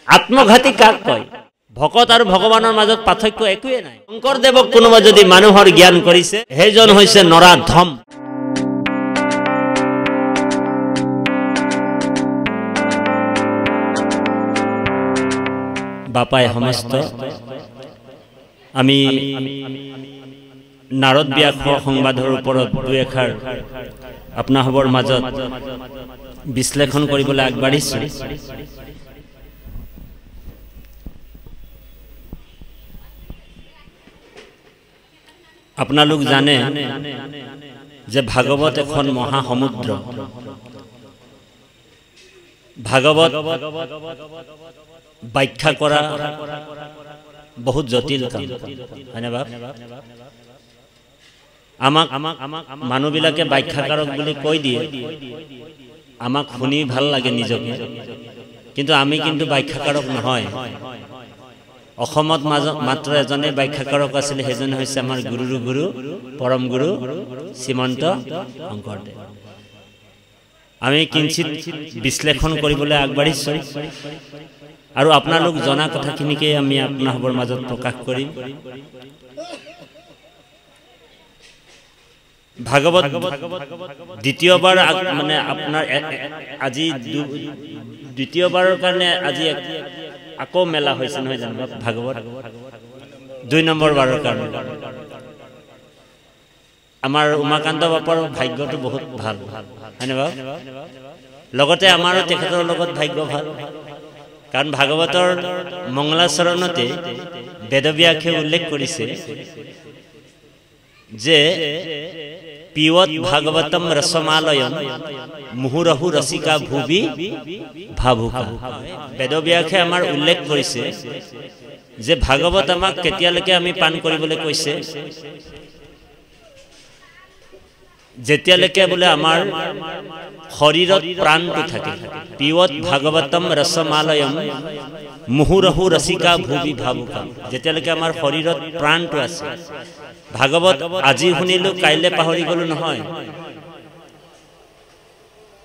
আত্মঘাতী কাক কয় ভকত আৰু ভগৱানৰ মাজত পাৰ্থক্য একোৱে নাই শংকৰদেৱক কোনোবা যদি মানুহৰ জ্ঞান কৰিছে হেজন হৈছে নৰাধম বাপাই সমস্ত আমি নাৰদ ব্যাসৰ সংবাদৰ ওপৰত দুই এষাৰ আপোনাহবৰ মাজত বিশ্লেষণ কৰিবলৈ আগবাঢ়িছো আপোনালোক জানে যে ভাগৱত এখন মহাসমুদ্ৰ ভাগৱত ব্যাখ্যা কৰা বহুত জটিল কাম হয়নে বাপ আমাক মানুহবিলাকে ব্যাখ্যাকাৰক বুলি কৈ দিয়ে আমাক শুনি ভাল লাগে নিজকে কিন্তু আমি কিন্তু ব্যাখ্যাকাৰক নহয় অসমত মাত্ৰ এজনে ব্যাখ্যাকাৰক আছিল হেজন হৈছে আমাৰ গুৰুৰ গুৰু পৰম গুৰু শ্ৰীমন্ত শংকৰদেৱ আমি কিঞ্চিত বিশ্লেষণ কৰিবলৈ আগবাঢ়িছো আৰু আপোনালোক জনা কথাখিনিকে আমি আপোনাহবৰ মাজত প্ৰকাশ কৰিম ভাগৱত দ্বিতীয়বাৰ মানে আপোনাৰ আজি দ্বিতীয়বাৰৰ কাৰণে আজি আকৌ মেলা হৈছে নহয় জানো ভাগৱত 2 নম্বৰ বাৰৰ কাৰণে আমাৰ উমাকান্ত বাপাৰ ভাগ্যটো বহুত ভাল হয়নে বাপ লগতে আমাৰো তেখেতৰ লগত ভাগ্য ভাল কাৰণ ভাগৱতৰ মংগলাচৰণতে বেদব্যাসে উল্লেখ কৰিছে যে পিৱত ভাগৱতম ৰসমালয়ম মুহুৰহু ৰসিকা ভুবি ভাবুকা বেদব্যাসে আমাৰ উল্লেখ কৰিছে যে ভাগৱত আমাক কেতিয়ালৈকে আমি পান কৰিবলৈ কৈছে যেতিয়ালৈকে বোলে আমাৰ শৰীৰত প্ৰাণটো থাকে পিৱত ভাগৱতম ৰসমালয়ম মুহুৰহু ৰসিকা ভুবি ভাবুকা যেতিয়ালৈকে আমাৰ শৰীৰত প্ৰাণটো আছে ভাগৱত আজি শুনিলো কাইলে পাহৰি গলো নহয়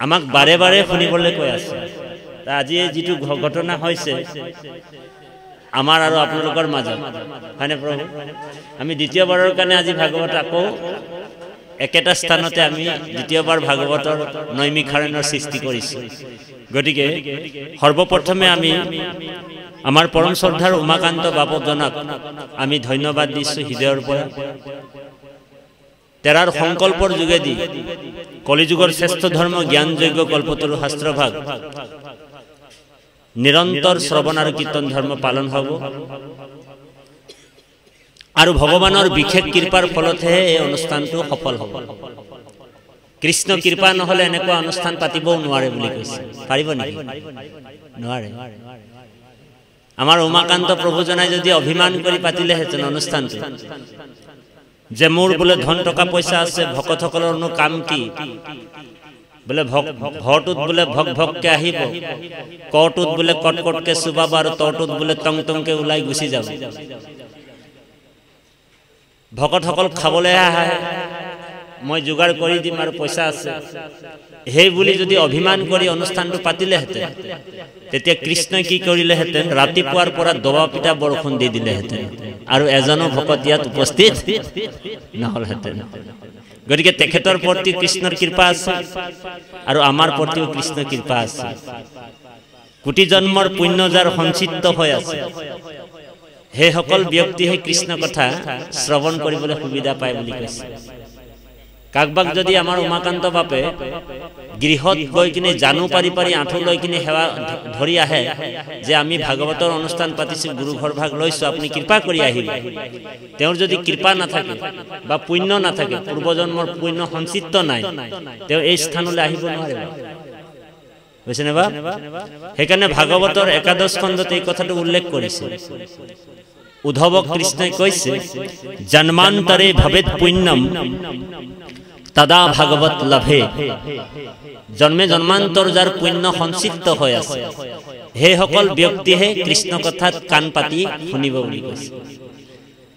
আমাক বাৰে বাৰে শুনিবলৈ কৈ আছে আজি যিটো ঘটনা হৈছে আমাৰ আৰু আপোনালোকৰ মাজত হয়নে প্ৰভু আমি দ্বিতীয়বাৰৰ কাৰণে আজি ভাগৱত আকৌ একেটা স্থানতে আমি দ্বিতীয়বাৰ ভাগৱতৰ নৈমিষাৰণ্যৰ সৃষ্টি কৰিছো গতিকে সৰ্বপ্ৰথমে আমি আমাৰ পৰম শ্ৰদ্ধাৰ উমাকান্ত বাপজনক আমি ধন্যবাদ দিছো হৃদয়ৰ পৰা তেৰাৰ সংকল্পৰ যোগেদি কলিযুগৰ শ্ৰেষ্ঠ ধৰ্ম জ্ঞান যজ্ঞ কল্পতৰু শাস্ত্ৰভাগ নিৰন্তৰ শ্ৰৱণ আৰু কীৰ্তন ধৰ্ম পালন হ'ব আৰু ভগৱানৰ বিশেষ কৃপাৰ ফলতহে এই অনুষ্ঠানটো সফল হ'ব কৃষ্ণ কৃপা নহলে এনেকুৱা অনুষ্ঠান পাতিবও নোৱাৰে বুলি কৈছে পাৰিব নেকি নোৱাৰে আমাৰ উমাকান্ত প্ৰভুজনাই যদি অভিমান কৰি পাতিলেহেঁতেন অনুষ্ঠানটো যে মোৰ বোলে ধন টকা পইচা আছে ভকতসকলৰনো কাম কি বোলে ভৰটোত বোলে ভক ভককে আহিব কটোত বোলে কটকটকে চুবাব আৰু তৰটোত বোলে টং টংকে ওলাই গুচি যাব ভকতসকল খাবলৈ আহে মই যোগাৰ কৰি দিম আৰু পইচা আছে হেই বুলি যদি অভিমান কৰি অনুষ্ঠানটো পাতিলেহেঁতেন তেতিয়া কৃষ্ণই কি কৰিলেহেঁতেন ৰাতিপুৱাৰ পৰা দবা পিটা বৰষুণ দি দিলেহেঁতেন আৰু এজনো ভকত ইয়াত উপস্থিত নহলহেঁতেন গতিকে তেখেতৰ প্ৰতি কৃষ্ণৰ কৃপা আছে আৰু আমাৰ প্ৰতিও কৃষ্ণৰ কৃপা আছে কোটি জন্মৰ পুণ্য যাৰ সঞ্চিত হৈ আছে সেই সকল ব্যক্তিহে কৃষ্ণ কথা শ্ৰৱণ কৰিবলৈ সুবিধা পায় বুলি কৈছে কাকবাক যদি আমাৰ উমাকান্ত বাপে গৃহত গৈ কিনে জানু পাৰি পাৰি আঁঠু লৈ কিনে সেৱা ধৰি আহে যে আমি ভাগৱতৰ অনুষ্ঠান পাতিছো গুৰু ঘৰ ভাগ লৈছো আপুনি কৃপা কৰি আহিব তেওঁৰ যদি কৃপা নাথাকে বা পুণ্য নাথাকে পূৰ্বজন্মৰ পুণ্য সঞ্চিত নাই তেওঁ এই স্থানলৈ আহিব নোৱাৰে বুজিছে নে বা সেইকাৰণে ভাগৱতৰ একাদশ খণ্ডত এই কথাটো উল্লেখ কৰিছে উদ্ধৱক কৃষ্ণই কৈছে জন্মান্তৰে ভৱেৎ পুণ্যম তদা ভাগৱত লভে জন্মে জন্মান্তৰ যাৰ পুণ্য সঞ্চিত হৈ আছে সেই সকল ব্যক্তিহে কৃষ্ণ কথাত কাণ পাতি শুনিব বুলি কৈছে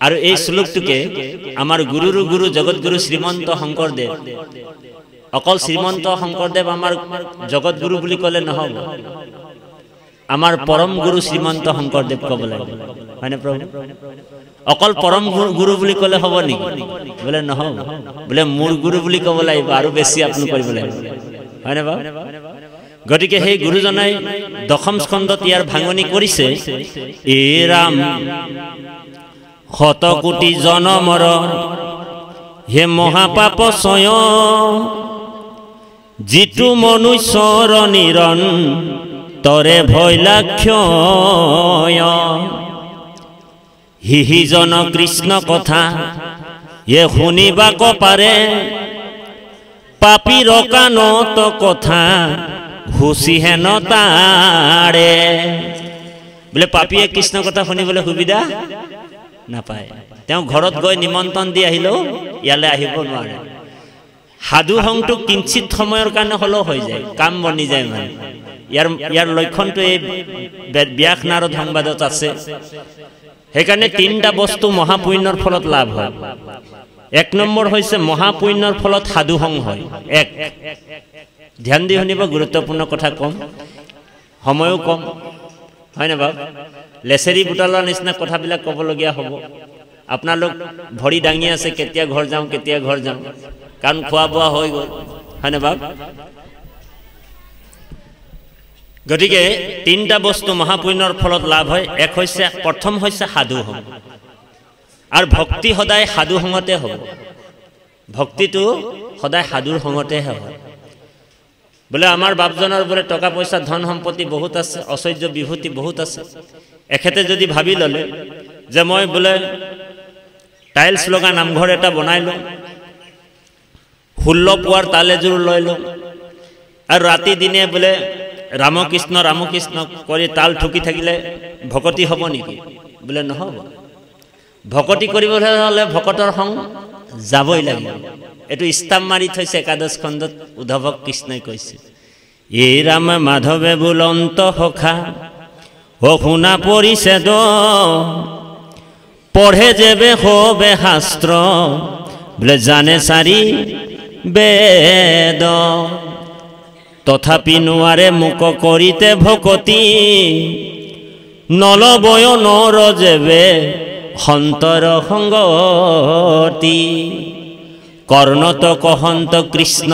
আৰু এই শ্লোকটোকে আমাৰ গুৰুৰ গুৰু জগতগুৰু শ্ৰীমন্ত শংকৰদেৱ অকল শ্ৰীমন্ত শংকৰদেৱ আমাৰ জগতগুৰু বুলি ক'লে নহ'ব আমাৰ পৰম গুৰু শ্ৰীমন্ত শংকৰদেৱ ক'ব লাগিব হয়নে প্ৰভু অকল পৰম গুৰু বুলি ক'লে হ'ব নেকি বোলে নহ'ব বোলে মোৰ গুৰু বুলি ক'ব লাগিব আৰু বেছি আপনি কৰিব লাগিব হয়নে বাৰু গতিকে সেই গুৰুজনাই দশম স্কন্ধত ইয়াৰ ভাঙনি কৰিছে এ ৰাম শত কোটি জনমৰ হে মহাপাপ ছয় যিটো মনুষ্যৰ নিৰন্তৰে ভৈলাক্ষয় হিহিজন কৃষ্ণ কথা এ শুনিবাক পাৰে পাপীৰ কাণত কথা হুচি হেন তাৰে বোলে পাপীয়ে কৃষ্ণ কথা শুনিবলৈ সুবিধা নাপায় তেওঁ ঘৰত গৈ নিমন্ত্ৰণ দি আহিলেও ইয়ালৈ আহিব নোৱাৰে সাধু সংটো কিঞ্চিত সময়ৰ কাৰণে হলেও হৈ যায় কাম বনি যায় মানে ইয়াৰ লক্ষণটো এই ব্যাস নাৰদ সংবাদত আছে সেইকাৰণে তিনিটা বস্তু মহাপুণ্যৰ ফলত লাভ হয় এক নম্বৰ হৈছে মহাপুণ্যৰ ফলত সাধু সং হয় এক ধ্যান দি শুনিব গুৰুত্বপূৰ্ণ কথা কম সময়ও কম হয় না বাপ লেচেৰি বুটালৰ নিচিনা কথাবিলাক ক'বলগীয়া হ'ব আপোনালোক ভৰি দাঙি আছে কেতিয়া ঘৰ যাওঁ কাৰণ খোৱা বোৱা হৈ গ'ল হয় না বাপ গতিকে তিনিটা বস্তু মহাপুণ্যৰ ফলত লাভ হয় এক হৈছে প্ৰথম হৈছে সাধু সং আৰু ভক্তি সদায় সাধু সংগতে হ'ব ভক্তিটো সদায় সাধুৰ সংগতে হয় বোলে আমাৰ বাপজনৰ বোলে টকা পইচা ধন সম্পত্তি বহুত আছে ঐশ্বৰ্য বিভূতি বহুত আছে এখেতে যদি ভাবি ল'লে যে মই বোলে টাইলছ লগা নামঘৰ এটা বনাই লওঁ 16 পুৱাৰ তাল এযোৰ লৈ লওঁ আৰু ৰাতি দিনে বোলে ৰামকৃষ্ণ কৰি তাল ঠুকি থাকিলে ভকতি হ'ব নেকি বোলে নহ'ব ভকতি কৰিবলৈ হ'লে ভকতৰ সং যাবই লাগিব এটো ইস্তাম মাৰি থৈছে একাদশ খণ্ডত উদ্ধৱক কৃষ্ণই কৈছে এই ৰাম মাধৱে বুলন্ত সখা ও শুনা পৰিছে দ পঢ়ে যেবে হবে শাস্ত্ৰ বোলে জানে চাৰি বেদ তথাপি নোৱাৰে মুক কৰিতে ভকতি নলবয় নৰ যেবে সন্তৰ সংগতি কৰ্ণত কহন্ত কৃষ্ণ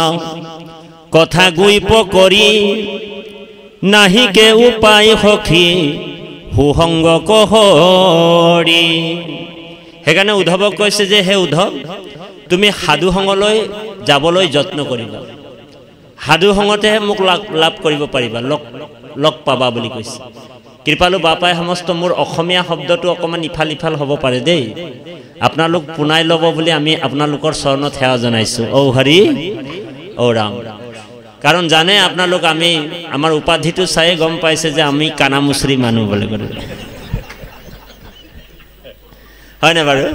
কথা গুইপ কৰি নাহিকে উপায় সখী সুসংগ কহৰি সেইকাৰণে উদ্ধৱক কৈছে যে হে উদ্ধৱ তুমি সাধু সংগলৈ যাবলৈ যত্ন কৰিবা সাধু সংগতেহে মোক লাভ কৰিব পাৰিবা লগ পাবা বুলি কৈছে কৃপালু বাপাই সমস্ত মোৰ অসমীয়া শব্দটো অকমান ইফাল হ'ব পাৰে দেই আপোনালোক পুনাই ল'ব বুলি আমি আপোনালোকৰ চৰণত সেৱা জনাইছো ঔ হৰি ঔ ৰাম কাৰণ জানে আপোনালোক আমি আমাৰ উপাধিটো চাই গম পাইছে যে আমি কানামুচৰি মানুহ বুলি কয় হয় না বাৰু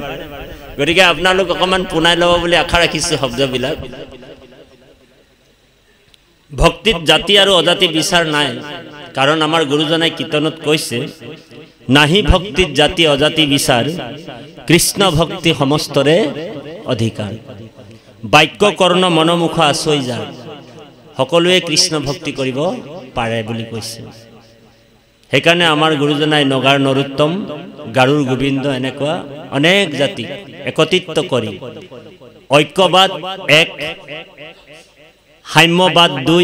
গতিকে আপোনালোক অকমান পুনাই ল'ব বুলি আশা ৰাখিছো শব্দবিলাক ভক্তিত জাতি আৰু অজাতি বিচাৰ নাই কাৰণ আমাৰ গুৰুজনাই কীৰ্তনত কৈছে নাহি ভক্তিত জাতি অজাতি বিচাৰ কৃষ্ণ ভক্তি সমস্তৰে অধিকাৰ বাক্য কৰ্ণ মনোমুখ আছৈ যাৰ সকলোৱে কৃষ্ণ ভক্তি কৰিব পাৰে বুলি কৈছে সেইকাৰণে আমাৰ গুৰুজনাই নগাৰ নৰোত্তম গাৰুৰ গোবিন্দ এনেকুৱা অনেক জাতি একত্ৰিত কৰি ঐক্যবাদ এক সাম্যবাদ 2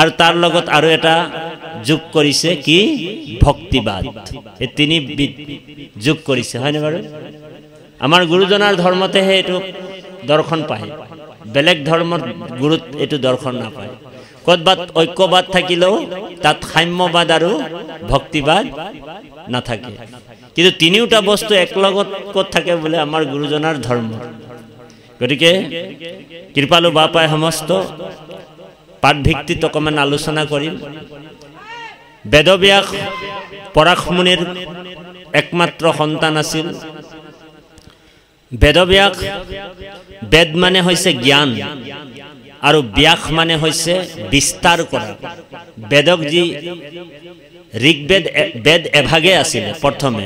আৰু তাৰ লগত আৰু এটা যোগ কৰিছে কি ভক্তিবাদ এই তিনি যোগ কৰিছে হয়নে বাৰু আমাৰ গুৰুজনাৰ ধৰ্মতেহে এইটো দৰ্শন পায় বেলেগ ধৰ্মৰ গুৰুত এইটো দৰ্শন নাপায় কতবাত ঐক্যবাদ থাকিলেও তাত সাম্যবাদ আৰু ভক্তিবাদ নাথাকে কিন্তু তিনিটা বস্তু একলগত কত থাকে বলে আমাৰ গুৰুজনাৰ ধৰ্ম গতিকে কৃপালু বাপাই সমস্ত পাঠ ভিত্তিত অকমান আলোচনা কৰিম বেদব্যাস পৰাশমুনিৰ একমাত্ৰ সন্তান আছিল বেদব্যাস বেদ মানে হৈছে জ্ঞান আৰু ব্যাস মানে হৈছে বিস্তাৰ কৰা বেদক যি ঋগ্বেদ বেদ এভাগে আছিল প্ৰথমে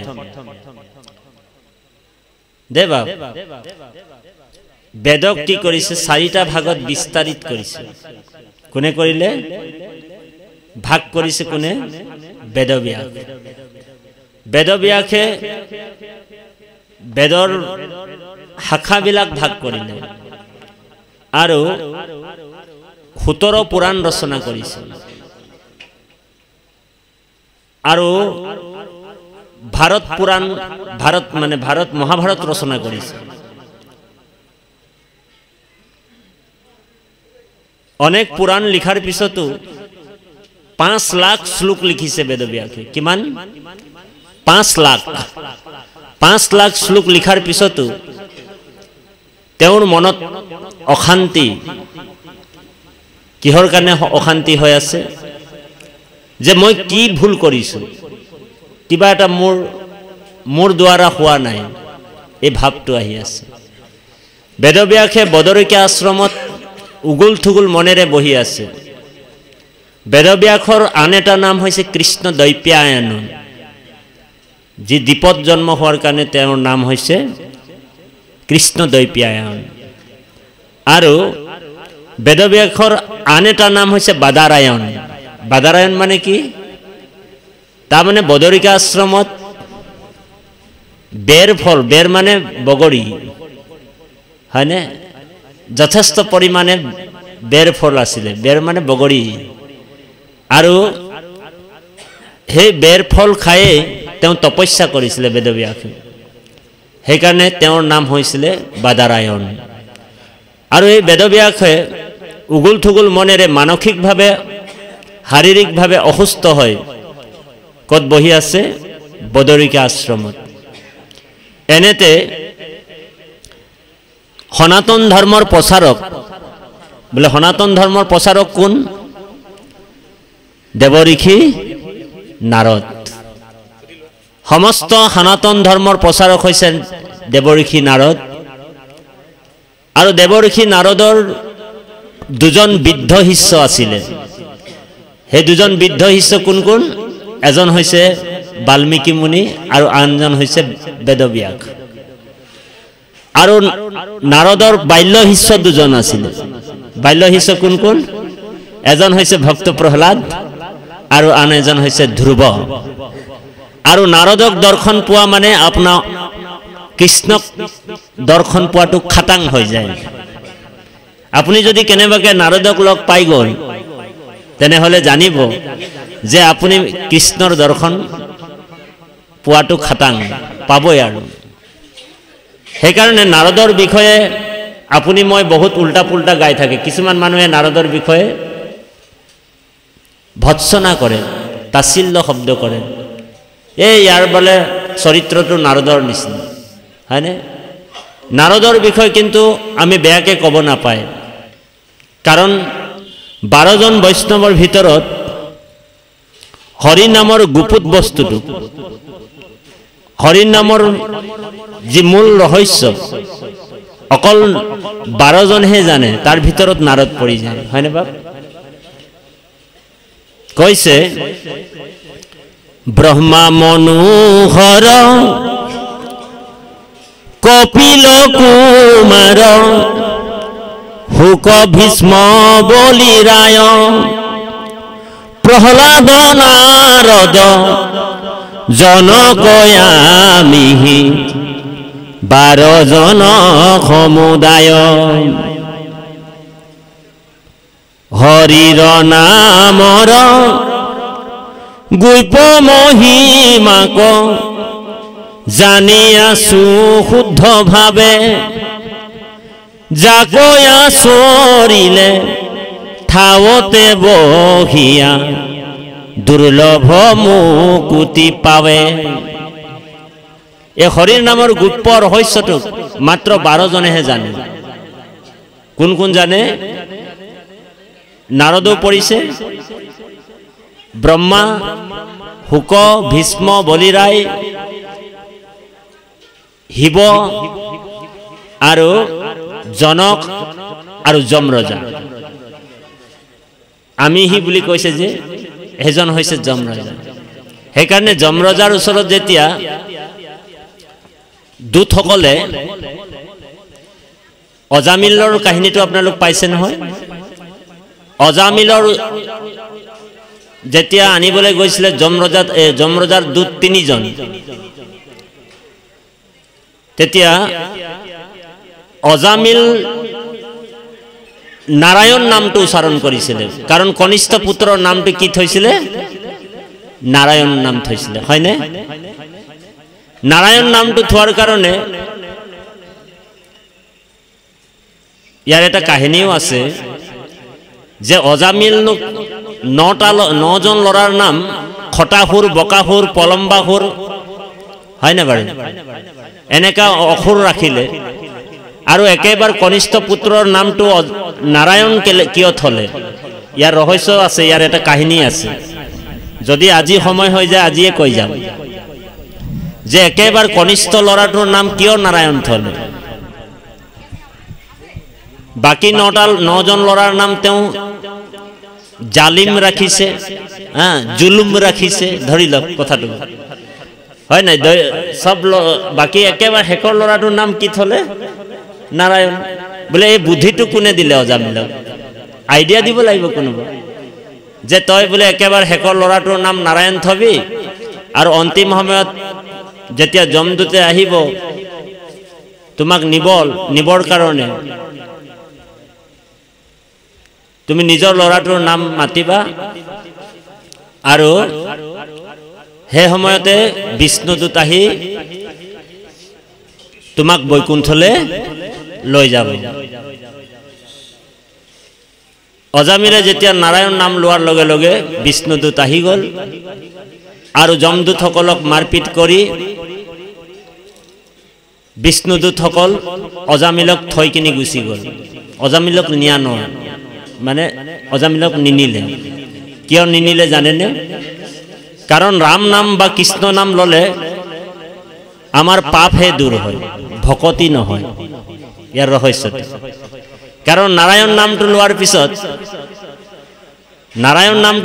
দেবা বেদক কি কৰিছে চাৰিটা ভাগত বিস্তাৰিত কৰিছে কোনে কৰিলে ভাগ কৰিছে কোনে বেদব্যাস বেদব্যাসে বেদৰ শাখাবিলাক ভাগ কৰিলে আৰু 17 পুৰাণ ৰচনা কৰিছে আৰু ভাৰত পুৰাণ ভাৰত মহাভাৰত ৰচনা কৰিছে অনেক পুৰাণ লিখাৰ পিছতো 5 লাখ শ্লোক লিখিছে বেদব্যাসে কিমান 5 লাখ শ্লোক লিখাৰ পিছতো তেওঁৰ মনত অশান্তি কিহৰ কাৰণে অশান্তি হৈ আছে যে মই কি ভুল কৰিছো কিবা এটা মোৰ দ্বাৰা হোৱা নাই এই ভাৱটো আহি আছে বেদব্যাসে বদৰিকা আশ্ৰমত উগুল থুগুল মনেৰে বহি আছে বেদব্যাসৰ আন এটা নাম হৈছে কৃষ্ণ দ্বৈপায়ন যি দ্বীপত জন্ম হোৱাৰ কাৰণে তেওঁৰ নাম হৈছে কৃষ্ণ দ্বৈপায়ন আৰু বেদব্যাসৰ আন এটা নাম হৈছে বাদাৰায়ণ বাদাৰায়ণ মানে কি তাৰ মানে বদৰিকা আশ্ৰমত বেৰ মানে বগৰী হয়নে যথেষ্ট পৰিমাণে বেৰ ফল আছিলে বেৰ মানে বগৰী আৰু সেই বেৰ ফল খায়ে তেওঁ তপস্যা কৰিছিলে বেদব্যাসে সেইকাৰণে তেওঁৰ নাম হৈছিলে বাদাৰায়ণ আৰু এই বেদব্যাসে উগুল থুগুল মনেৰে মানসিকভাৱে শাৰীৰিকভাৱে অসুস্থ হয় কত বহি আছে বদৰিকা আশ্ৰমত এনেতে সনাতন ধৰ্মৰ প্ৰচাৰক বলে সনাতন ধৰ্মৰ প্ৰচাৰক কোন দেৱঋষি নাৰদ সমস্ত সনাতন ধৰ্মৰ প্ৰচাৰক হৈছে দেৱঋষি নাৰদ আৰু দেৱঋষি নাৰদৰ দুজন বৃদ্ধ শিষ্য আছিল সেই দুজন বৃদ্ধ শিষ্য কোন কোন এজন হৈছে বাল্মীকি মুনি আৰু আনজন হৈছে বেদব্যাস আৰু নাৰদৰ বাল্য শিষ্য দুজন আছিল বাল্য শিষ্য কোন কোন এজন হৈছে ভক্ত প্ৰহ্লাদ আৰু আন এজন হৈছে ধ্ৰুৱ আৰু নাৰদক দৰ্শন পোৱা মানে আপোনাৰ কৃষ্ণক দৰ্শন পোৱাটো খাটাং হৈ যায় আপুনি যদি কেনেবাকে নাৰদক লগ পাই গল তেনেহলে জানিব যে আপুনি কৃষ্ণৰ দৰ্শন পোৱাটো খাটাং পাবই আৰু সেইকাৰণে নাৰদৰ বিষয়ে আপুনি মই বহুত উল্টা পুল্টা গাই থাকে কিছুমান মানুহে নাৰদৰ বিষয়ে ভৎসনা কৰে তাছিল্য শব্দ কৰে এই ইয়াৰ বলে চৰিত্ৰটো নাৰদৰ নিচিনা হয়নে নাৰদৰ বিষয়ে কিন্তু আমি বেয়াকে ক'ব নাপায় কাৰণ 12 জন বৈষ্ণৱৰ ভিতৰত হৰি নামৰ গুপুত বস্তুটো হৰি নামৰ যি মূল ৰহস্য অকল 12 জনহে জানে তাৰ ভিতৰত নাৰদ পৰি যায় হয়নে বাপ কৈছে ব্ৰহ্মা মনোহৰ কপিল কুমাৰ হুক ভীষ্ম বলিৰায় প্ৰহ্লাদ নাৰদ জনকয়ামিহি 12 জন সমুদায় হৰিৰ নামৰ গুপ মহিমাক জানি আছো শুদ্ধ ভাৱে জাকয়া চৰিলে ঠাৱতে বহিয়া দুৰ্লভ মুকুতি পাৱে এই হৰিৰ নামৰ গুপ্ত ৰহস্যটো মাত্ৰ 12 জনেহে জানে কোন কোন জানে নাৰদও পৰিছে ব্ৰহ্মা হুক ভীষ্ম বলিৰায় শিৱ আৰু জনক আৰু যমৰাজা আমিহি বুলি কৈছে যে এজন হৈছে যমৰাজা সেইকাৰণে যমৰাজাৰ ওচৰত যেতিয়া দূতসকলে অজামিলৰ কাহিনীটো আপোনালোক পাইছে নহয় অজামিলৰ যেতিয়া আনিবলৈ গৈছিলে যমৰজাৰ দূত 3 জন, তেতিয়া অজামিল নাৰায়ণ নামটো উচ্চাৰণ কৰিছিলে, কাৰণ কনিষ্ঠ পুত্ৰৰ নামটো কি থৈছিলে? নাৰায়ণ নাম থৈছিলে, হয়নে? নাৰায়ণ নামটো থোৱাৰ কাৰণে ইয়াৰ এটা কাহিনীও আছে যে অজামিল 9 জন ল'ৰাৰ নাম খটাসুৰ, বকাসুৰ, পলম্বাসুৰ, হয়নে বাৰু? এনেকা অসুৰ ৰাখিলে আৰু একেবাৰে কনিষ্ঠ পুত্ৰৰ নামটো নাৰায়ণ কিয় থলে? ইয়াৰ ৰহস্য আছে, ইয়াৰ এটা কাহিনী আছে। যদি আজি সময় হৈ যায় আজিয়ে কৈ যাম যে একেবাৰে কনিষ্ঠ ল'ৰাটোৰ নাম কিয় নাৰায়ণ থলে। বাকী 9 জন ল'ৰাৰ নাম তেওঁ জালিম ৰাখিছে, জুলুম ৰাখিছে, ধৰি লওক কথাটো, হয় নাই? সব বাকী একেবাৰে শেষৰ ল'ৰাটোৰ নাম কি থলে? নাৰায়ণ। বোলে এই বুদ্ধিটো কোনে দিলে? অজামিলক আইডিয়া দিব লাগিব কোনোবা, যে তই বোলে একেবাৰে শেষৰ ল'ৰাটোৰ নাম নাৰায়ণ থবি আৰু অন্তিম সময়ত যেতিয়া যমদূতে আহিব তোমাক নিবৰ কাৰণে তুমি নিজৰ ল'ৰাটোৰ নাম মাতিবা আৰু সেই সময়তে বিষ্ণুদূত আহি তোমাক বৈকুণ্ঠলৈ লৈ যাব। অজামিলে যেতিয়া নাৰায়ণ নাম লোৱাৰ লগে লগে বিষ্ণুদূত আহি গ'ল আৰু যমদূতসকলক মাৰপিট কৰি বিষ্ণুদূতসকল অজামিলক থৈ কিনি গুচি গ'ল। অজামিলক নিয়া নহয়, মানে অজামিলক নিনিলে। কিয় নিনিলে জানেনে? কাৰণ ৰাম নাম বা কৃষ্ণ নাম ল'লে আমাৰ পাপহে দূৰ হয়, ভকতি নহয়। ইয়াৰ ৰহস্যটো, কাৰণ নাৰায়ণ নামটো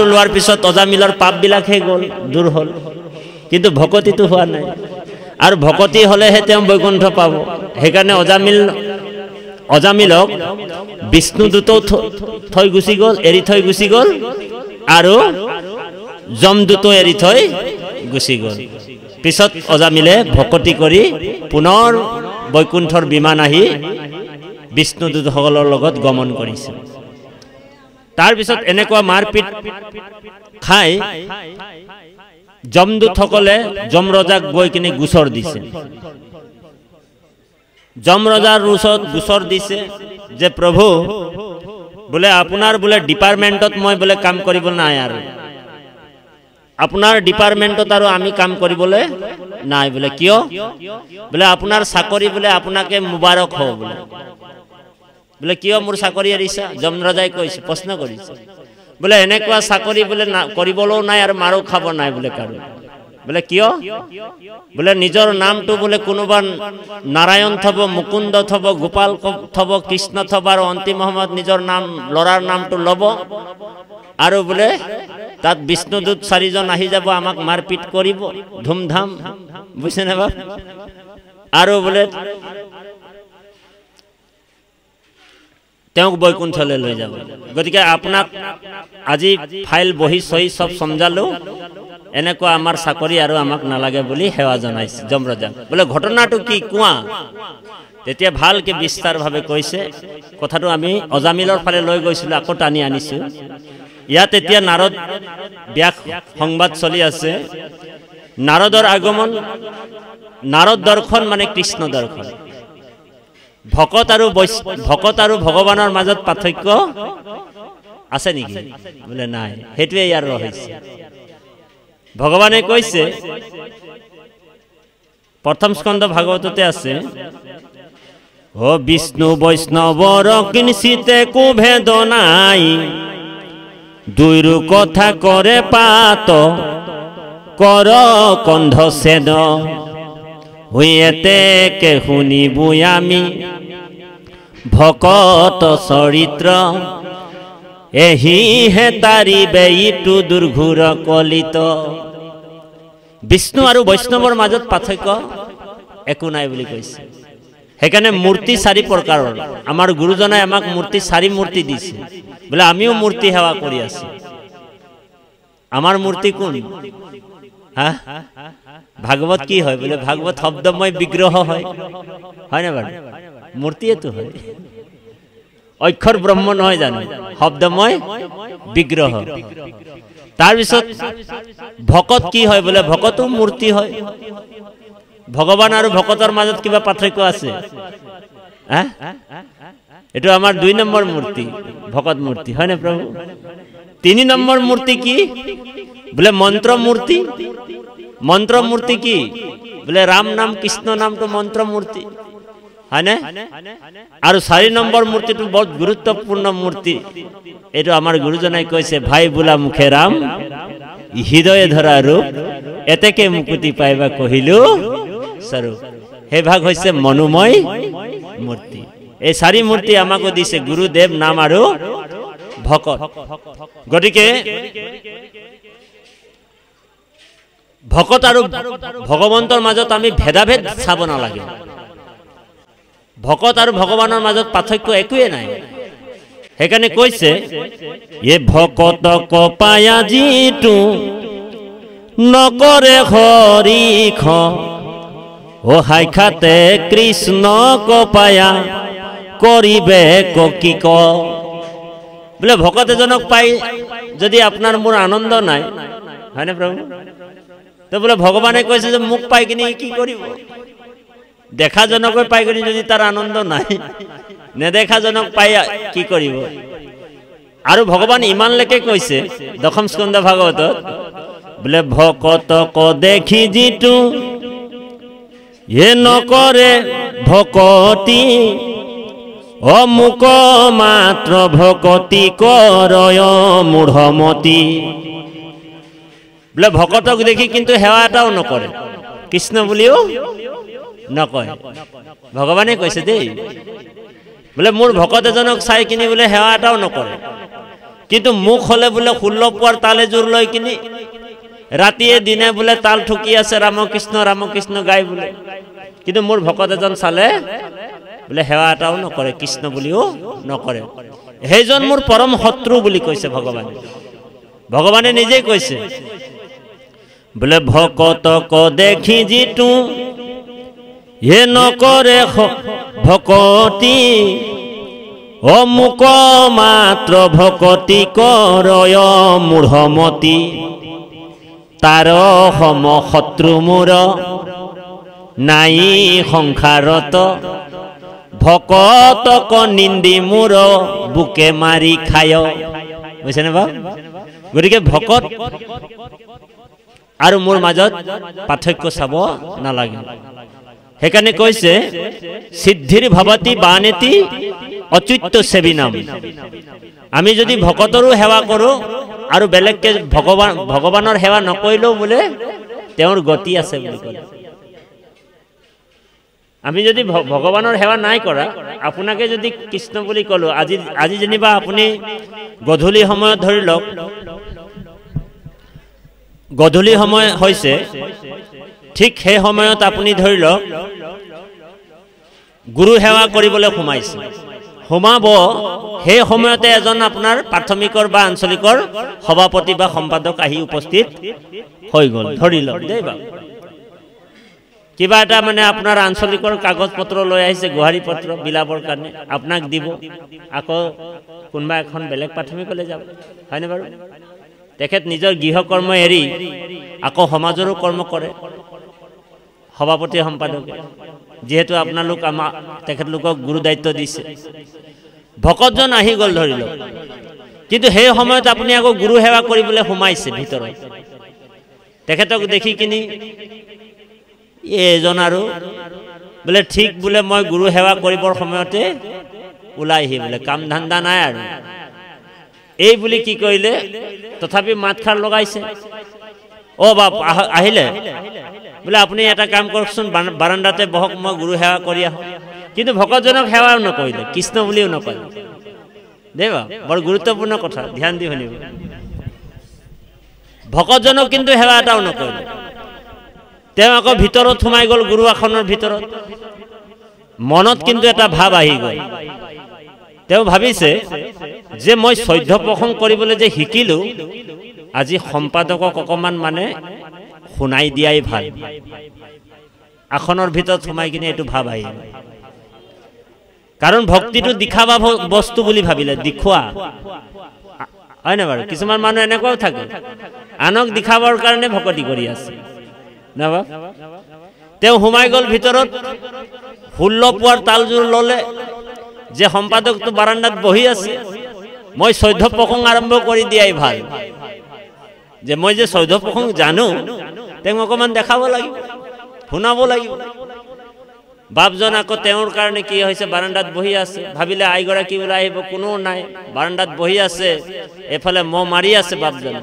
লোৱাৰ পিছত অজামিলৰ পাপবিলাকহে গ'ল, দূৰ হ'ল, কিন্তু ভকতিটো হোৱা নাই। আৰু ভকতি হ'লেহে তেওঁ বৈকুণ্ঠ পাব। সেইকাৰণে অজামিলক বিষ্ণুদূতো থৈ গুচি গ'ল, এৰি থৈ গুচি গ'ল, আৰু যমদূতো এৰি থৈ গুচি গ'ল। পিছত অজামিলে ভকতি কৰি পুনৰ বৈকুণ্ঠৰ বিমান আহি বিষ্ণুদূতসকলৰ লগত গমন কৰিছে। তাৰপিছত এনেকুৱা মাৰপিট খাই যমদূতসকলে যমৰজাক গৈ কিনে গোচৰ দিছে। যমৰজাৰ ওচৰত গোচৰ দিছে যে প্ৰভু বোলে আপোনাৰ বোলে ডিপাৰ্টমেণ্টত মই বোলে কাম কৰিব নাই, আৰু আপোনাৰ ডিপাৰ্টমেণ্টত আৰু আমি কাম কৰিবলৈ নাই। বোলে কিয়? বোলে আপোনাৰ চাকৰি বোলে আপোনাকে মুবাৰক হওক বোলে। বোলে কিয় মোৰ চাকৰি এৰিছা? যমৰজাই কৈছে, প্ৰশ্ন কৰিছে। বোলে এনেকুৱা চাকৰি বোলে কৰিবলৈও নাই আৰু মাৰো খাব নাই বোলে কাৰো। বোলে কিয়? বোলে নিজৰ নামটো বোলে কোনোবা নাৰায়ণ থব, মুকুন্দ থব, গোপাল থব, কৃষ্ণ থব, আৰু অন্তিম সময়ত নিজৰ নাম ল'ৰাৰ নামটো ল'ব, আৰু বোলে তাত বিষ্ণুদূত 4 জন আহি যাব, আমাক মাৰপিট কৰিব ধুমধাম, বুজিছে নে বাপ? আৰু বোলে তেওঁক বৈকুণ্ঠলৈ লৈ যাব। গতিকে আপোনাক আজি ফাইল বহি চহি চব সমজালো, এনেকুৱা আমাৰ চাকৰি আৰু আমাক নালাগে বুলি সেৱা জনাইছে যমৰজা। বোলে ঘটনাটো কি কোৱা? তেতিয়া ভালকে বিস্তাৰভাৱে কৈছে। কথাটো আমি অজামিলৰ ফালে লৈ গৈছিলোঁ, আকৌ টানি আনিছোঁ। ইয়াত এতিয়া নাৰদ ব্যাস সংবাদ চলি আছে। নাৰদৰ আগমন, নাৰদ দৰ্শন মানে কৃষ্ণ দৰ্শন। ভকত আৰু ভগৱানৰ মাজত পাৰ্থক্য আছে নেকি? বোলে নাই। সেইটোৱে ইয়াৰ ৰহস্য। ভগৱানে কৈছে, প্ৰথম স্কন্ধ ভাগৱততে আছে, ও বিষ্ণু বৈষ্ণৱৰ কিঞ্চিতে কুভেদ নাই, দুইৰো কথা কৰে পাত, কৰ কন্ধ ছেদ, হুয়েতে কে শুনিবু আমি ভকত চৰিত্ৰ, এহি হে তাৰিবে ইটো দুৰ্ঘুৰ কলিত। বিষ্ণু আৰু বৈষ্ণৱৰ মাজত পাৰ্থক্য একো নাই বুলি কৈছে। সেইকাৰণে মূৰ্তি 4 প্ৰকাৰৰ। আমাৰ গুৰুজনাই আমাক মূৰ্তি 4 মূৰ্তি দিছে। বোলে আমিও মূৰ্তি সেৱা কৰি আছো। আমাৰ মূৰ্তি কোন? হা, ভাগৱত কি হয় বোলে? ভাগৱত শব্দময় বিগ্ৰহ হয়, হয় না বাৰু? মূৰ্তিয়েতো হয়, অক্ষৰ ব্ৰহ্ম নহয় জানো? শব্দময় বিগ্ৰহ। তাৰপিছত ভকত কি হয় বোলে? ভকতো মূৰ্তি হয়। ভগৱান আৰু ভকতৰ মাজত কিবা পাৰ্থক্য আছে? এইটো আমাৰ 2 নম্বৰ মূৰ্তি, ভকত মূৰ্তি, হয় না প্ৰভু? 3 নম্বৰ মূৰ্তি কি বোলে? মন্ত্ৰ মূৰ্তি। মন্ত্ৰ মূৰ্তি কি বোলে? ৰাম নাম কৃষ্ণ নামটো মন্ত্ৰ মূৰ্তি, হয়নে? আৰু 4 নম্বৰ মূৰ্তিটো বহুত গুৰুত্বপূৰ্ণ মূৰ্তি। এইটো আমাৰ গুৰুজনাই কৈছে, ভাই বোলা মুখে ৰাম, হৃদয়ে ধৰা ৰূপ, এতেকে মুকুতি পাইবা কহিলো স্বৰূপ। সেই ভাগ হৈছে মনোময় মূৰ্তি। এই 4 মূৰ্তি আমাকো দিছে গুৰুদেৱ, নাম আৰু ভকত। গতিকে ভকত আৰু ভগৱন্তৰ মাজত আমি ভেদাভেদ চাব নালাগে। ভকত আৰু ভগৱানৰ মাজত পাৰ্থক্য একোৱে নাই। সেইকাৰণে কৈছে, এ ভকতক পায়া যিটো নকৰে হৰিখ, ও সাক্ষাতে কৃষ্ণক পায়া কৰিবে কি ক। বোলে ভকত এজনক পাই যদি আপোনাৰ মোৰ আনন্দ নাই, হয়নে প্ৰভু? তো বোলে ভগৱানে কৈছে যে মোক পাই কিনে কি কৰিব? দেখাজনক পাই কিনে যদি তাৰ আনন্দ নাই, নেদেখাজনক পাই কি কৰিব? আৰু ভগৱান ইমানলৈকে কৈছে 10ম স্কন্ধ ভাগৱতত, বোলে ভকতক দেখি যিটো এ নকৰে ভকতি, অমুক মাত্ৰ ভকতি কৰয় মূঢ়মতি। বোলে ভকতক দেখি কিন্তু সেৱা এটাও নকৰে, কৃষ্ণ বুলিও নকয়। ভগৱানে কৈছে দেই, বোলে মোৰ ভকত এজনক চাই কিনি বোলে সেৱা এটাও নকৰে, কিন্তু মোক হলে বোলে 16 পোৱাৰ তালে জোৰ লৈ কিনি ৰাতিয়ে দিনে বোলে তাল ঠুকি আছে ৰামকৃষ্ণ গাই বোলে, কিন্তু মোৰ ভকত এজন চালে বোলে সেৱা এটাও নকৰে, কৃষ্ণ বুলিও নকৰে। সেইজন মোৰ পৰম শত্ৰু বুলি কৈছে ভগৱানে। ভগৱানে নিজেই কৈছে, বোলে ভকতক দেখি যিটো এ নকৰে ভকতি, অমুক মাত্ৰ ভকতি কৰয় মূঢ়মতি। তাৰ সম শত্ৰু মোৰ নাই সংসাৰত, ভকতক নিন্দি মোৰ বুকে মাৰি খায়। বুজিছেনে বাৰু? গতিকে ভকত আৰু মোৰ মাজত পাৰ্থক্য চাব নালাগে। সেইকাৰণে কৈছে, সিদ্ধিৰ ভৱতি বানেতি অচ্যুত সেবিনাম। আমি যদি ভকতৰো সেৱা কৰো আৰু বেলেগকে ভগৱানৰ সেৱা নকৰিলেও বোলে তেওঁৰ গতি আছে বুলি কয়। আমি যদি ভগৱানৰ সেৱা নাই কৰা, আপোনাকে যদি কৃষ্ণ বুলি কলো, আজি যেনিবা আপুনি গধূলি সময়ত ধৰি লওক, গধূলি সময় হৈছে, ঠিক সেই সময়ত আপুনি ধৰি লওক গুৰু সেৱা কৰিবলৈ সোমাব, সেই সময়তে এজন আপোনাৰ প্ৰাথমিকৰ বা আঞ্চলিকৰ সভাপতি বা সম্পাদক আহি উপস্থিত হৈ গ'ল, ধৰি লওক দেই বাৰু। কিবা এটা মানে আপোনাৰ আঞ্চলিকৰ কাগজ পত্ৰ লৈ আহিছে, গুহাৰী পত্ৰ বিলাবৰ কাৰণে, আপোনাক দিব, আকৌ কোনোবা এখন বেলেগ প্ৰাথমিকলৈ যাব, হয়নে বাৰু? তেখেত নিজৰ গৃহ কৰ্ম এৰি আকৌ সমাজৰো কৰ্ম কৰে সভাপতি সম্পাদকে, যিহেতু আপোনালোক তেখেতলোকক গুৰু দায়িত্ব দিছে। ভকতজন আহি গ'ল ধৰি লওক, কিন্তু সেই সময়ত আপুনি আকৌ গুৰু সেৱা কৰিবলৈ সোমাইছে ভিতৰত। তেখেতক দেখি কিনি এজন আৰু বোলে ঠিক বোলে মই গুৰু সেৱা কৰিবৰ সময়তে ওলাইহি, বোলে কাম ধান্দা নাই আৰু এই বুলি কি কৰিলে, তথাপি মাতষাৰ লগাইছে, অ বাপ আহিলে, বোলে আপুনি এটা কাম কৰকচোন, বাৰাণ্ডাতে বহক, মই গুৰু সেৱা কৰি আহোঁ। কিন্তু ভকতজনক সেৱাও নকৰিলে, কৃষ্ণ বুলিও নকয় দেই বা। বৰ গুৰুত্বপূৰ্ণ কথা, ধ্যান দি শুনিব। ভকতজনক কিন্তু সেৱা এটাও নকৰিলে। তেওঁ আকৌ ভিতৰত সোমাই গ'ল, গুৰু আসনৰ ভিতৰত। মনত কিন্তু এটা ভাৱ আহি গ'ল, তেওঁ ভাবিছে যে মই চৈধ্য প্ৰসংগ কৰিবলৈ যে শিকিলো আজি সম্পাদকক অকমান মানে শুনাই দিয়াই ভাল আসনৰ ভিতৰত সোমাই কিনে এইটো ভাব আহিল কাৰণ ভক্তিটো দেখাবা বস্তু বুলি ভাবিলে দেখুৱা হয় না বাৰু কিছুমান মানুহ এনেকুৱাও থাকে আনক দেখাবৰ কাৰণে ভক্তি কৰি আছে না বা তেওঁ সোমাই গল ভিতৰত 16 পুৱাৰ তালজোৰ ললে যে সম্পাদকটো বাৰান্দাত বহি আছে মই 14 প্ৰসংগ আৰম্ভ কৰি দিয়াই ভাল যে মই যে 14 প্ৰসংগ জানো তেওঁ অকমান দেখাব লাগিব শুনাব লাগিব বাপজন আকৌ তেওঁৰ কাৰণে কি হৈছে বাৰান্দাত বহি আছে ভাবিলে আইগৰাকী ওলাই আহিব কোনো নাই বাৰান্দাত বহি আছে এফালে ম মাৰি আছে বাপজন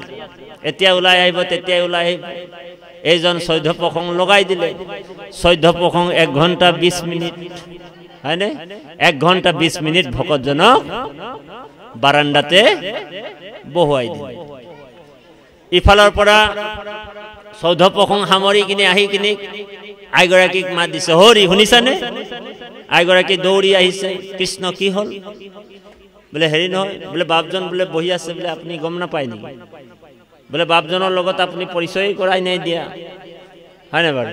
এতিয়া ওলাই আহিব তেতিয়া ওলাই আহিব এইজন 14 প্ৰসংগ লগাই দিলে 14 প্ৰসংগ 1 ঘণ্টা 20 মিনিট হয়নে 1 ঘণ্টা 20 মিনিট ভকতজনক বাৰান্দাতে বহুৱাই দিলে ইফালৰ পৰা 14 প্ৰসংগ সামৰি কিনে আহি কিনে আইগৰাকীক মাত দিছে হৰি শুনিছানে আইগৰাকী দৌৰি আহিছে কৃষ্ণ কি হল বলে হেৰি নহয় বলে বাপজন বলে বহি আছে বলে আপুনি গম নাপায় নি বলে বাপজনৰ লগত আপুনি পৰিচয় কৰাই নাই দিয়া হয় না বাৰু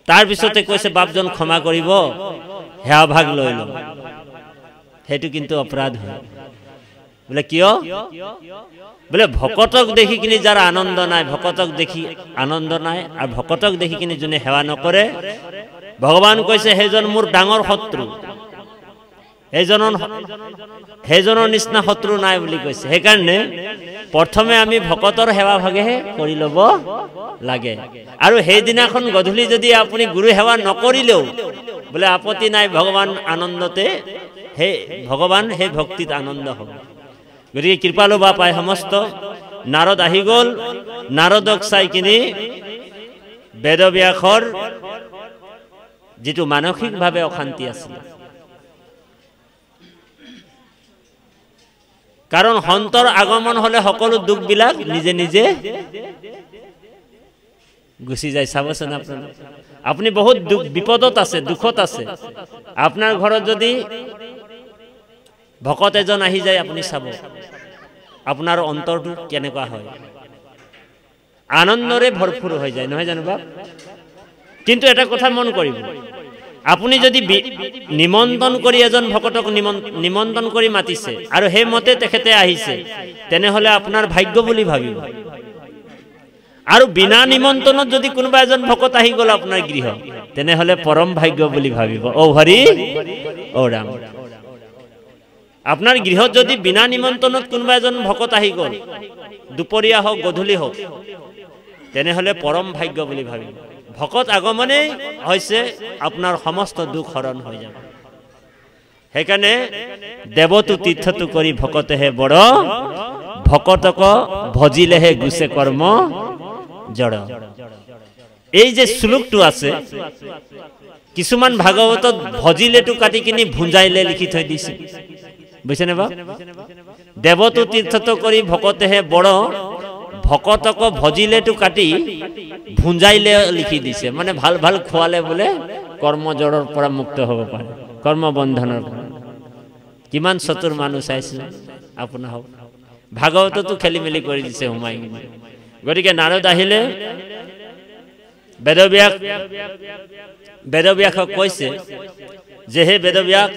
তাৰ পিছতে কৈছে বাপজন ক্ষমা কৰিব হেয়া ভাগ লৈ ল হেতু কিন্তু অপৰাধ হয় বলে কিয় বলে ভকতক দেখি কিনে যাৰ আনন্দ নাই ভকতক দেখি আনন্দ নাই আৰু ভকতক দেখি কিনে জনে সেৱা নকৰে ভগৱান কৈছে হেজন মোৰ ডাঙৰ শত্ৰু হেজনৰ নিচিনা শত্ৰু নাই বুলি কৈছে সেইকাৰণে প্ৰথমে আমি ভকতৰ সেৱা ভাগেহে কৰি ল'ব লাগে আৰু সেইদিনাখন গধূলি যদি আপুনি গুৰু সেৱা নকৰিলেও বলে আপত্তি নাই ভগৱান আনন্দতে হে ভগৱান হে ভক্তিত আনন্দ হ'ব গতিকে কৃপালু বাপাই সমস্ত নাৰদ আহি গল নাৰদক চাই কিনি বেদব্যাসৰ যিটো মানসিকভাৱে অশান্তি আছিল কাৰণ সন্তৰ আগমন হলে সকলো দুখ বিলাক নিজে নিজে গুচি যায় চাবচোন আপুনি বহুত বিপদত আছে দুখত আছে আপোনাৰ ঘৰত যদি ভকত এজন আহি যায় আপুনি চাব আপোনাৰ অন্তৰটো কেনেকুৱা হয় আনন্দৰে ভৰপুৰ হৈ যায় নহয় জানো বাপ কিন্তু এটা কথা মন কৰিব আপুনি যদি নিমন্ত্ৰণ কৰি এজন ভকতক নিমন্ত্ৰণ কৰি মাতিছে আৰু সেই মতে তেখেতে আহিছে তেনেহলে আপোনাৰ ভাগ্য বুলি ভাবিব আৰু বিনা নিমন্ত্ৰণত যদি কোনোবা এজন ভকত আহি গল আপোনাৰ গৃহ তেনেহলে পৰম ভাগ্য বুলি ভাবিব ও হৰি ও ৰাম আপোনাৰ গৃহত যদি বিনা নিমন্ত্ৰণত কোনোবা এজন ভকত আহি গল দুপৰীয়া হোক গধূলি হোক তেনেহলে পৰম ভাগ্য বুলি ভাবিব ভকত আগমনে হৈছে আপোনাৰ সমস্ত দুখ হৰণ হৈ যাব সেইকাৰণে দেৱতু তীৰ্থটো কৰি ভকতেহে বড় ভকতক ভজিলেহে গুছে কৰ্ম জড় এই যে শ্লোকটো আছে কিছুমান ভাগৱতত ভজিলেটো কাটি কিনি ভুঞ্জাইলে লিখি থৈ দিছে বুঝছেনে বা দেৱতু তীৰ্থটো কৰি ভকতেহে বড় ভকতক ভজিলেটো কাটি ভুঞ্জাইলে লিখি দিছে মানে ভাল ভাল খোৱালে বোলে কৰ্মজড়ৰ পৰা মুক্ত হ'ব পাৰে কৰ্মবন্ধনৰ পৰা কিমান চতুৰ মানুহ চাইছে আপোনা হওক ভাগৱততো খেলি মেলি কৰি দিছে হুমাই কিনে গতিকে নাৰদ আহিলে বেদব্যাসক কৈছে যে হে বেদব্যাস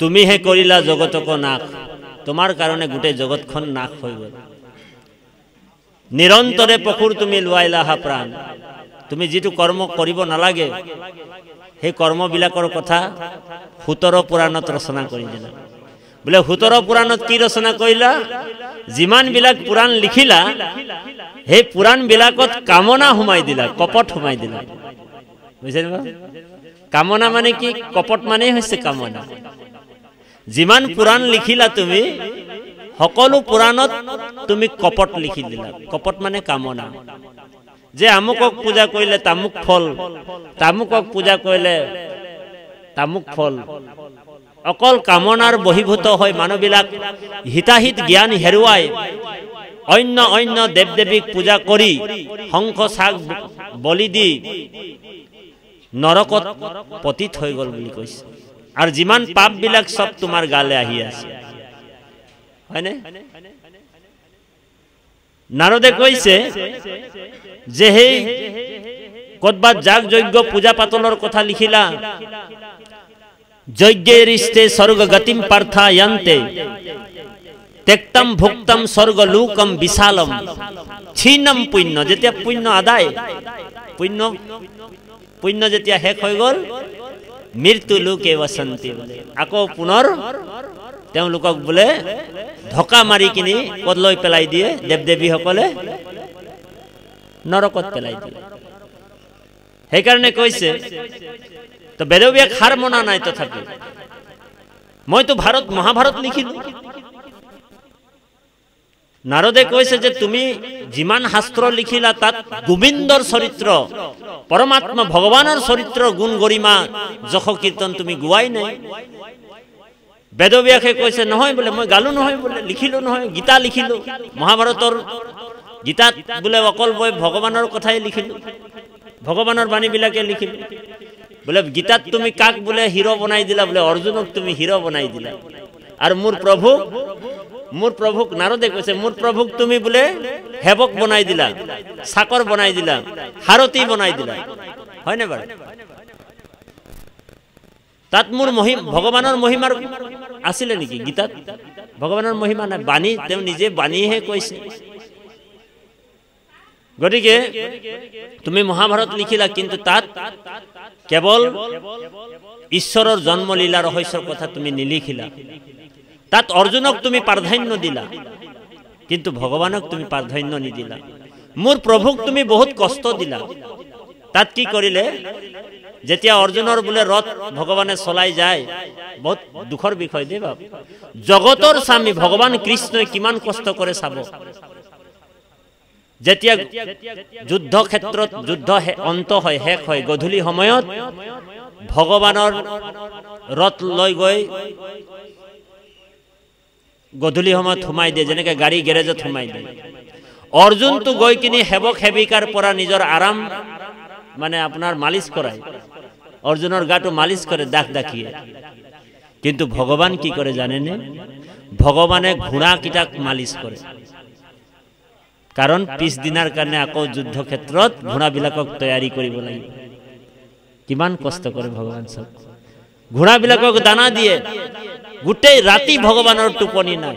তুমিহে কৰিলা জগতক নাশ তোমাৰ কাৰণে গোটেই জগতখন নাশ হৈ গল নিৰন্তৰে পশুৰ তুমি লোৱাইলাহা প্ৰাণ তুমি যিটো কৰ্ম কৰিব নালাগে সেই কৰ্মবিলাকৰ কথা 17 পুৰাণত ৰচনা কৰি দিলা বোলে 17 পুৰাণত কি ৰচনা কৰিলা যিমান বিলাক পুৰাণ লিখিলা সেই পুৰাণ বিলাকত কামনা হুমাই দিলা কপট হুমাই দিলা বুঝছেনে বা কামনা মানে কি কপট মানে হৈছে কামনা যিমান পুৰাণ লিখিলা তুমি সকলো পুৰাণত তুমি কপট লিখি দিলা কপট মানে কামনা যে আমুকক পূজা কৰিলে তামুক ফল তামুকক পূজা কৰিলে তামুক ফল অকল কামনাৰ বহিভূত হৈ মানুহবিলাক হিতাহিত জ্ঞান হেৰুৱাই অন্য দেৱ দেৱীক পূজা কৰি শংখ চাক বলি দি নৰকত পতিত হৈ গ'ল বুলি কৈছে আৰু যিমান পাপবিলাক সব তোমাৰ গালে আহি আছে হয়নে নাৰদে কৈছে যে হেই কতবাত যাগ যজ্ঞ পূজা পাতলৰ কথা লিখিলা যজ্ঞেৰিষ্টে স্বৰ্গ গতিম পাৰ্থয়ন্তে তেক্তম ভুক্তম স্বৰ্গ লোকম বিশালম ছিন্নম পুণ্য যেতিয়া পুণ্য আদায় পুণ্য যেতিয়া শেষ হৈ গ'ল মৃত্যু লোকে বসন্তি আকৌ পুনৰ তেওঁলোকক বোলে ধকা মাৰি কিনি কদলৈ পেলাই দিয়ে দেৱদেৱীসকলে নৰকত পেলাই দিয়ে সেইকাৰণে কৈছে তো বেদব্যাস হাৰ মনা নাই তথাপি মইতো মহাভাৰত লিখিলো নাৰদে কৈছে যে তুমি যিমান শাস্ত্ৰ লিখিলা তাত গোবিন্দৰ চৰিত্ৰ পৰমাত্মা ভগৱানৰ চৰিত্ৰ গুণ গৰিমা যশ কীৰ্তন তুমি গোৱাই নাই বেদব্যাসে কৈছে নহয় বোলে মই গালো নহয় বোলে লিখিলো নহয় গীতা লিখিলো মহাভাৰতৰ গীতাত বোলে অকল মই ভগৱানৰ কথাই লিখিলো ভগৱানৰ বাণীবিলাকে লিখিলো বোলে গীতাত তুমি কাক বোলে হিৰো বনাই দিলা বোলে অৰ্জুনক তুমি হিৰো বনাই দিলা আৰু মোৰ প্ৰভুক নাৰদে কৈছে মোৰ প্ৰভুক তুমি বোলে হেবক বনাই দিলা চাকৰ বনাই দিলা হাৰতি বনাই দিলা হয়নে বাৰু তাত মোৰ ভগৱানৰ মহিমাৰ আছিলে নেকি গীতাত ভগৱানৰ মহিমা নাই বাণী তেওঁ নিজে বাণীহে কৈছে গতিকে তুমি মহাভাৰত লিখিলা কিন্তু তাত কেৱল ঈশ্বৰৰ জন্মলীলা ৰহস্যৰ কথা তুমি নিলিখিলা তাত অৰ্জুনক তুমি প্ৰাধান্য দিলা কিন্তু ভগৱানক তুমি প্ৰাধান্য নিদিলা মোৰ প্ৰভুক তুমি বহুত কষ্ট দিলা তাত কি কৰিলে যেতিয়া অৰ্জুনৰ বোলে ৰথ ভগৱানে চলাই যায় বহুত দুখৰ বিষয় দেই বাপ জগতৰ স্বামী ভগৱান কৃষ্ণই কিমান কষ্ট কৰে চাব যেতিয়া যুদ্ধ ক্ষেত্ৰত যুদ্ধ অন্ত হয় শেষ হয় গধূলি সময়ত ভগৱানৰ ৰথ লৈ গৈ গধূলি সময়ত সোমাই দিয়ে যেনেকে গাড়ী গেৰেজত সোমাই দিয়ে অৰ্জুনটো গৈ কিনি হেবক হেবিকাৰ পৰা নিজৰ আৰাম মানে আপোনাৰ মালিচ কৰায় অৰ্জুনৰ গাটো মালিচ কৰে দাখিয়ে কিন্তু ভগৱান কি কৰে জানেনে ভগৱানে ঘোঁৰা কিটাক মালিচ কৰে কাৰণ পিছদিনাৰ কাৰণে আকৌ যুদ্ধ ক্ষেত্ৰত ঘোঁৰাবিলাকক তৈয়াৰী কৰিব লাগিব কিমান কষ্ট কৰে ভগৱান সব ঘোঁৰাবিলাকক দানা দিয়ে গোটেই ৰাতি ভগৱানৰ টোপনি নাই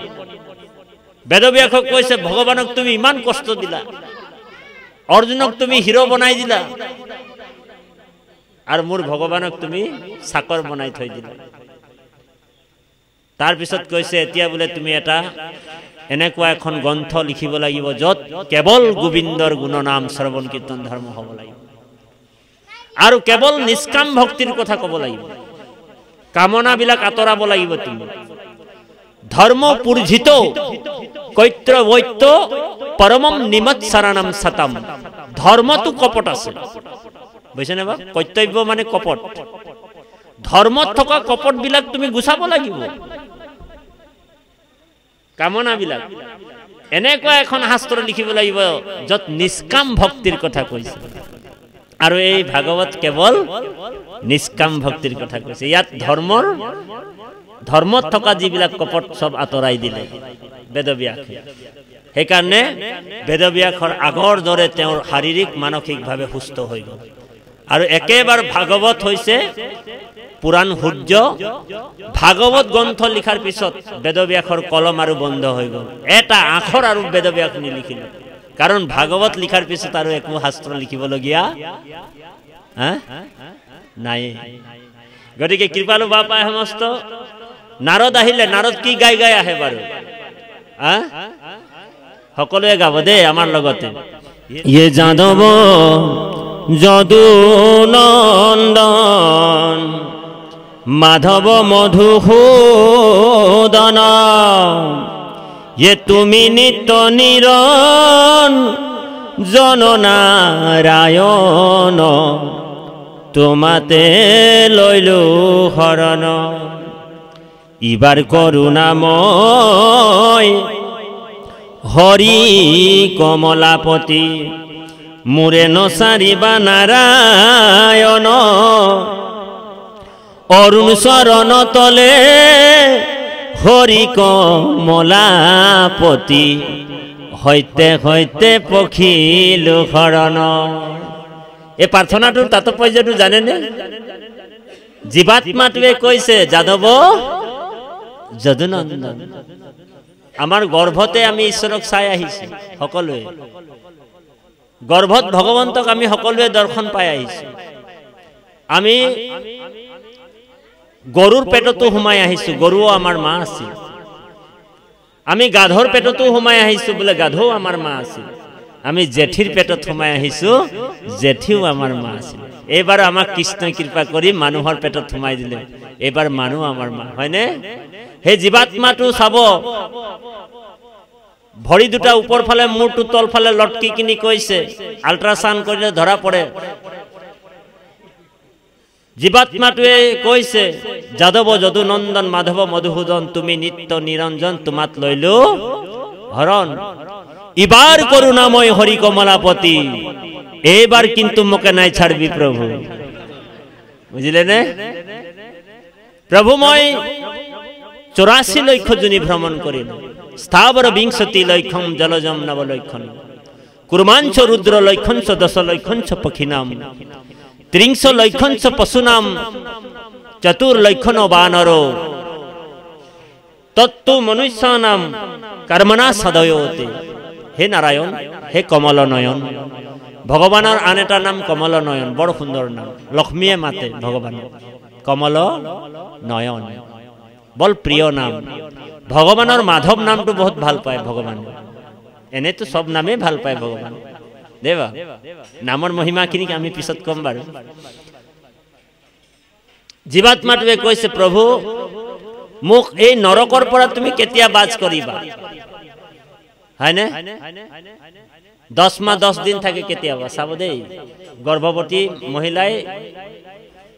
বেদব্যাসক কৈছে ভগৱানক তুমি ইমান কষ্ট দিলা অৰ্জুনক তুমি হিৰো বনাই দিলা আৰু মোৰ ভগৱানক তুমি চাকৰ বনাই থৈ দিলা তাৰ পিছত কৈছে এতিয়া বোলে তুমি এটা এনেকুৱা এখন গ্ৰন্থ লিখিব লাগিব যত কেৱল গোবিন্দৰ গুণনাম শ্ৰৱণ কীৰ্তন ধৰ্ম হ'ব লাগিব আৰু কেৱল নিষ্কাম ভক্তিৰ কথা ক'ব লাগিব কামনাবিলাক আঁতৰাব লাগিব তুমি ধৰ্ম পূৰ্জিত কৈত্ৰ বৈত্য পৰমম নিমৎসৰণম সতম ধৰ্মটো কপট আছে বুজিছেনে বা কৰ্তব্য মানে কপট ধৰ্মত থকা কপটবিলাক তুমি গুচাব লাগিব কামনাবিলাক এনেকুৱা এখন শাস্ত্ৰ লিখিব লাগিব যত নিষ্কাম ভক্তিৰ কথা কৈছে আৰু এই ভাগৱত কেৱল নিষ্কাম ভক্তিৰ কথা কৈছে ইয়াত ধৰ্মত থকা যিবিলাক কপট সব আঁতৰাই দিলে বেদব্যাসে সেইকাৰণে বেদব্যাসৰ আগৰ দৰে তেওঁৰ শাৰীৰিক মানসিকভাৱে সুস্থ হৈ গ'ল আৰু একেবাৰে ভাগৱত হৈছে পুৰাণ সূৰ্য ভাগৱত গ্ৰন্থ লিখাৰ পিছত বেদব্যাসৰ কলম আৰু বন্ধ হৈ গ'ল এটা আখৰ আৰু বেদব্যাস নিলিখিলে কাৰণ ভাগৱত লিখাৰ পিছত আৰু একো শাস্ত্ৰ লিখিবলগীয়া নাই গতিকে কৃপালু বাপাই সমস্ত নাৰদ আহিলে নাৰদ কি গাই আহে বাৰু সকলোৱে গাব দেই আমাৰ লগতে ইয়ে যাদৱ যদু নন্দন মাধৱ মধুসূদন ইয়ে তুমি নিত্য নিৰঞ্জন নাৰায়ণ তোমাতে লৈলো শৰণ ইবাৰ কৰুণাময় হৰি কমলাপতি মোৰে নসাৰিবা নাৰায়ণ অৰুণ শৰণ তলে হৰি কমলাপতি হইতে হইতে পখিলু শৰণ। এই প্ৰাৰ্থনাটোৰ তাৎপৰ্যটো জানেনে? জীৱাত্মাটোৱে কৈছে যাদৱ যদুনন্দন, আমাৰ গৰ্ভতে আমি ঈশ্বৰক চাই আহিছো সকলোৱে, গৰ্ভত ভগৱন্তক আমি সকলোৱে দৰ্শন পাই আহিছো। আমি গৰুৰ পেটতো সোমাই আহিছো, গৰুও আমাৰ মা আছিল। আমি গাধৰ পেটতো সোমাই আহিছো, বোলে গাধও আমাৰ মা আছিল। আমি জেঠিৰ পেটত সোমাই আহিছো, জেঠিও আমাৰ মা আছিল। এইবাৰ আমাক কৃষ্ণই কৃপা কৰি মানুহৰ পেটত সোমাই দিলে, এইবাৰ মানুহ আমাৰ মা, হয়নে? সেই জীৱাত্মাটো চাব, ভৰি দুটা ওপৰ ফালে মূৰটো তল ফালে লটকি কিনি কৈছে, আল্ট্ৰাচাউণ্ড কৰিলে ধৰা পৰে। জীৱাত্মাটোৱে কৈছে যাদৱ যদুনন্দন মাধৱ মধুসূদন তুমি নিত্য নিৰঞ্জন, তোমাত লৈলো হৰণ। ইবাৰ করুণাময় হরি কমলাপতি, এইবার কিন্তু মোকে নাই ছাড়বি প্রভু। বুঝলে নে? প্রভু মই 84 লক্ষ জনী ভ্রমণ করিল, স্থাবর বিংশতি লক্ষম জলজম নবলক্ষণ, কুর্মাঞ্চ রুদ্র লক্ষঞ্চ 10 লক্ষঞ্চ পক্ষিনাম, 30 লক্ষঞ্চ পশুনাম, 4 লক্ষণ বানর, তত্তু মনুষ্যানাম কর্মণা সদয়তে। হে নারায়ণ, হে কমল নয়ন। ভগবানের আন এটা নাম কমল নয়ন, বড় সুন্দর নাম। লক্ষ্মীয়ে মাতে ভগবান কমল নয়ন, বল প্রিয় নাম। ভগবানের মাধৱ নামটো বহুত ভাল পায় ভগবান, এনেতো সব নামে ভাল পায় ভগবান। দেবা নামৰ মহিমাখিনি আমি পিছত কম বাৰু। জীৱাত্মাটোৱে কৈছে প্ৰভু মোক এই নৰকৰ পৰা তুমি কেতিয়া বাজ কৰিবা, হয়নে? 10 মাহ 10 দিন থাকে কেতিয়াবা, চাব দেই। গৰ্ভৱতী মহিলাই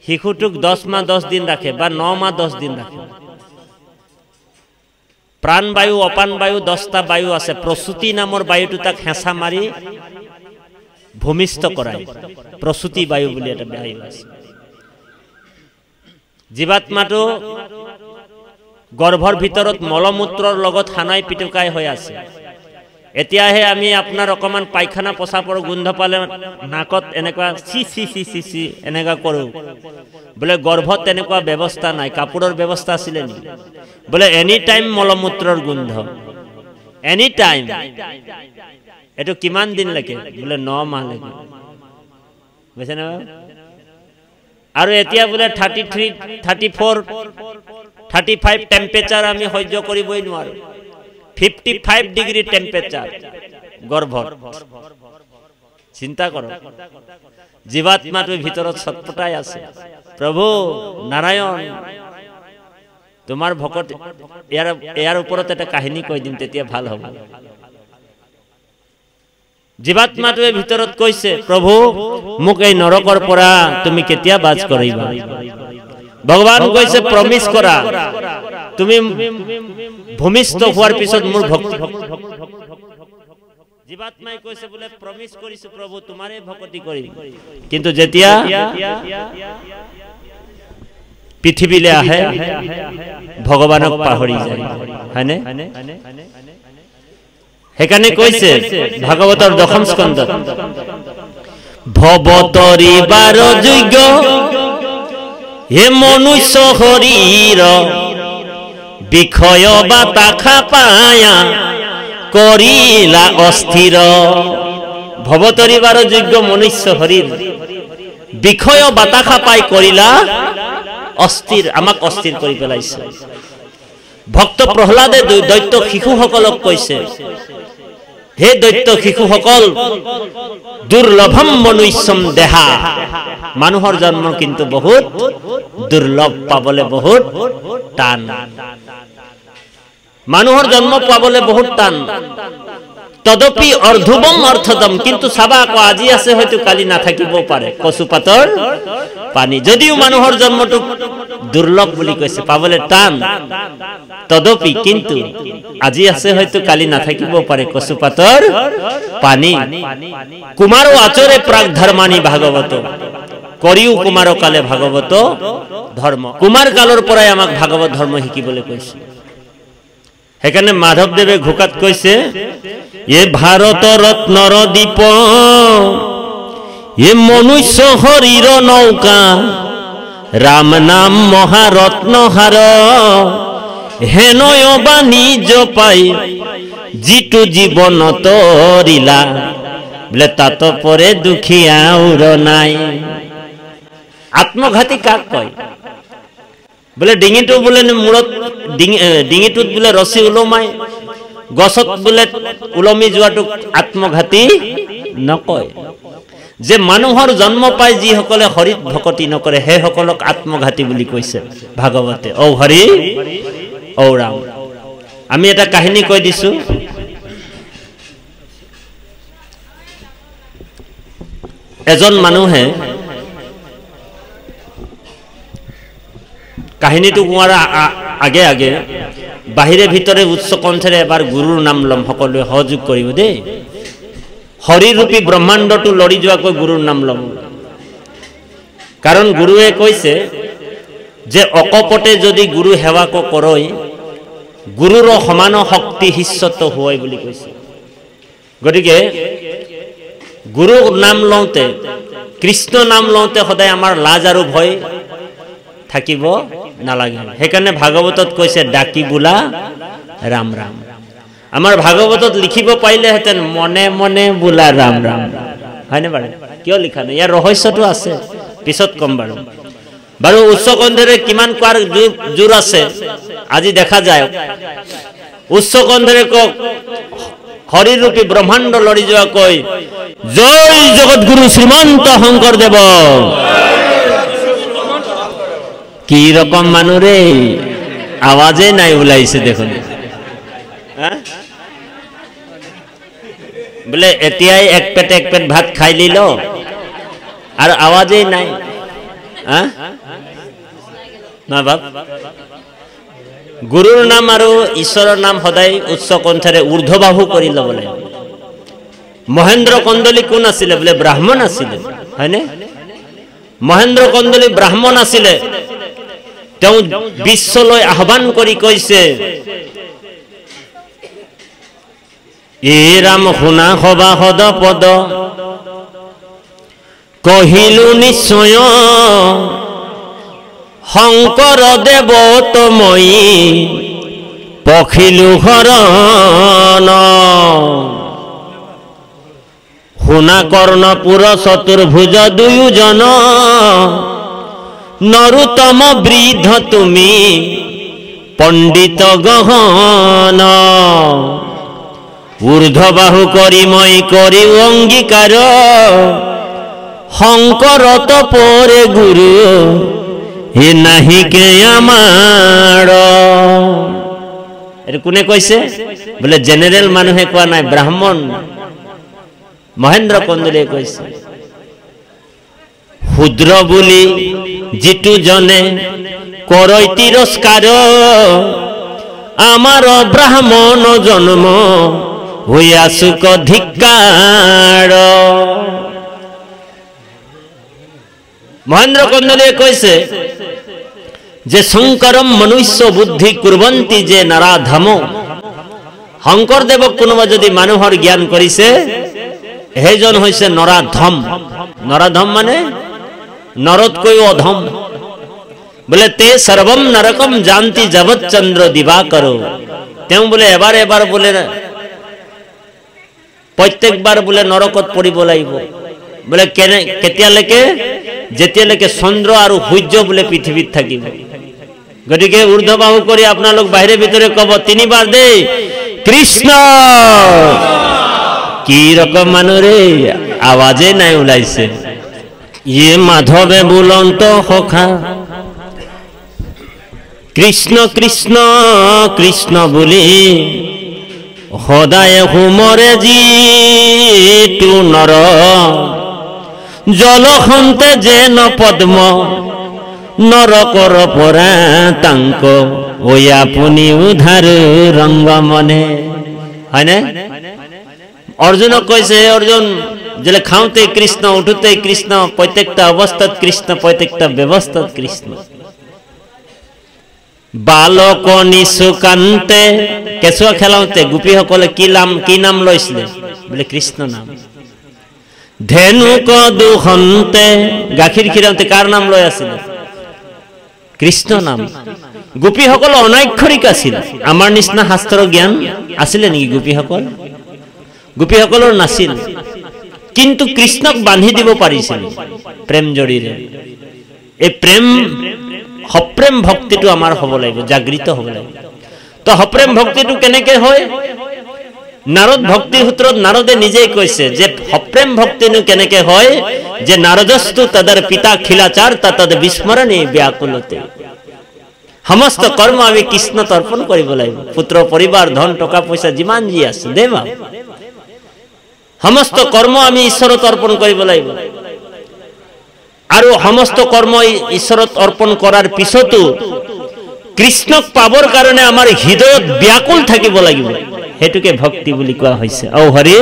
শিশুটোক 10 মাহ 10 দিন ৰাখে বা 9 মাহ 10 দিন ৰাখে। প্ৰাণ বায়ু অপান বায়ু 10টা বায়ু আছে। প্ৰসূতি নামৰ বায়ুটো তাক হেঁচা মাৰি ভূমিষ্ঠ কৰায়, প্ৰসূতি বায়ু বুলি এটা বায়ু আছে। জীৱাত্মাটো গৰ্ভৰ ভিতৰত মলমূত্ৰৰ লগত হানাই পিটুকাই হৈ আছে। এতিয়াহে আমি আপোনাৰ অকমান পায়খানা পচাপৰ গোন্ধ পালে নাকত এনেকুৱা C C C C C এনেকুৱা কৰোঁ, বোলে গৰ্ভত তেনেকুৱা ব্যৱস্থা নাই। কাপোৰৰ ব্যৱস্থা আছিলে নেকি? বোলে এনি টাইম মলমূত্ৰৰ গোন্ধ, এনি টাইম। এইটো কিমান দিন লাগে? বোলে 9 মাহ লাগে, বুজিছে না? আৰু এতিয়া বোলে 33, 34, 35 টেম্পাৰেচাৰ আমি সহ্য কৰিবই নোৱাৰো। 55 ডিগ্ৰী টেম্পাৰেচাৰ গৰ্ভত। চিন্তা কৰো, জীৱাত্মাটোৰ ভিতৰত ছটপটাই আছে। প্ৰভু নাৰায়ণ তোমাৰ ভকত, ইয়াৰ ওপৰত এটা কাহিনী কৈ দিম, তেতিয়া ভাল হ'ব। জীৱাত্মাটোৱে ভিতৰত কৈছে প্ৰভু মোক এই নৰকৰ পৰা তুমি কেতিয়া বাজ কৰিবা? ভগৱান কৈছে প্ৰমিস কৰা, তুমি ভূমিষ্ঠ হোৱাৰ পিছত মোৰ ভক্তি। জীৱাত্মাই কৈছে বোলে প্ৰমিস কৰিছো প্ৰভু তোমাৰে ভক্তি কৰিম, কিন্তু যেতিয়া পৃথিৱীলৈ আহে ভগৱানক পাহৰি যায়, হয়নে? সেইকাৰণে কৈছে ভাগৱতৰ 10ম স্কন্ধত ভৱতৰিবাৰ যোগ্য হে মনুষ্য শৰীৰ বিষয় বাতাখা পায়া কৰিলা অস্থিৰ। ভৱতৰিবাৰ যোগ্য মনুষ্য শৰীৰ বিষয় বাতাখা পাই কৰিলা অস্থিৰ, আমাক অস্থিৰ কৰি পেলাইছে। ভক্ত প্ৰহ্লাদে দৈত্য শিশুসকলক কৈছে হে দৈত্য শিশুসকল দুৰ্লভম মনুষ্যম দেহা, মানুহৰ জন্ম কিন্তু বহুত দুৰ্লভ, পাবলে বহুত টান। মানুহৰ জন্ম পাবলে বহুত টান। তদপি অৰ্ধুবম অৰ্থদম, কিন্তু চাবা আকৌ আজি আছে হয়তো কালি নাথাকিব পাৰে। কচু পাতৰ পানী, যদিও মানুহৰ জন্মটো দুর্লভ বুলি কৈছে, পাবলৈ টান। তদপি কিন্তু আজি আছে হয়তো কালি নাথাকিব পাৰে কচু পাতৰ পানী। কুমাৰ আচৰে প্ৰাক ধৰ্মানি ভাগৱত, কৰিও কুমাৰ কালে ভাগৱত ধৰ্ম। কুমাৰ কালৰ পৰাই আমাক ভাগৱত ধৰ্ম শিকিবলৈ কৈছে। সেইকাৰণে মাধৱদেৱে ঘোকাত কৈছে, এ ভাৰত ৰত্নৰ দীপ, এ মনুষ্য শৰীৰ নৌকা, ৰাম নাম মহাৰত্ন হাৰ, হেনয় বা নিজ পাই যিটো জীৱন তৰিলা, বোলে তাত পৰে দুখীয়া উৰ নাই। আত্মঘাতী কাক কয়? বোলে ডিঙিটো বোলে মূৰত ডিঙিটোত বোলে ৰছী ওলমাই গছত বোলে ওলমি যোৱাটো আত্মঘাতী নকয়। যে মানুহৰ জন্ম পাই যিসকলে হৰিত ভকতি নকৰে সেইসকলক আত্মঘাতী বুলি কৈছে ভাগৱতে। ঔ হৰি ঔ ৰাম। আমি এটা কাহিনী কৈ দিছো। এজন মানুহে কাহিনীটো কোৱাৰ আগে আগে বাহিৰে ভিতৰে উচ্চ কণ্ঠেৰে এবাৰ গুৰুৰ নাম লম, সকলোৱে সহযোগ কৰিব দেই। হৰিৰূপী ব্ৰহ্মাণ্ডটো লৰি যোৱাকৈ গুৰুৰ নাম লম। কাৰণ গুৰুৱে কৈছে যে অকপটে যদি গুৰু সেৱাক কৰৈ, গুৰুৰ সমান শক্তি শিষ্যত হয় বুলি কৈছে। গতিকে গুৰুৰ নাম লওঁতে, কৃষ্ণ নাম লওঁতে সদায় আমাৰ লাজ আৰু ভয় থাকিব নালাগে। সেইকাৰণে ভাগৱতত কৈছে ডাকি বোলা ৰাম ৰাম। আমাৰ ভাগৱতত লিখিব পাৰিলেহেঁতেন মনে মনে বোলা ৰাম ৰাম, হয়নে বাৰু? কিয় লিখা নাই? ইয়াৰ ৰহস্যটো আছে, পিছত কম বাৰু। বাৰু উচ্চ কণ্ঠেৰে কিমান কোৱাৰ জোৰ আছে আজি দেখা যায়। উচ্চ কণ্ঠেৰে কওক, হৰিৰূপী ব্ৰহ্মাণ্ড লৰি যোৱাকৈ জয় জগতগুৰু শ্ৰীমন্ত শংকৰদেৱ। কি রকম মানুহ রে, আওয়াজে নাই ওলাইছে দেখুন। বোলে এতিয়াই এক পেট ভাত খাই লিল আর আওয়াজেই নাই। না বাপ, গুৰুৰ নাম আৰু ঈশ্বৰৰ নাম সদায় উচ্চ কণ্ঠেৰে ঊৰ্ধ্ববাহু কৰি ল'ব লাগে। মহেন্দ্ৰ কন্দলী কোন আছিলে? বোলে ব্ৰাহ্মণ আছিলে, হয়নে? মহেন্দ্ৰ কন্দলী ব্ৰাহ্মণ আছিলে। তেওঁ বিশ্বলৈ আহ্বান কৰি কৈছে, এ ৰাম শুনা সবা সদ পদ, কহিলো নিশ্চয় শংকৰ দেৱ তময়ী পখিলো শৰণ। শুনা কৰ্ণপুৰ চতুৰ্ভুজ দুয়োজন, নৰোত্তম বৃদ্ধ তুমি পণ্ডিত গহন। ঊৰ্ধ্ববাহু কৰি মই কৰি অংগীকাৰ, শংকৰ তপৰে গুৰু হে নাহিকে আমাৰ। এইটো কোনে কৈছে? বোলে জেনেৰেল মানুহে কোৱা নাই, ব্ৰাহ্মণ মহেন্দ্ৰ কন্দলীয়ে কৈছে। শূদ্ৰ বুলি যিটো জনে কৰৈ তিৰস্কাৰ, আমাৰ ব্ৰাহ্মণ জন্ম হৈ আছুক ধিক্কাৰ। মহেন্দ্ৰ কন্দলীয়ে কৈছে যে শংকৰম মনুষ্য বুদ্ধি কুৰ্বন্তি যে নাৰাধম। শংকৰদেৱক কোনোবা যদি মানুহৰ জ্ঞান কৰিছে সেইজন হৈছে নৰাধম। নৰাধম মানে নৰতকৈও অধম। বোলে তে সৰ্বম নৰকম জানতি জগত চন্দ্ৰ দিবাকৰ। তেওঁ বোলে এবাৰ এবাৰ বোলে প্ৰত্যেকবাৰ বোলে নৰকত পৰিব লাগিব। বোলে কেতিয়ালৈকে? যেতিয়ালৈকে চন্দ্ৰ আৰু সূৰ্য বোলে পৃথিৱীত থাকিব। গতিকে ঊৰ্ধ্ববাহু কৰি আপোনালোক বাহিৰে ভিতৰে কব তিনিবাৰ দেই, কৃষ্ণ। কি ৰকম মানুহ ৰে, আওয়াজে নাই ওলাইছে। ইয়ে মাধৱে বুলন্ত সখা, কৃষ্ণ কৃষ্ণ কৃষ্ণ বুলি সদায় হুমৰে যিটো নৰ। জলখন্তে যেন পদ্ম নরকর পরা তাঙ্ক ওই আপনি উধার রঙ্গ মনে হয় না অর্জুন কইছে অর্জুন যেলে খাওতে কৃষ্ণ উঠতে কৃষ্ণ প্রত্যেকটা অবস্থাত কৃষ্ণ প্রত্যেকটা ব্যবস্থাত কৃষ্ণ বালক নিশুকান্তে কেঁচুয়া খেলাওতে গোপী সকলে কি নাম লইছিলে বলে কৃষ্ণ নাম ধেনুক দুহন্তে গাখীৰ খিৰাওতে কাৰ নাম লৈ আছিল কৃষ্ণ নাম গোপী সকল অনাক্ষৰিক আছিল আমাৰ নিচিনা শাস্ত্ৰৰ জ্ঞান আছিল নেকি গোপী সকলৰ নাছিল কিন্তু কৃষ্ণক বান্ধি দিব পাৰিছিল প্ৰেম জড়িৰে এই প্ৰেম সপ্ৰেম ভক্তিটো আমাৰ হ'ব লাগিব জাগৃত হ'ব লাগিব তো সপ্ৰেম ভক্তিটো কেনেকৈ হয় নারদ ভক্তি সূত্রত নারদে নিজেই কইছে যে সপ্রেম ভক্তিনু কেনেকে হয় যে নারদস্তু তদর পিতা খিলাচার তদ বিস্মরণে ব্যাকুলতে সমস্ত কর্ম আমি কৃষ্ণ তর্পণ করিব লাগিব পুত্র পরিবার ধন টাকা পয়সা যিমান জি আছে দেবা সমস্ত কর্ম আমি ঈশ্বর তর্পণ করিব লাগিব আর সমস্ত কর্ম ঈশ্বরত অর্পণ করার পিছতো কৃষ্ণক পাবৰ কাৰণে আমাৰ হৃদয়ত ব্যাকুল থাকিব লাগিব হেতুকে ভক্তি বুলি কোৱা হৈছে ও হৰি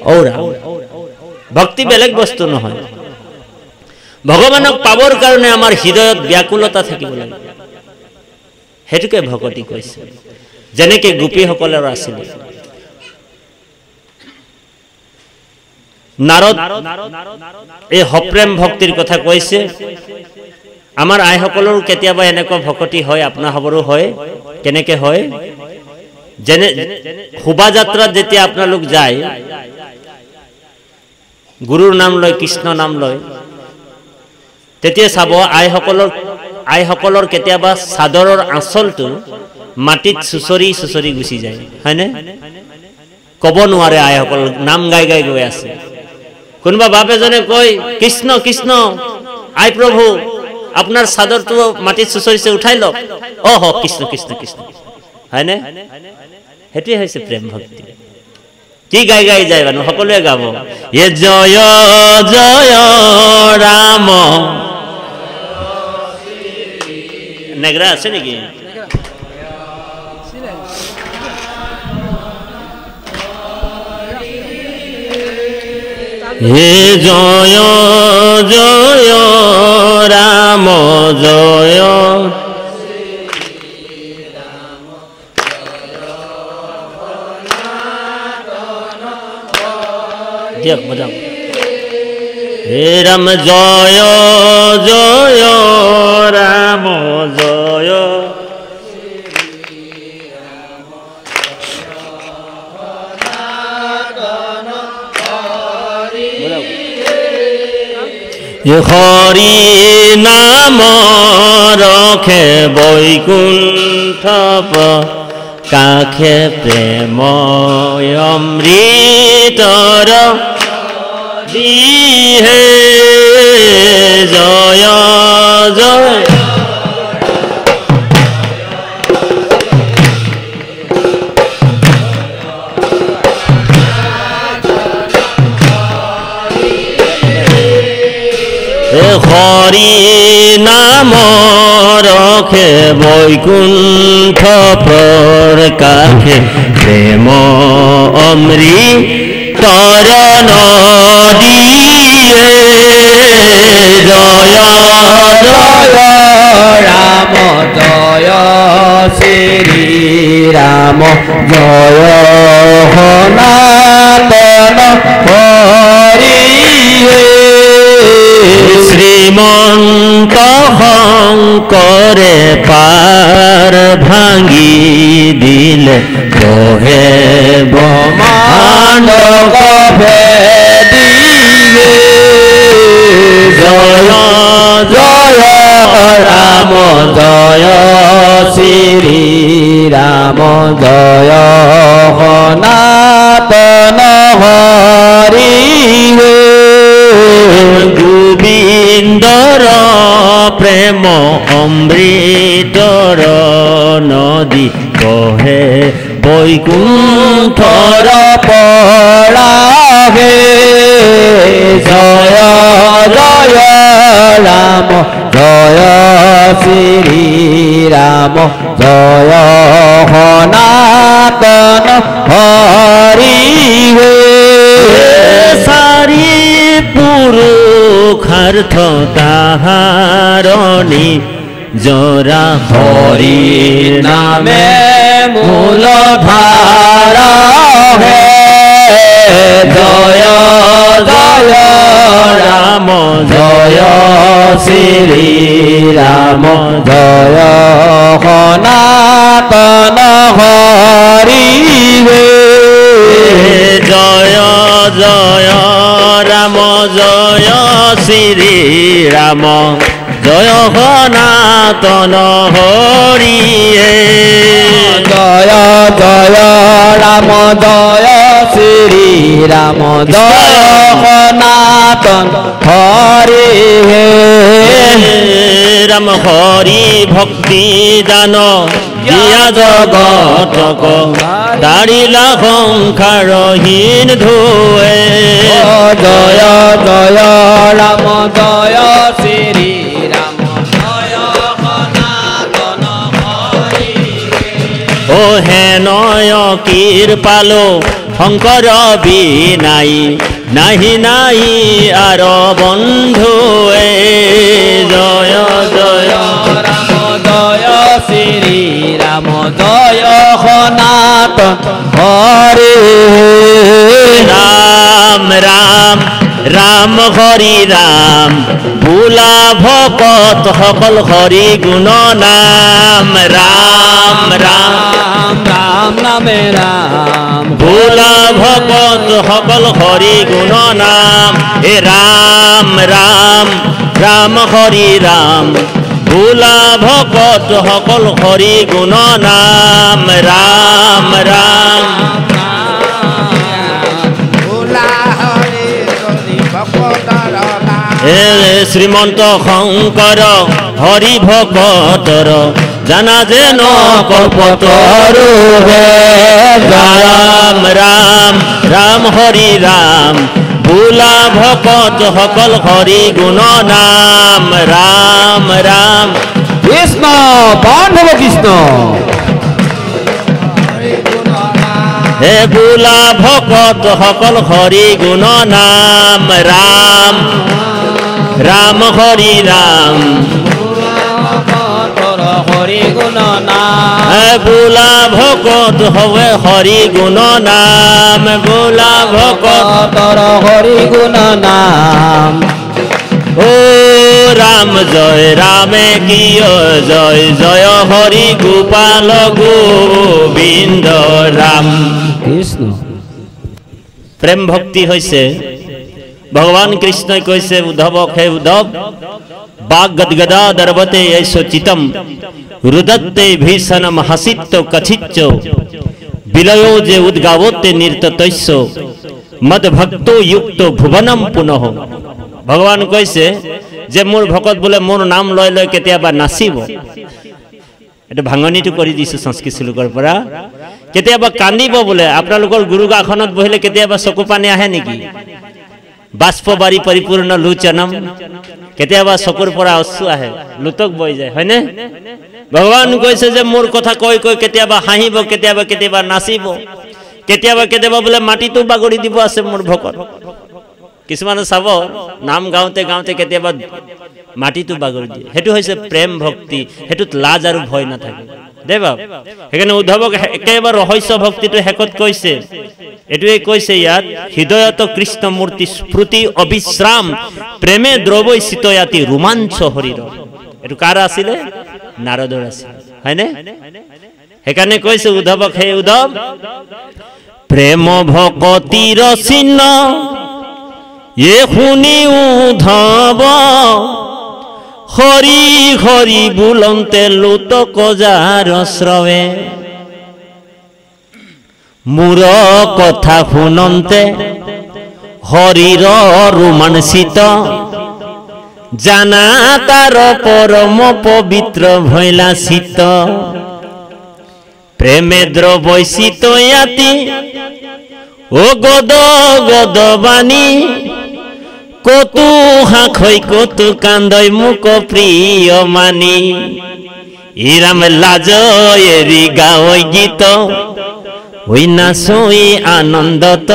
ও ৰাম ভক্তি বেলেগ বস্তু নহয় ভগৱানক পাবৰ কাৰণে আমাৰ হৃদয়ত ব্যাকুলতা থাকিব লাগিব হেতুকে ভক্তি কৈছে যেনেকে গোপী সকলৰ আছিল নাৰদ এই সপ্ৰেম ভক্তিৰ কথা কৈছে আমাৰ আই সকলৰ কেতিয়াবা এনেকুৱা ভক্তি হয় আপনা হবৰো হয় কেনেকে হয় যেনে শোভাযাত্ৰাত যেতিয়া আপোনালোক যায় গুৰুৰ নাম লয় কৃষ্ণ নাম লয় তেতিয়া চাব আই সকলৰ কেতিয়াবা চাদৰৰ আঁচলটো মাটিত সুচৰি গুচি যায় হয়নে কব নোৱাৰে আই সকল নাম গাই গৈ আছে কোনোবা বাপ এজনে কয় কৃষ্ণ কৃষ্ণ আই প্ৰভু আপনাৰ চাদৰটো মাটিত সুচৰিছে উঠাই লওক অহ কৃষ্ণ কৃষ্ণ কৃষ্ণ হয়নে হেতুই হৈছে প্ৰেম ভক্তি কি গাই যায় মানুহ সকলোৱে গাব এ জয় জয় ৰাম নেগৰা আছে নেকি হে জয় জয় রাম জয় দিয়ক মজাম হে রাম জয় জয় রাম জয় হরি নাম রখে বৈকুণ্ঠ কাখে প্রেম অমৃতর দিহে জয় জয় হরি নাম রখে বৈকুণ্ঠ প্রকাশে প্রেম অমৃতর নদিয়ে জয় জয় রাম জয় শ্রী রাম জয় সনাতন হরি শ্রীমন্ত শঙ্করে পার ভাঙি দিলে বহে ব্রহ্মাণ্ড ভেদিলে জয় জয় রাম জয় শ্রী রাম জয় সনাতন হরি গোবিন্দর প্রেম অমৃতর নদী বহে বৈকুণ্ঠর পৰাহে জয় জয় রাম জয় শ্রী রাম জয় সনাতন হরি হে সারি পুরুষার্থ তাহারণী জরা হরি নামে মূলধার হে জয় জয় রাম জয় শ্রী রাম জয় সনাতন হরি হে জয় জয় রাম জয় শ্রী রাম জয় সনাতন হরি জয় জয় রাম জয় শ্রী রাম জয় সনাতন হরি হে রাম হরি ভক্তি দান দিয়া জগতক দাৰিলা সংসাৰহীন ধুৱে জয় জয় ৰাম জয় শ্ৰী ৰাম জয় সনাতন হৰি ও হেনয় কৃপালো শংকৰ বিনাই নাহি নাই আৰ বন্ধুৱে জয় জয় ৰাম জয় শ্ৰী ৰাম জয় সনাতন হৰি ৰাম ৰাম ৰাম হৰি ৰাম বোলা ভকত সকল হৰি গুণ নাম ৰাম ৰাম ৰাম নামে ৰাম বোলা ভকত সকল হৰি গুণ নাম হে ৰাম ৰাম ৰাম হৰি ৰাম বোলা ভকত সকল হৰি গুণ নাম ৰাম ৰাম হে শ্ৰীমন্ত শংকৰ হৰি ভকতৰ জানা যেন কল্পতৰু হে ৰাম ৰাম ৰাম হৰি ৰাম বোলা ভকত সকল হৰি গুণ নাম ৰাম ৰাম কৃষ্ণ পাণ্ডৱ কৃষ্ণ হে বোলা ভকত সকল হৰি গুণ নাম ৰাম ৰাম হৰি ৰাম হৰি গুণ নাম হে বোলা ভকত হবে হৰি গুণ নাম বোলা ভকত হৰি গুণ নাম ও ৰাম জয় ৰামে কিয় জয় জয় হৰি গোপাল গোবিন্দ ৰাম কৃষ্ণ প্ৰেম ভক্তি হৈছে ভগবান কৃষ্ণই কৈছে উদ্ধৱক হে উদ্ধৱ বাগ গদগদা দৰ্বতে ऐसो চিতম ৰুদত্তে ভীষণম হাসিত্য কছিচ্চ বিলয়ো যে উদ্গাৱতে নিৰ্ততস্য মদ ভক্তো যুক্ত ভুবনম পুনঃ ভগৱান কৈছে যে মোৰ ভকত বোলে মোৰ নাম লৈ লৈ কেতিয়াবা নাচিব এটা ভাঙনিটো কৰি দিছে সংস্কৃত শ্লোকৰ পৰা কেতিয়াবা কান্দিব বোলে আপোনালোকৰ গুৰুগাখনত বহিলে কেতিয়াবা চকু পানী আহে নেকি বাষ্পবাৰী পৰিপূৰ্ণ লোচনম কেতিয়াবা চকুৰ পৰা অশ্ৰু আহে লুতক বৈ যায় হয়নে ভগৱান কৈছে যে মোৰ কথা কৈ কৈ কেতিয়াবা হাঁহিব কেতিয়াবা কেতিয়াবা নাচিব কেতিয়াবা কেতিয়াবা বোলে মাটিটো বাগৰি দিব আছে মোৰ ভকত কিছুমানে চাব নাম গাওঁতে গাওঁতে কেতিয়াবা মাটিটো বাগৰি দিয়ে সেইটো হৈছে প্ৰেম ভক্তি হেতুত লাজ আৰু ভয় নাথাকে দে বাপ সেইকাৰণে উদ্ধৱক একেবাৰে ৰহস্য ভক্তিটো হেকত কৈছে এটোৱে কৈছে ইয়াত হৃদয়ত কৃষ্ণ মূৰ্তি স্মৃতি অবিশ্ৰাম প্ৰেমে দ্ৰৱই চিতয়াতি ৰোমাঞ্চ হৰিৰ এটো কাৰ আছিলে নাৰদৰ আছিল হয়নে সেইকাৰণে কৈছে উদ্ধৱক হে উদ্ধৱ প্ৰেম ভকতিৰ চিহ্ন এ শুনি উদ্ধৱ হৰি হৰি বুলন্তে লুতক যাৰ শ্ৰৱে মোৰ কথা শুনন্তে হৰিৰ ৰোমাঞ্চিত জানা তাৰ পৰম পবিত্ৰ ভৈলা চিত প্ৰেমে দ্ৰৱই চিতয়াতি ও গদ গদ বাণী কতু হাঁখৈ কতু কান্দৈ মুক প্রিয় মানি ইরাম লাজ এরি গাওই গীত ওই নাচই আনন্দত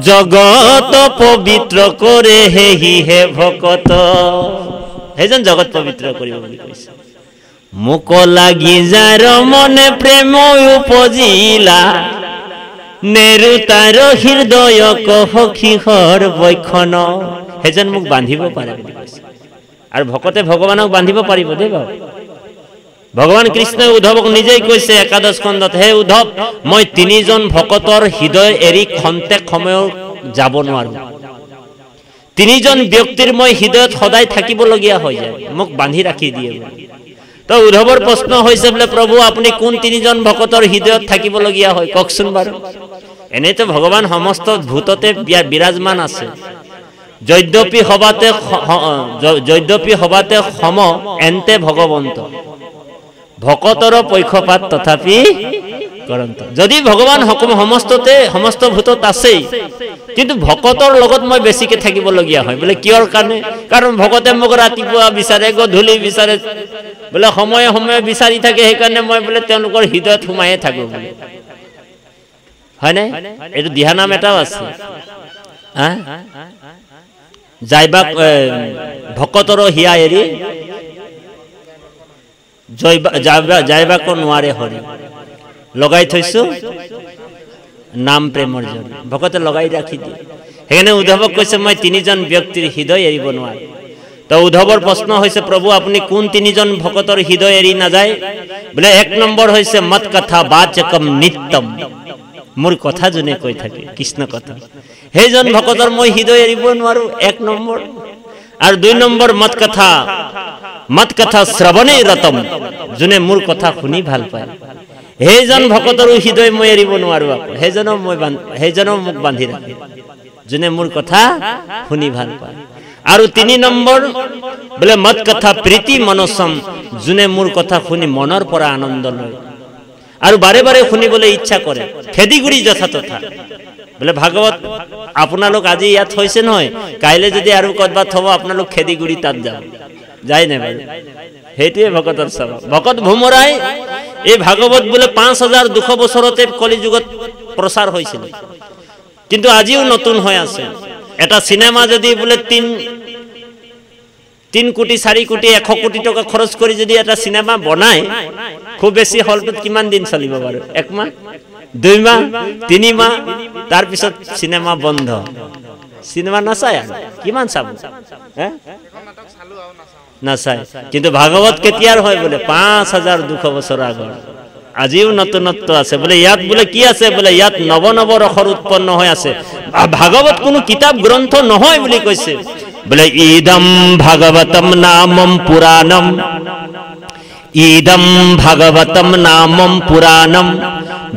জগত পবিত্র করে হেহি হে ভকত হেজন জগত পবিত্র করিব বুলি কৈছে মুক লাগি যাৰ মনে প্ৰেম উপজিলা নেৰু তাৰ হৃদয় কহখিহৰ বৈখন হেজন মোক বান্ধিব পাৰে বুলি কৈছে আৰু ভকতে ভগৱানক বান্ধিব পাৰিব দেই বাবু ভগৱান কৃষ্ণই উদ্ধৱক নিজেই কৈছে একাদশ খণ্ডত হে উদ্ধৱ মই তিনিজন ভকতৰ হৃদয় এৰি খন্তেক সময় যাব নোৱাৰো তিনিজন ব্যক্তিৰ মই হৃদয়ত সদায় থাকিবলগীয়া হৈ যায় মোক বান্ধি ৰাখি দিয়ে তো উদ্ধৱৰ প্ৰশ্ন হৈছে বোলে প্ৰভু আপুনি কোন তিনিজন ভকতৰ হৃদয়ত থাকিবলগীয়া হয় কওকচোন বাৰু এনেতো ভগৱান সমস্ত ভূততে বিৰাজমান আছে যদ্যপি সবাতে সম এন্তে ভগৱন্ত ভকতৰ পক্ষপাত তথাপি কৰন্ত যদি ভগৱান সমস্ত ভূতত আছে কিন্তু ভকতৰ লগত মই বেছিকে থাকিবলগীয়া হয় বোলে কিয়ৰ কাৰণে কাৰণ ভকতে মোক ৰাতিপুৱা বিচাৰে গধূলি বিচাৰে বোলে সময়ে সময়ে বিচাৰি থাকে সেইকাৰণে মই বোলে তেওঁলোকৰ হৃদয়ত সোমায়ে থাকো হয় নাই এইটো দিহানাম এটাও আছে যাইবা ভকতৰ হিয়া এৰি যাইবাক নোৱাৰে হৰি লগাই থৈছো নাম প্ৰেমৰ জৰি ভকতে লগাই ৰাখি দিয়ে সেইকাৰণে উদ্ধৱক কৈছে মই তিনিজন ব্যক্তিৰ হৃদয় এৰিব নোৱাৰো তো উদ্ধৱৰ প্ৰশ্ন হৈছে প্ৰভু আপুনি কোন তিনিজন ভকতৰ হৃদয় এৰি নাযায় বোলে এক নম্বৰ হৈছে মত কথা বাচকম নিত্যম মোৰ কথা যোনে কৈ থাকে কৃষ্ণ কথা সেইজন ভকতৰ মই হৃদয় এৰিব নোৱাৰো এক নম্বৰ আৰু দুই নম্বৰ মত কথা শ্ৰৱণে ৰতম যোনে মোৰ কথা শুনি ভাল পায় সেইজন ভকতৰ হৃদয় মই এৰিব নোৱাৰো সেইজনক মোক বান্ধি ৰাখে যোনে মোৰ কথা শুনি ভাল পায় আৰু তিনি নম্বৰ বোলে মত কথা প্ৰীতি মনসম যোনে মোৰ কথা শুনি মনৰ পৰা আনন্দ লয় আৰু বাৰে বাৰে শুনিবলৈ ইচ্ছা কৰে খেদিগুৰি যথা তথা বোলে ভাগৱত আপোনালোক আজি ইয়াত হৈছে নহয় কাইলৈ যদি আৰু ক'ৰবাত হ'ব আপোনালোক খেদিগুৰি তাত যাব যায় নাই বাৰু সেইটোৱে ভকতৰ স্বভাৱ ভকত ভোমৰাই এই ভাগৱত বোলে 5200 বছৰতে কলি যুগত প্ৰচাৰ হৈছিল কিন্তু আজিও নতুন হৈ আছে এটা সিনেমা যদি বোলে 3 কোটি 4 কোটি 100 কোটি টকা খৰচ কৰি যদি এটা সিনেমা বনায় খুব বেছি হলটোত কিমান দিন চলিব বাৰু এক মাহ 2 মাহ 3 মাহ তাৰ পিছত সিনেমা বন্ধ সিনেমা নাচায় কিমান চাব নাচায় কিন্তু ভাগৱত কেতিয়াৰ হয় বোলে 5200 বছৰ আগৰ আজিও নতুনত্ব আছে বোলে ইয়াত বোলে কি আছে বোলে ইয়াত নৱ ৰসৰ উৎপন্ন হৈ আছে ভাগৱত কোনো কিতাপ গ্ৰন্থ নহয় বুলি কৈছে বোলে ইদম ভাগৱতম নামম পুৰাণম ইদম ভাগৱতম নামম পুৰাণম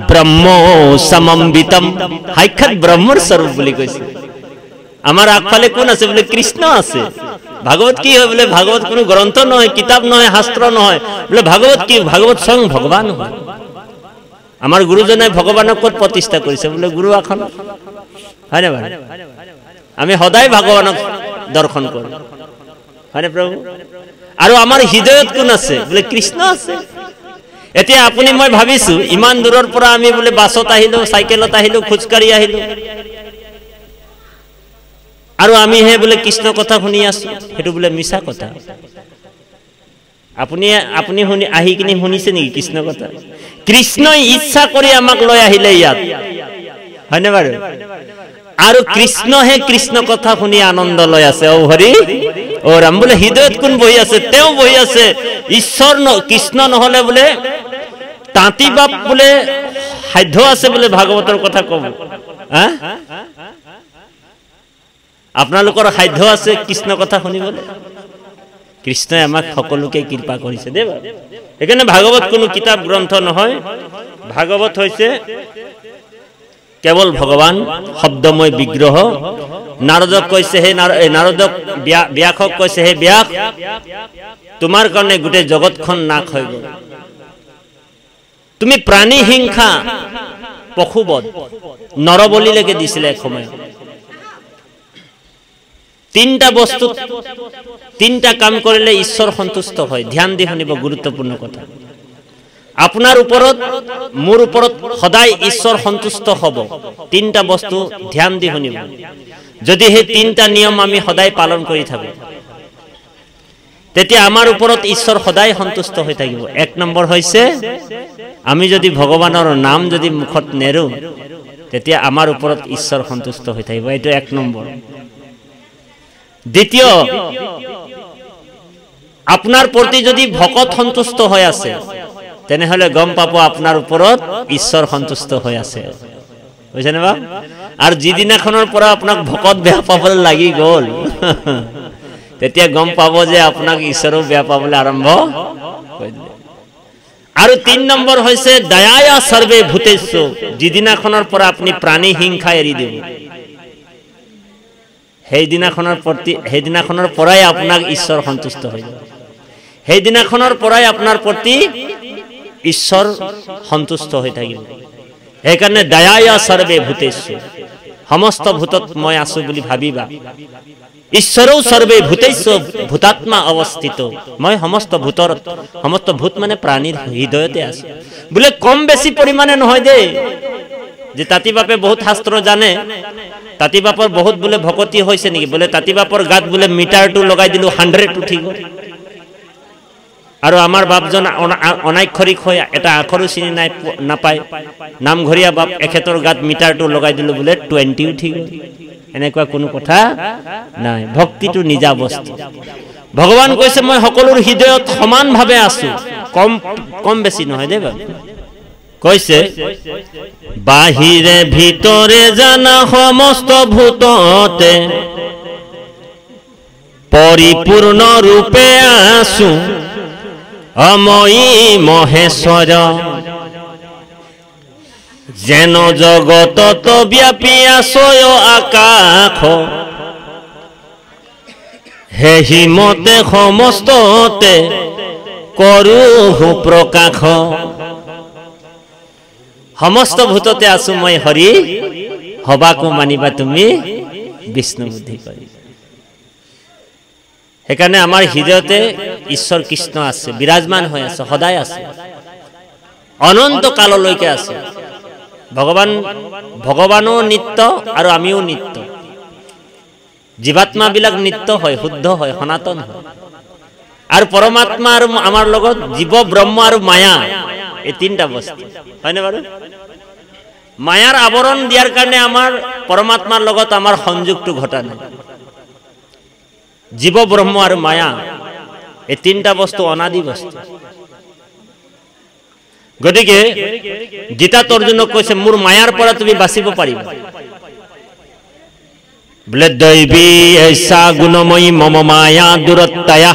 ব্ৰহ্ম সমম্বিতম সাক্ষাৎ ব্ৰহ্মৰ স্বৰূপ বুলি কৈছে আমাৰ আগফালে কোন আছে বোলে কৃষ্ণ আছে ভাগৱত কি হয় বোলে ভাগৱত কোনো গ্ৰন্থ নহয় কিতাপ নহয় শাস্ত্ৰ নহয় বোলে ভাগৱত কি ভাগৱত স্বয়ং ভগৱান হয় আমাৰ গুৰুজনে ভগৱানক ক'ত প্ৰতিষ্ঠা কৰিছে বোলে গুৰু আসন হয় না ভাই আমি সদায় ভগৱানক দৰ্শন কৰো হয় না প্ৰভু আৰু আমাৰ হৃদয়ত কোন আছে বোলে কৃষ্ণ আছে এতিয়া আপুনি মই ভাবিছো ইমান দূৰৰ পৰা আমি বোলে বাছত আহিলো সাইকেলত আহিলো খুজকাৰি আহিলো আৰু আমি হে বোলে কৃষ্ণ কথা শুনি আছো হেতু বোলে মিছা কথা আপুনি শুনি আহি কিনি শুনিছে নেকি কৃষ্ণ কথা কৃষ্ণই ইচ্ছা কৰি আমাক লৈ আহিলে ইয়াত হয়নে বাৰু আৰু কৃষ্ণহে কৃষ্ণ কথা শুনি আনন্দ লৈ আছে ও হৰি ও ৰাম বোলে হৃদয়ত কোন বহি আছে তেওঁ বহি আছে ঈশ্বৰ কৃষ্ণ নহলে বোলে তাঁতি বাপ বোলে সাধ্য আছে বোলে ভাগৱতৰ কথা কব হা আপোনালোকৰ সাধ্য আছে কৃষ্ণ কথা শুনিবলৈ কৃষ্ণই আমাক সকলোকে কৃপা কৰিছে দেই এখানে ভাগৱত কোনো কিতাপ গ্ৰন্থ নহয় ভাগৱত হৈছে কেৱল ভগৱান শব্দময় বিগ্ৰহ নাৰদক কৈছে হে নাৰদক ব্যাসক কৈছে হে ব্যাস তোমাৰ কাৰণে গোটেই জগতখন নাশ হৈ গ'ল তুমি প্ৰাণী হিংসা পশুবধ নৰবলিলৈকে দিছিলে এক সময় তিনটা বস্তু তিনটা কাম কৰিলে ঈশ্বৰ সন্তুষ্ট হয় ধ্যান দি শুনিব গুৰুত্বপূৰ্ণ কথা আপোনাৰ ওপৰত মোৰ ওপৰত সদায় ঈশ্বৰ সন্তুষ্ট হ'ব তিনটা বস্তু ধ্যান দি শুনিব যদি হে তিনটা নিয়ম আমি সদায় পালন কৰি থাকো তেতিয়া আমাৰ ওপৰত ঈশ্বৰ সদায় সন্তুষ্ট হৈ থাকিব এক নম্বৰ হৈছে আমি যদি ভগৱানৰ নাম যদি মুখত নেৰো তেতিয়া আমাৰ ওপৰত ঈশ্বৰ সন্তুষ্ট হৈ থাকিব এইটো এক নম্বৰ দ্বিতীয় আপোনাৰ প্ৰতি যদি ভকত সন্তুষ্ট হৈ আছে তেনেহলে গম পাব আপোনাৰ ওপৰত ঈশ্বৰ সন্তুষ্ট হৈ আছে বুজিছেনে বা আৰু যিদিনাখনৰ পৰা আপোনাক ভকত বেয়া পাবলৈ লাগি গল তেতিয়া গম পাব যে আপোনাক ঈশ্বৰো বেয়া পাবলৈ আৰম্ভ কৰিলে আৰু ৩ নম্বৰ হৈছে দয়ায়া সৰ্বে ভূতেষু যিদিনাখনৰ পৰা আপুনি প্ৰাণী হিংসা এৰি দিব সেইদিনাখনৰ পৰাই আপোনাক ঈশ্বৰ সন্তুষ্ট হৈ যাব সেইদিনাখনৰ পৰাই আপোনাৰ প্ৰতি ঈশ্বৰ সন্তুষ্ট হৈ থাকিব সেইকাৰণে দয়ায়া সৰ্বে ভূতেষু সমস্ত ভূতত মই আছো বুলি ভাবিবা ঈশ্বৰও সৰ্বে ভূতেষু ভূতাত্মা অৱস্থিত মই সমস্ত ভূত মানে প্ৰাণীৰ হৃদয়তে আছে বোলে কম বেছি পৰিমাণে নহয় দে যে তাতি বাপে বহুত শাস্ত্ৰ জানে তাতি বাপৰ বহুত বোলে ভকতি হৈছে নেকি বোলে তাতি বাপৰ গাত বোলে মিটাৰটো লগাই দিলো 100 উঠি গল আৰু আমাৰ বাপজন অনাক্ষৰিক হৈ এটা আখৰো চিনি নাপায় নামঘৰীয়া বাপ এখেতৰ গাত মিটাৰটো লগাই দিলো বোলে 20 উঠি গল এনেকুৱা কোনো কথা নাই ভক্তিটো নিজা বস্তু ভগৱান কৈছে মই সকলোৰ হৃদয়ত সমানভাৱে আছো কম বেছি নহয় দে বাপ কৈছে বাহিৰে ভিতৰে জানা সমস্ত ভূততে পৰিপূৰ্ণ ৰূপে আছো অময়ী মহেশ্বৰ যেন জগতত ব্যাপী আছয় আকাশ হেহি মতে সমস্ততে কৰো প্ৰকাশ সমস্ত ভূততে আছো মই হৰি হবাকো মানিবা তুমি বিষ্ণু বুদ্ধি কৰি সেইকাৰণে আমাৰ হৃদয়তে ঈশ্বৰ কৃষ্ণ আছে বিৰাজমান হৈ আছে সদায় আছে অনন্ত কাললৈকে আছে ভগৱানো নিত্য আৰু আমিও নিত্য জীৱাত্মা বিলাক নিত্য হয় শুদ্ধ হয় সনাতন হয় আৰু পৰমাত্মা আৰু আমাৰ লগত জীৱ ব্ৰহ্ম আৰু মায়া এই তিনটা বস্তু হয়নে বাৰু মায়াৰ আৱৰণ দিয়াৰ কাৰণে আমাৰ পৰমাত্মাৰ লগত আমাৰ সংযোগটো ঘটা নাই জীৱ ব্ৰহ্ম আৰু মায়া এই তিনটা বস্তু অনাদি বস্তু গতিকে গীতাত অৰ্জুনক কৈছে মোৰ মায়াৰ পৰা তুমি বাচিব পাৰিবা বোলে দৈবী ঐসা গুণময়ী মম মায়া দুৰত্তয়া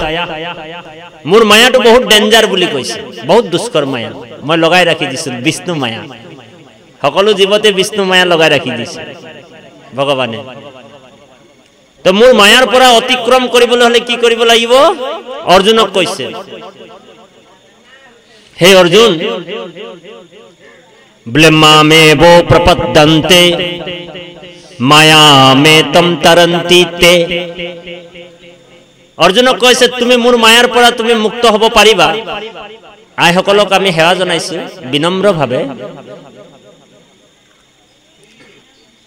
মোৰ মায়াটো বহুত ডেঞ্জাৰ বুলি কৈছে বহুত দুষ্কৰ মায়া মই লগাই ৰাখি দিছো বিষ্ণু মায়া সকলো জীৱতে বিষ্ণু মায়া লগাই ৰাখি দিছে ভগৱানে তো মোৰ মায়াৰ পৰা অতিক্ৰম কৰিবলৈ হলে কি কৰিব লাগিব অৰ্জুনক কৈছে হে অৰ্জুন ব্লেমামেব প্ৰপদ্যন্তে মায়ামে তম তৰন্তি তে অৰ্জুনক কৈছে তুমি মোৰ মায়াৰ পৰা তুমি মুক্ত হ'ব পাৰিবা আইসকলক আমি সেৱা জনাইছো বিনম্ৰভাৱে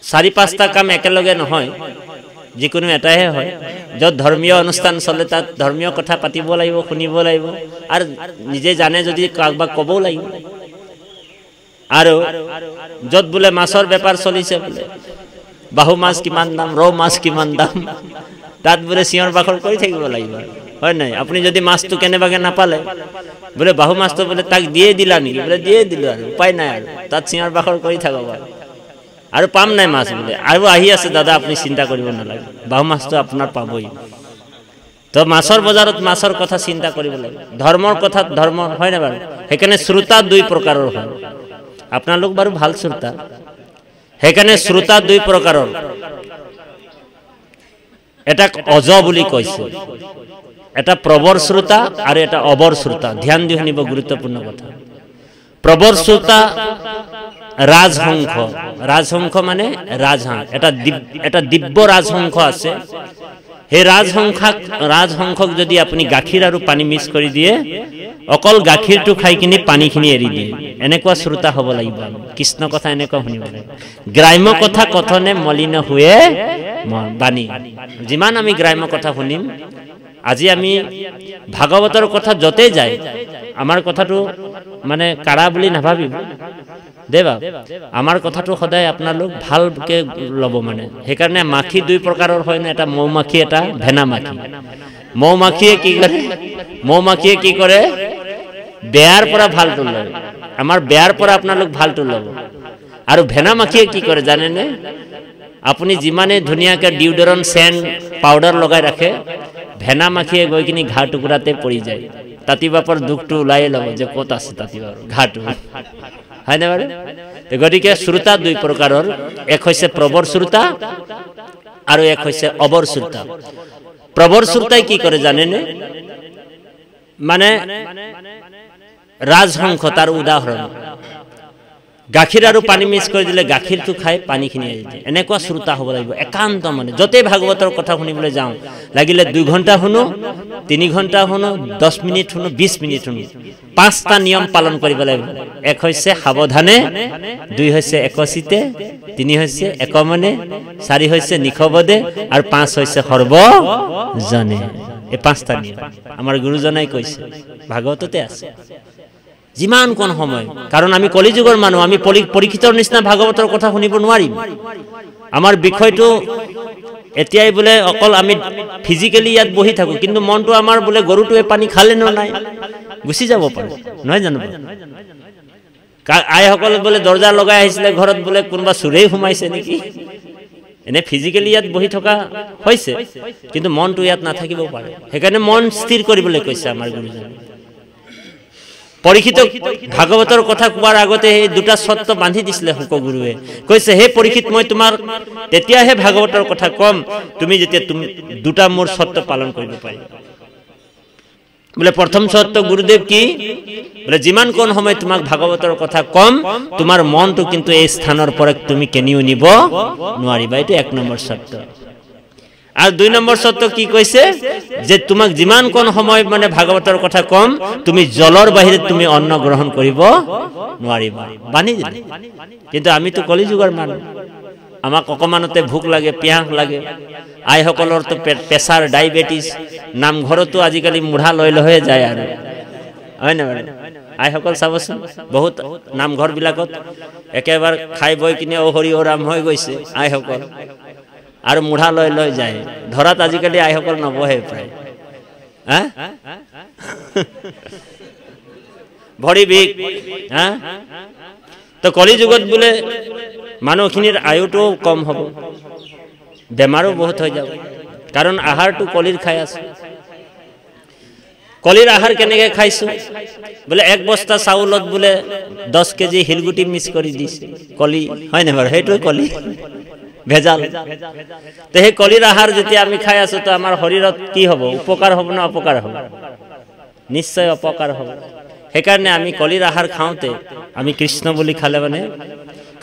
4-5টা কাম একেলগে নহয় যিকোনো এটাহে হয় যত ধৰ্মীয় অনুষ্ঠান চলে তাত ধৰ্মীয় কথা পাতিব লাগিব শুনিব লাগিব আৰু নিজে জানে যদি কাকবা ক'বও লাগিব আৰু যত বোলে মাছৰ বেপাৰ চলিছে বোলে বাহু মাছ কিমান দাম ৰৌ মাছ কিমান দাম তাত বোলে চিঞৰ বাখৰ কৰি থাকিব লাগিব হয় নাই আপুনি যদি মাছটো কেনেবাকে নাপালে বোলে বাহু মাছটো বোলে তাক দিয়ে দিলা নেকি বোলে দিয়ে দিলো আৰু উপায় নাই আৰু তাত চিঞৰ বাখৰ কৰি থাকক আৰু পাম নাই মাছ বোলে আৰু আহি আছে দাদা আপুনি চিন্তা কৰিব নালাগে বাহু মাছটো আপোনাৰ পাবই তো মাছৰ বজাৰত মাছৰ কথা চিন্তা কৰিব লাগে ধৰ্মৰ কথাত ধৰ্ম হয় না বাৰু সেইকাৰণে শ্ৰোতা 2 প্ৰকাৰৰ হয় আপোনালোক বাৰু ভাল শ্ৰোতা সেইকাৰণে শ্ৰোতা 2 প্ৰকাৰৰ এটা অজ বুলি কৈছে এটা প্ৰবৰ শ্ৰোতা আৰু এটা অবৰ শ্ৰোতা ধ্যান দি শুনিব গুৰুত্বপূৰ্ণ কথা প্ৰবৰ শ্ৰোতা ৰাজহংস মানে ৰাজহাঁহ এটা দিব্য ৰাজহংস আছে সেই ৰাজহংসক যদি আপুনি গাখীৰ আৰু পানী মিক্স কৰি দিয়ে অকল গাখীৰটো খাই কিনি পানীখিনি এৰি দিয়ে এনেকুৱা শ্ৰোতা হ'ব লাগিব কৃষ্ণ কথা এনেকুৱা শুনিব লাগিব গ্ৰাম্য কথা কথনে মলিন हुए বাণী যিমান আমি গ্ৰাম্য কথা শুনিম আজি আমি ভাগৱতৰ কথা যতে যায় আমাৰ কথাটো মানে কাৰা বুলি নাভাবিব দেবা আমাৰ কথাটো সদায় আপোনালোক ভালকে লব মানে সেইকাৰণে মাখি দুই প্ৰকাৰৰ হয় না এটা মৌমাখি এটা ভেনা মাখি মৌমাখিয়ে কি কৰে বেয়াৰ পৰা ভালটো লয় আমাৰ বেয়াৰ পৰা আপোনালোক ভালটো লব আৰু ভেনা মাখিয়ে কি কৰে জানেনে আপুনি যিমানে ধুনীয়াকে ডিওডৰেন্ট সেন্ট পাউডাৰ লগাই ৰাখে ভেনা মাখিয়ে গৈ কিনি ঘাঁ টুকুৰাতে পৰি যায় তাতি বাপৰ দুখটো ওলাই লব যে ক'ত আছে তাতি বাপৰ ঘাটো হয় না বাৰু গতিকে শ্ৰোতা দুই প্ৰকাৰৰ এক হৈছে প্ৰবৰ শ্ৰোতা আৰু এক হৈছে অবৰ শ্ৰোতা প্ৰবৰ শ্ৰোতাই কি কৰে জানেনে মানে ৰাজহংস তাৰ উদাহৰণ গাখীৰ আৰু পানী মিক্স কৰি দিলে গাখীৰটো খাই পানীখিনি এৰি দিয়ে এনেকুৱা শ্ৰোতা হ'ব লাগিব একান্ত মানে যতে ভাগৱতৰ কথা শুনিবলৈ যাওঁ লাগিলে 2 ঘণ্টা শুনো 3 ঘণ্টা শুনো 10 মিনিট শুনো 20 মিনিট শুনো 5টা নিয়ম পালন কৰিব লাগিব এক হৈছে সাৱধানে 2 হৈছে একচিতে 3 হৈছে একমনে 4 হৈছে নিখবদে আৰু 5 হৈছে সৰ্বজনে এই 5টা নিয়ম আমাৰ গুৰুজনাই কৈছে ভাগৱততে আছে যিমান কোন সময় কাৰণ আমি কলিযুগৰ মানুহ আমি পৰীক্ষিতৰ নিচিনা ভাগৱতৰ কথা শুনিব নোৱাৰিম আমাৰ বিষয়টো এতিয়াই বোলে অকল আমি ফিজিক্যালি ইয়াত বহি থাকো কিন্তু মনটো আমাৰ বোলে গৰুটোৱে পানী খালে নাই গুচি যাব পাৰে নহয় জানো আইসকল বোলে দৰ্জা লগাই আহিছিলে ঘৰত বোলে কোনোবা চুৰেই সোমাইছে নেকি এনে ফিজিক্যালি ইয়াত বহি থকা হৈছে কিন্তু মনটো ইয়াত নাথাকিব পাৰে সেইকাৰণে মন স্থিৰ কৰিবলৈ কৈছে আমাৰ গুৰুজনে পৰীক্ষিত ভাগৱতৰ কথা কোৱাৰ আগতে এই দুটা সত্য বান্ধি দিছিলে হুক গুৰুৱে কৈছে হে পৰীক্ষিত মই তোমাৰ তেতিয়াহে ভাগৱতৰ কথা কম তুমি যেতিয়া তুমি দুটা মোৰ সত্য পালন কৰিব পাৰিবা বলে প্ৰথম সত্য গুৰুদেৱ কি বলে যিমান কোন সময় তোমাক ভাগৱতৰ কথা কম তোমাৰ মনটো কিন্তু এই স্থানৰ পৰা তুমি কেনিও নিব নোৱাৰিবা এইটো 1 নম্বৰ সত্য আৰ 2 নম্বৰ সত্য কি কৈছে যে তোমাক যিমান কোন সময় মানে ভাগৱতৰ কথা কম তুমি জলৰ বাহিৰে তুমি অন্ন গ্ৰহণ কৰিব নোৱাৰিবা বানি দিলে কিন্তু আমি তো কলিযুগৰ মানুহ আমাক অকমানতে ভোক লাগে পিয়াহ লাগে আইসকলৰ তো প্ৰেছাৰ ডায়াবেটিস নামঘৰতো আজিকালি মুঢ়া লৈ লৈ যায় আৰু হয় না আইসকল চাবচোন বহুত নামঘৰ বিলাকত একেবাৰে খাই বই কিনে ও হৰি ও ৰাম হৈ গৈছে আইসকল আৰ মুঢ়া লৈ লৈ যায় ধৰাত আজিকালি আইসকল নবহে প্ৰায় হ্যাঁ ভৰি বিক হ্যাঁ তো কলিযুগত বোলে মানুহখিনিৰ আয়ুটো কম হ'ব বেমাৰো বহুত হৈ যাব কাৰণ আহাৰটো কলিৰ খাই আছে কলিৰ আহাৰ কেনেকৈ খাইছো বোলে 1 বস্তা চাউলত বোলে 10 কেজি হিলগুটি মিক্স কৰি দিছে কলি হয় না বাৰু হেইটো কলি ভেজাল তে হে কলিৰ আহাৰ যেতিয়া আমি খাই আছো তো আমাৰ শৰীৰত কি হ'ব উপকাৰ হ'ব না অপকাৰ হ'ব নিশ্চয় অপকাৰ হ'ব সেইকাৰণে আমি কলিৰ আহাৰ খাওঁতে আমি কৃষ্ণ বুলি খালে মানে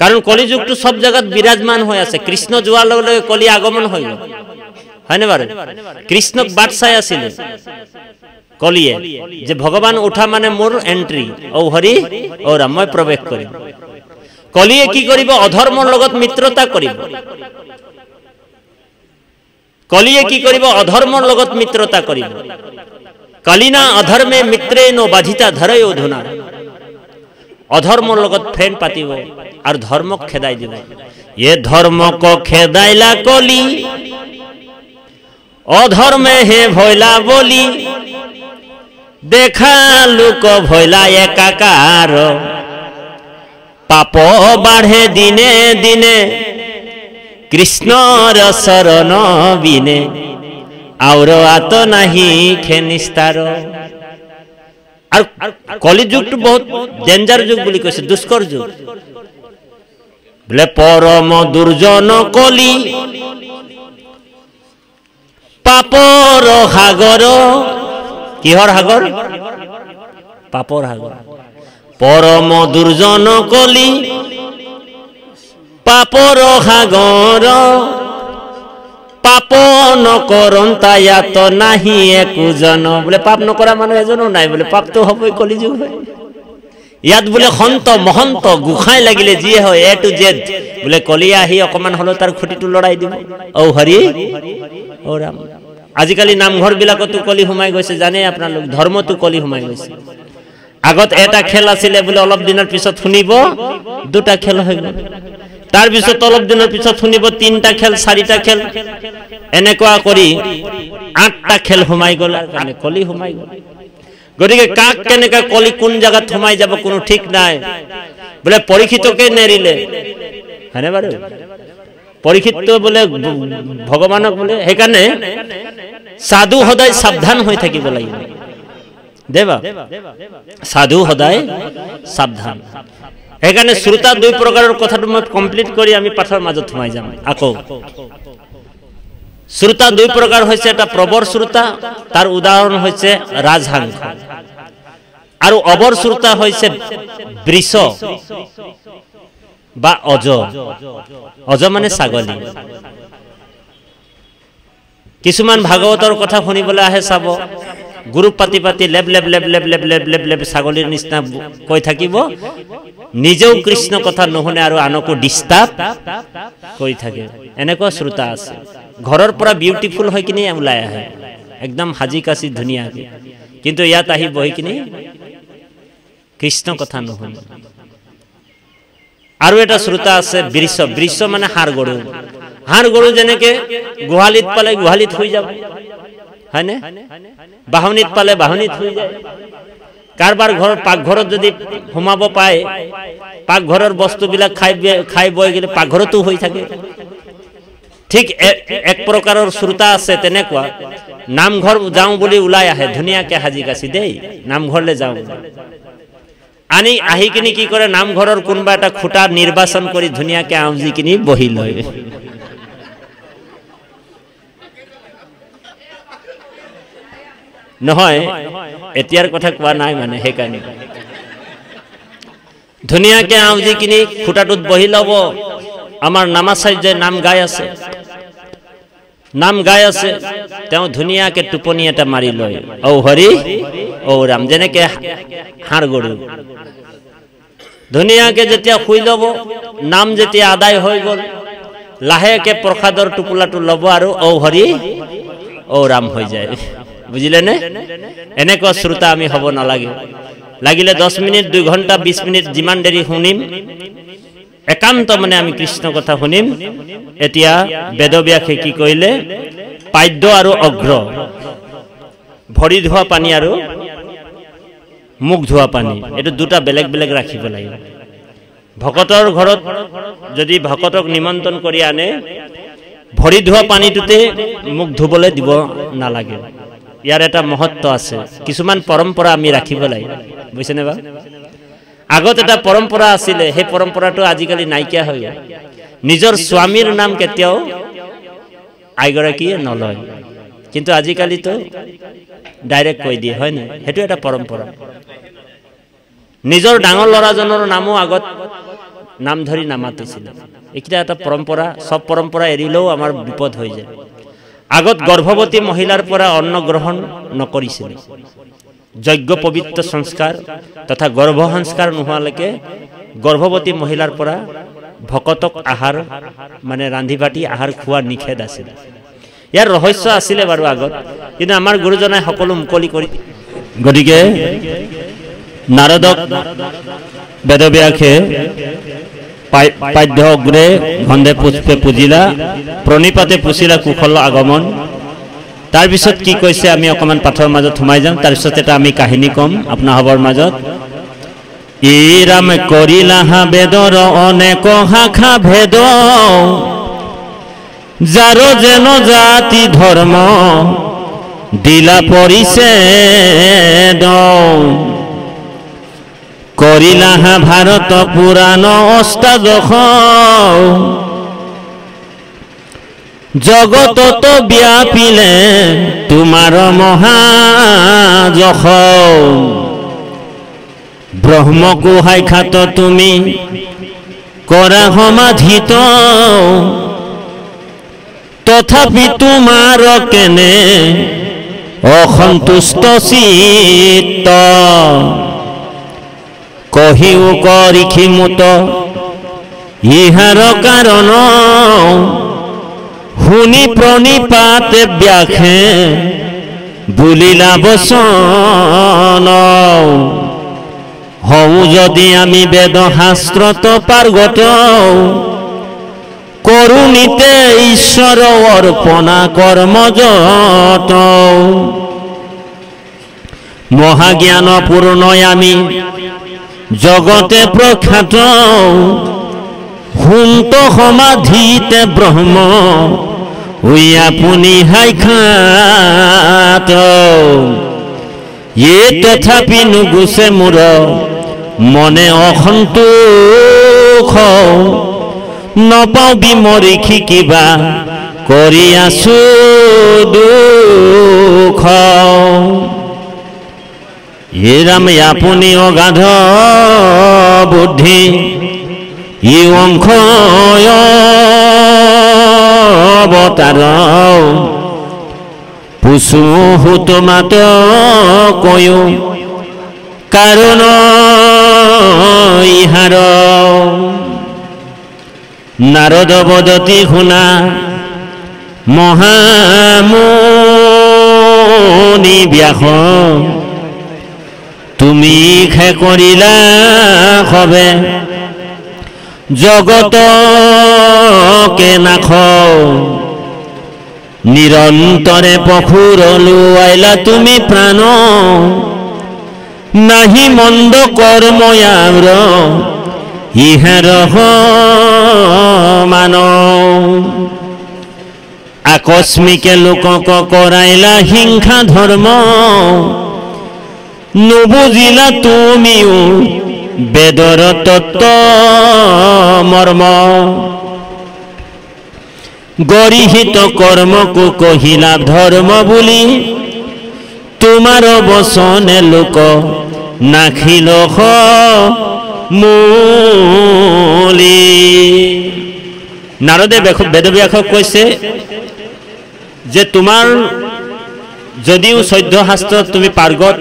কাৰণ কলিযুগটো সব জায়গাত বিৰাজমান হৈ আছে কৃষ্ণ যোৱাৰ লগে লগে কলি আগমন হৈ গ'ল হয় না বাৰু কৃষ্ণক বাট চাই আছিল কলিয়ে যে ভগৱান উঠা মানে মোৰ এন্ট্ৰি ও হৰি ও ৰাম মই প্ৰৱেশ কৰিম কলিয়ে কি কৰিব অধৰ্মৰ লগত মিত্ৰতা কৰিব কলিয়ে কি কৰিব অধৰ্মৰ লগত মিত্ৰতা কৰিব কলিনা অধৰ্মে মিত্ৰেনো বাধিতা ধৰয় অধুনা অধৰ্মৰ লগত ফ্ৰেন্ড পাতিব আৰু ধৰ্মক খেদাই দিব ये धर्म को खेदाइला कली अधर्मे हे भोला बोली देखा लुक भोला एकाकार पाप बाढ़े दिने दिने कृष्णर शरण बिने और आत नहीं खेनिस्तार और कलि जुग तो बहुत डेंजर जुग बोली कैसे दुष्कर जुग बोले परम दुर्जन कलि पापर सागर किहर सागर पापर सागर परम दुर्जन कलि पापर सागर পাপ নকৰন্তা ইয়াত নাহি একোজন বোলে পাপ নকৰা মানুহ এজনো নাই বোলে পাপটো হ'বই কলিযুগ হয় ইয়াত বোলে সন্ত মহন্ত গোসাঁই লাগিলে যিয়ে হয় এ টু জেড বোলে কলিয়া আহি অকমান হলো তাৰ খুঁটিটো লৰাই দিব ঔ হৰি ঔ ৰাম আজিকালি নামঘৰ বিলাকতো কলি সোমাই গৈছে জানে আপোনালোক ধৰ্মটো কলি সোমাই গৈছে আগত এটা খেল আছিলে বোলে অলপ দিনৰ পিছত শুনিব দুটা খেল হৈ গ'ল তাৰ পিছত অলপ দিনৰ পিছত শুনিব তিনটা খেল চাৰিটা খেল এনেকুৱা কৰি আঠটা খেল সোমাই গ'ল কাৰণে কলি সোমাই গ'ল গতিকে কাক কেনেকা কলি কোন জায়গাত সোমাই যাব কোনো ঠিক নাই বোলে পৰীক্ষিতকে নেৰিলে হয়নে বাৰু পৰীক্ষিত বোলে ভগৱানক বোলে সেইকাৰণে সাধু সদায় সাৱধান হৈ থাকিব লাগিব দেবা সাধু সদায় সাৱধান সেইকাৰণে শ্ৰোতা দুই প্ৰকাৰৰ কথাটো মই কমপ্লিট কৰি আমি পাঠৰ মাজত সোমাই যাম আকৌ শ্ৰোতা দুই প্ৰকাৰ হৈছে এটা প্ৰবৰ শ্ৰোতা তাৰ উদাহৰণ হৈছে ৰাজহাংস আৰু অবৰ শ্ৰোতা হৈছে বৃষ বা অজ অজ মানে ছাগলী কিছুমান ভাগৱতৰ কথা শুনিবলৈ আহে চাব গুৰু পাতি পাতি লেব লেব লেব লেব লেব লেব লেব লেব ছাগলীৰ নিচিনা কৈ থাকিব নিজেও কৃষ্ণ কথা নুশুনে আৰু আনকো ডিস্টাৰ্ব কৰি থাকে এনেকুৱা শ্ৰোতা আছে ঘৰৰ পৰা বিউটিফুল হৈ কিনে ওলাই আহে একদম হাজি কাচি ধুনীয়াকে কিন্তু ইয়াত আহি বহি কিনে কৃষ্ণ কথা নুশুনে আৰু এটা শ্ৰোতা আছে বৃষ বৃষ মানে হাড় গৰু যেনেকে গোহালিত পালে গোহালিত হৈ যাব হয়নে বাহনিত পালে বাহনিত হৈ যায় কাৰবাৰ ঘৰ পাকঘৰত যদি সোমাব পায় পাকঘৰৰ বস্তুবিলাক খাই বৈ গেলে পাকঘৰতো হৈ থাকে ঠিক এক প্ৰকাৰৰ শ্ৰোতা আছে তেনেকুৱা নামঘৰ যাওঁ বুলি ওলাই আহে ধুনীয়াকে হাজি কাচি দেই নামঘৰলৈ যাওঁ আনি আহি কিনি কি কৰে নামঘৰৰ কোনোবা এটা খুঁটা নিৰ্বাচন কৰি ধুনীয়াকে আউজি কিনি বহি লয় নহয় এতিয়াৰ কথা কোৱা নাই মানে সেইকাৰণে ধুনীয়াকে আউজি কিনি খুঁটাটোত বহি ল'ব আমাৰ নামাচাৰ্যই নাম গাই আছে তেওঁ ধুনীয়াকে টোপনি এটা মাৰি লয় ঔ হৰি ঔ ৰাম যেনেকে হাড় গৰু ধুনীয়াকে যেতিয়া শুই ল'ব নাম যেতিয়া আদায় হৈ গ'ল লাহেকে প্ৰসাদৰ টোপোলাটো ল'ব আৰু ঔ হৰি ঔ ৰাম হৈ যায় বুজিলে নে এনেকুৱা শ্ৰোতা আমি হ'ব নালাগে লাগিলে 10 মিনিট 2 ঘণ্টা 20 মিনিট যিমান দেৰি শুনিম একান্ত মানে আমি কৃষ্ণ কথা শুনিম এতিয়া বেদব্যাসে কি কইলে পাদ্য আৰু অগ্ৰ ভৰি ধোৱা পানী আৰু মুখ ধোৱা পানী এটো দুটা বেলেগ বেলেগ ৰাখিব লাগিব ভকতৰ ঘৰত যদি ভকতক নিমন্ত্ৰণ কৰি আনে ভৰি ধোৱা পানীটোতে মুখ ধুবলৈ দিব নালাগে ইয়াৰ এটা মহত্ব আছে কিছুমান পৰম্পৰা আমি ৰাখিব লাগিব বুজিছেনে বা আগত এটা পৰম্পৰা আছিল সেই পৰম্পৰাটো আজিকালি নাইকিয়া হৈ গ'ল নিজৰ স্বামীৰ নাম কেতিয়াও আইগৰাকীয়ে নলয় কিন্তু আজিকালি তো ডাইৰেক্ট কৈ দিয়ে হয় না হেতু এটা পৰম্পৰা নিজৰ ডাঙৰ লৰাজনৰ নামও আগত নাম ধৰি নামাতিছিল এইটা এটা পৰম্পৰা সব পৰম্পৰা এৰিলেও আমাৰ বিপদ হৈ যায় আগত গৰ্ভৱতী মহিলাৰ পৰা অন্ন গ্ৰহণ নকৰিছিল যজ্ঞ পবিত্ৰ সংস্কাৰ তথা গৰ্ভ সংস্কাৰ নোহোৱালৈকে গৰ্ভৱতী মহিলাৰ পৰা ভকতক আহাৰ মানে ৰান্ধি বাটি আহাৰ খোৱা নিষেধ আছিল ইয়াৰ ৰহস্য আছিল বাৰু আগত কিন্তু আমাৰ গুৰুজনাই সকলো মুকলি কৰি গতিকে নাৰদক বেদব্যাসে পাদ্য অগ্ৰে গন্ধে পুষ্পে পূজিলা প্ৰণিপাতে পুছিলা কুশল আগমন তাৰ পিছত কি কৈছে আমি অকমান পাঠৰ মাজত সোমাই যাম তাৰ পিছত এটা আমি কাহিনী কম আপোনাহবৰ মাজত ই ৰাম কৰিলা হা বেদৰ অনেক শাখা ভেদ যাৰ যেন জাতি ধৰ্ম দিলা পৰিছে কৰিলা হা ভাৰত পুৰাণ অষ্টাদশ জগতত ব্যাপিলে তোমাৰ মহাযশ ব্ৰহ্ম গোহাই খাত তুমি কৰা সমাধিত তথাপি তোমাৰ কেনে অসন্তুষ্ট চিত্ত কহিও কৰিখি মুত ইহাৰ কাৰণ শুনি প্ৰণিপাতে ব্যাখে বুলিলা বচন হও যদি আমি বেদ শাস্ত্ৰত পাৰ্গত করুণীতে ঈশ্বর অর্পণা কর্মযত মহাজ্ঞান পূর্ণ আমি জগতে প্রখ্যাত হুন্ত সমাধিতে ব্রহ্ম ওই আপুনি হাইখাত এ তথাপি নুগুছে মোর মনে অসন্তোষ নপাও বিমরিখি কিবা কৰি আছো দুখ হে ৰাম আপুনি অগাধ বুদ্ধি ই অংশ অৱতাৰ পুছু হুত মাত কয়ো কাৰণ ইহাৰ নাৰদ বদতি শুনা মহামুনি ব্যাস তুমি খে কৰিলা হবে জগত কে নাখ নিৰন্তৰে পশুৰ লুৱাইলা তুমি প্ৰাণ নাহি মন্দ কৰ্ময়াৰ ইহাৰ মান আকস্মিকে লোকক কৰাইলা হিংসা ধৰ্ম নুবুজিলা তুমিও বেদৰ তত্ত্ব মৰ্ম গৰিহিত কৰ্মকো কহিলা ধৰ্ম বুলি তোমাৰ বচনে লোক নাখিল মূলি নাৰদে বেদব্যাসক কৈছে যে তোমাৰ যদিও চৈধ্য শাস্ত্ৰত তুমি পাৰ্গত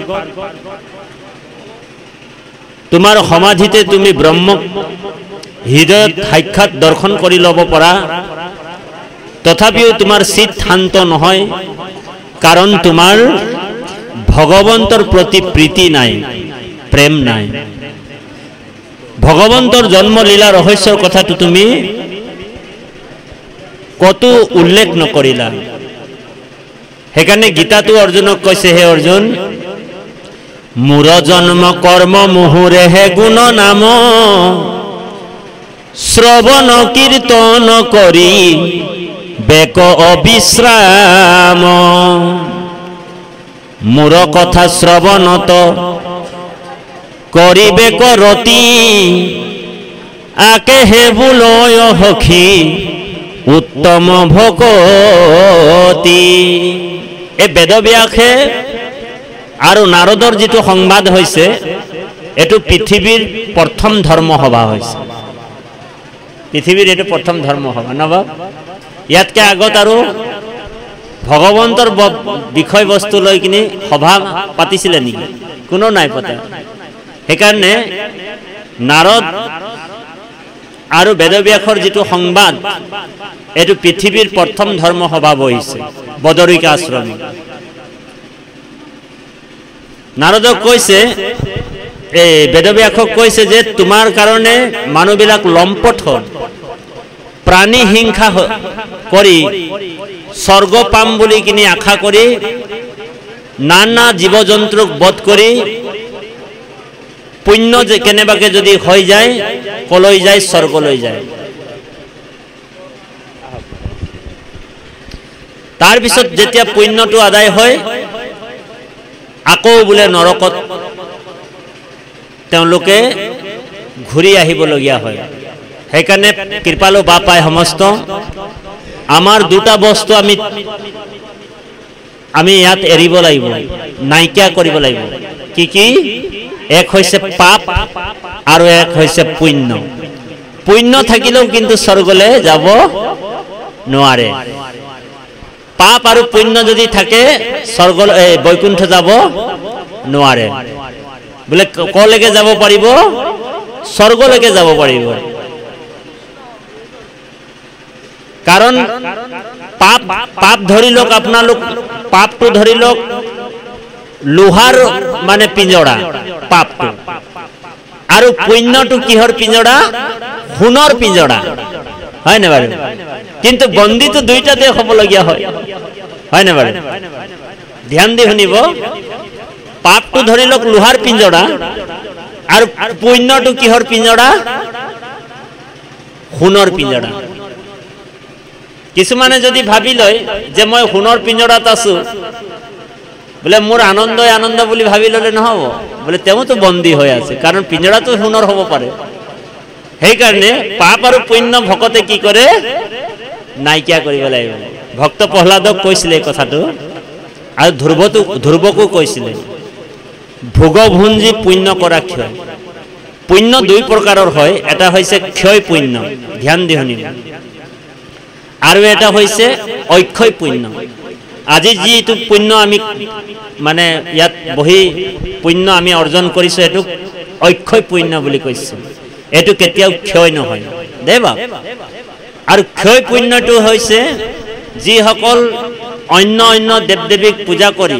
তোমাৰ সমাধিতে তুমি ব্ৰহ্মক হৃদয়ত সাক্ষাৎ দৰ্শন কৰি ল'ব পৰা তথাপিও তোমাৰ চিত শান্ত নহয় কাৰণ তোমাৰ ভগৱন্তৰ প্ৰতি প্ৰীতি নাই প্ৰেম নাই ভগৱন্তৰ জন্ম লীলা ৰহস্যৰ কথাটো তুমি কতো উল্লেখ নকৰিলা সেইকাৰণে গীতাটো অৰ্জুনক কৈছে হে অৰ্জুন মোৰ জন্ম কৰ্ম মুহুৰে হে গুণ নাম শ্ৰৱণ কীৰ্তন কৰি বেক অবিশ্ৰাম মোৰ কথা শ্ৰৱণত কৰিবেক ৰতি আকে হে বুলয় সখী উত্তম ভকতি এই বেদব্যাসে আৰু নাৰদৰ যিটো সংবাদ হৈছে এটো পৃথিৱীৰ প্ৰথম ধৰ্ম সভা হৈছে পৃথিৱীৰ এটো প্ৰথম ধৰ্ম সভা নবা ইয়াতকে আগত আৰু ভগৱন্তৰ বিষয়বস্তু লৈ কিনি সভা পাতিছিলে নেকি কোনো নাই পতা সেইকাৰণে নাৰদ আৰু বেদব্যাসৰ যিটো সংবাদ এটো পৃথিৱীৰ প্ৰথম ধৰ্ম সভা বহিছে বদৰিকা আশ্ৰমে নাৰদক কৈছে এই বেদব্যাসক কৈছে যে তোমাৰ কাৰণে মানুহবিলাক লম্পট হ'ল প্ৰাণী হিংসা কৰি স্বৰ্গ পাম বুলি কিনি আশা কৰি নানা জীৱ জন্তুক বধ কৰি পুণ্য যে কেনেবাকে যদি হৈ যায় কলৈ যায় স্বৰ্গলৈ যায় তাৰ পিছত যেতিয়া পুণ্যটো আদায় হয় আকৌ বোলে নৰকত তেওঁলোকে ঘূৰি আহিবলগীয়া হয় সেইকাৰণে কৃপালু বাপাই সমস্ত আমাৰ দুটা বস্তু আমি ইয়াত এৰিব লাগিব নাইকিয়া কৰিব লাগিব কি কি এক হৈছে পাপ আৰু এক হৈছে পুণ্য পুণ্য থাকিলেও কিন্তু স্বৰ্গলৈ যাব নোৱাৰে পাপ আৰু পুণ্য যদি থাকে স্বৰ্গ বৈকুণ্ঠ যাব নোৱাৰে বোলে কলৈকে যাব পাৰিব স্বৰ্গলৈকে যাব পাৰিব কাৰণ পাপ ধৰি লওক আপোনালোক পাপটো ধৰি লওক লোহাৰ মানে পিঞ্জৰা পাপটো আৰু পুণ্যটো কিহৰ পিঞ্জৰা সোণৰ পিঞ্জৰা হয় না বাৰু কিন্তু বন্দীটো দুইটাতে হ'বলগীয়া হয় না বাৰু ধ্যান দি শুনিব পাপটো ধৰি লওক লোহাৰ পিঞ্জৰা আৰু পুণ্যটো কিহৰ পিঞ্জৰা সোণৰ পিঞ্জৰা কিছুমানে যদি ভাবি লয় যে মই সোণৰ পিঞ্জৰাত আছো বোলে মোৰ আনন্দই আনন্দ বুলি ভাবি ললে নহব বোলে তেওঁতো বন্দী হৈ আছে কাৰণ পিঞ্জৰাটো সোণৰ হ'ব পাৰে সেইকাৰণে পাপ আৰু পুণ্য ভকতে কি কৰে নাইকিয়া কৰিব লাগিব ভক্ত প্ৰহ্লাদক কৈছিলে এই কথাটো আৰু ধ্ৰুৱকো কৈছিলে ভোগভুঞ্জি পুণ্য কৰা ক্ষয় পুণ্য দুই প্ৰকাৰৰ হয় এটা হৈছে ক্ষয় পুণ্য ধ্যান দি শুনিব আৰু এটা হৈছে অক্ষয় পুণ্য আজি যিটো পুণ্য আমি মানে ইয়াত বহি পুণ্য আমি অৰ্জন কৰিছো এটো অক্ষয় পুণ্য বুলি কৈছে এটো কেতিয়াও ক্ষয় নহয় দেবা আৰু ক্ষয় পুণ্যটো হৈছে যিসকল অন্য অন্য দেৱ-দেৱীক পূজা কৰি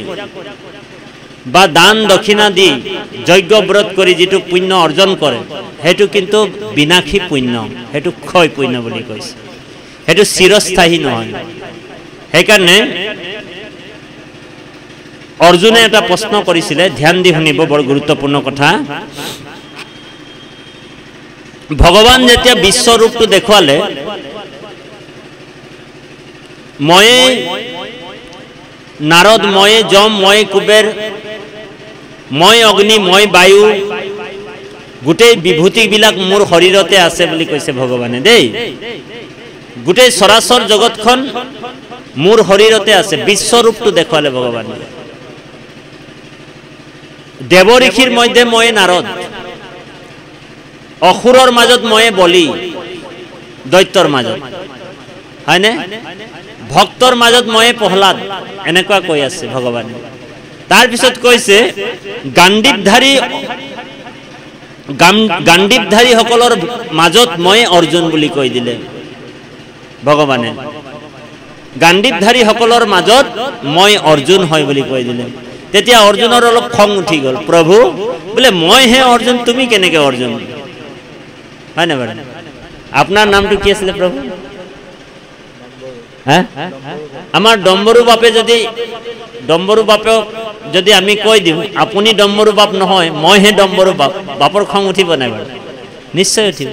বা দান দক্ষিণা দি যজ্ঞ ব্ৰত কৰি যেটো পুণ্য অৰ্জন কৰে হেতু কিন্তু বিনাশী পুণ্য হেতু ক্ষয় পুণ্য বুলি কৈছে হেতু চিৰস্থায়ী নহয় সেইকাৰণে অৰ্জুনে এটা প্ৰশ্ন কৰিছিলে ধ্যান দি শুনিব বৰ গুৰুত্বপূৰ্ণ কথা ভগৱান যেতিয়া বিশ্বৰূপটো দেখুৱালে মই নাৰদ মই যম মই কুবেৰ মই অগ্নি মই বায়ু গোটেই বিভূতিবিলাক মোৰ শৰীৰতে আছে বুলি কৈছে ভগৱানে দেই গোটেই সৰাসৰ জগতখন মোৰ শৰীৰতে আছে বিশ্বৰূপটো দেখুৱালে ভগৱানে দেৱ ঋষিৰ মধ্যে মই নাৰদ অসুৰৰ মাজত মই বলি দৈত্যৰ মাজত হয়নে ভক্তৰ মাজত মই প্ৰহ্লাদ এনেকুৱা কৈ আছে ভগৱানে তাৰ পিছত কৈছে গাণ্ডীবধাৰী সকলৰ মাজত মই অৰ্জুন বুলি কৈ দিলে ভগৱানে গাণ্ডীবধাৰী সকলৰ মাজত মই অৰ্জুন হয় বুলি কৈ দিলে তেতিয়া অৰ্জুনৰ অলপ খং উঠি গল প্ৰভু বোলে মই হে অৰ্জুন তুমি কেনেকৈ অৰ্জুন হয় না বাৰু আপোনাৰ নামটো কি আছিল প্ৰভু হ্যাঁ আমাৰ ডম্বৰু বাপে যদি আমি কৈ দিওঁ আপুনি ডম্বৰু বাপ নহয় মই হে ডম্বৰু বাপ বাপৰ খং উঠিব নাই বাৰু নিশ্চয় উঠিব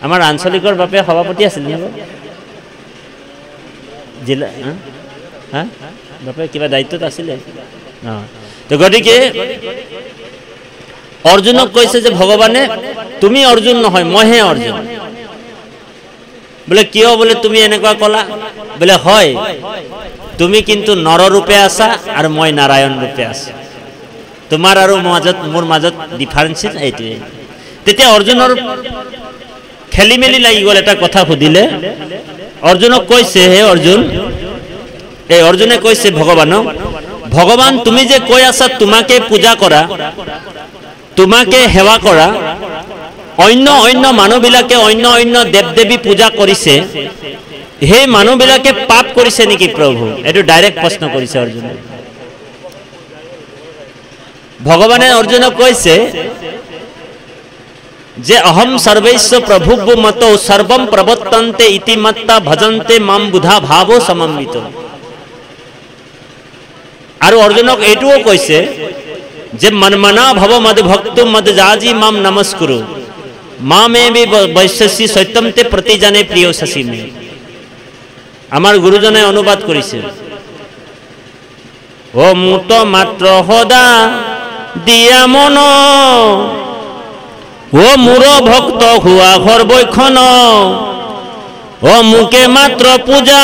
আমাৰ আঞ্চলিকৰ বাপে সভাপতি আছিল নি জিলা হ্যাঁ বাপে কিবা দায়িত্বত আছিলে তো গতিকে অৰ্জুনক কৈছে যে ভগৱানে তুমি অৰ্জুন নহয় মই হে অৰ্জুন বোলে কিয় বোলে তুমি এনেকুৱা কলা বোলে হয় তুমি কিন্তু নৰ ৰূপে আছা আৰু মই নাৰায়ণ ৰূপে আছো তোমাৰ আৰু মোৰ মাজত ডিফাৰেন্স এইটোৱে তেতিয়া অৰ্জুনৰ খেলি মেলি লাগি গল এটা কথা সুধিলে অৰ্জুনক কৈছে হে অৰ্জুন এই অৰ্জুনে কৈছে ভগৱানক ভগৱান তুমি যে কৈ আছা তোমাকে পূজা কৰা তোমাকে সেৱা কৰা অন্য অন্য মানুহবিলাকে অন্য অন্য দেৱ-দেৱী পূজা কৰিছে সেই মানুহবিলাকে পাপ কৰিছে নেকি প্ৰভু এটো ডাইৰেক্ট প্ৰশ্ন কৰিছে অৰ্জুনে ভগৱানে অৰ্জুনক কৈছে যে অহম সৰ্বৈশ্ব প্ৰভুব্ব মতো সৰ্বম প্ৰবৰ্তন্তে ইতি মত্তা ভজন্তে মাম বুধা ভাৱো সমন্বিত আৰু অৰ্জুনক এইটোও কৈছে যে মনমনা ভৱ মদ ভক্তু মদ জাজি মাম নমস্কুৰু মামে বি বৈশ্যসি সত্যমতে প্ৰতিজানে প্ৰিয় সসিমে আমাৰ গুৰুজনে অনুবাদ কৰিছে ও মুত মাত্ৰ সদা দিয়া মন ও মূৰ ভক্ত হুৱা সৰ্বক্ষণ ও মুকে মাত্ৰ পূজা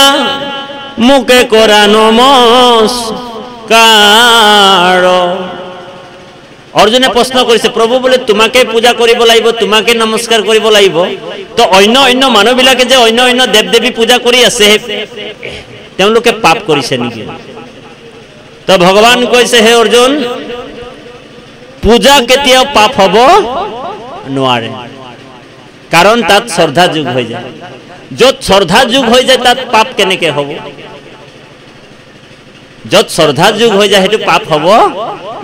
মুকে কৰা নমস্কাৰ অৰ্জুনে প্ৰশ্ন কৰিছে প্ৰভু বোলে তোমাকে পূজা কৰিব লাগিব তোমাকে নমস্কাৰ কৰিব লাগিব তো অন্য অন্য মানুহবিলাকে যে অন্য অন্য দেৱ-দেৱী পূজা কৰি আছে তেওঁলোকে পাপ কৰিছে নেকি তো ভগৱান কৈছে হে অৰ্জুন পূজা কেতিয়াও পাপ হ'ব নোৱাৰে কাৰণ তাত শ্ৰদ্ধা যোগ হৈ যায় য'ত শ্ৰদ্ধা যোগ হৈ যায় তাত পাপ কেনেকৈ হ'ব য'ত শ্ৰদ্ধা যোগ হৈ যায় সেইটো পাপ হ'ব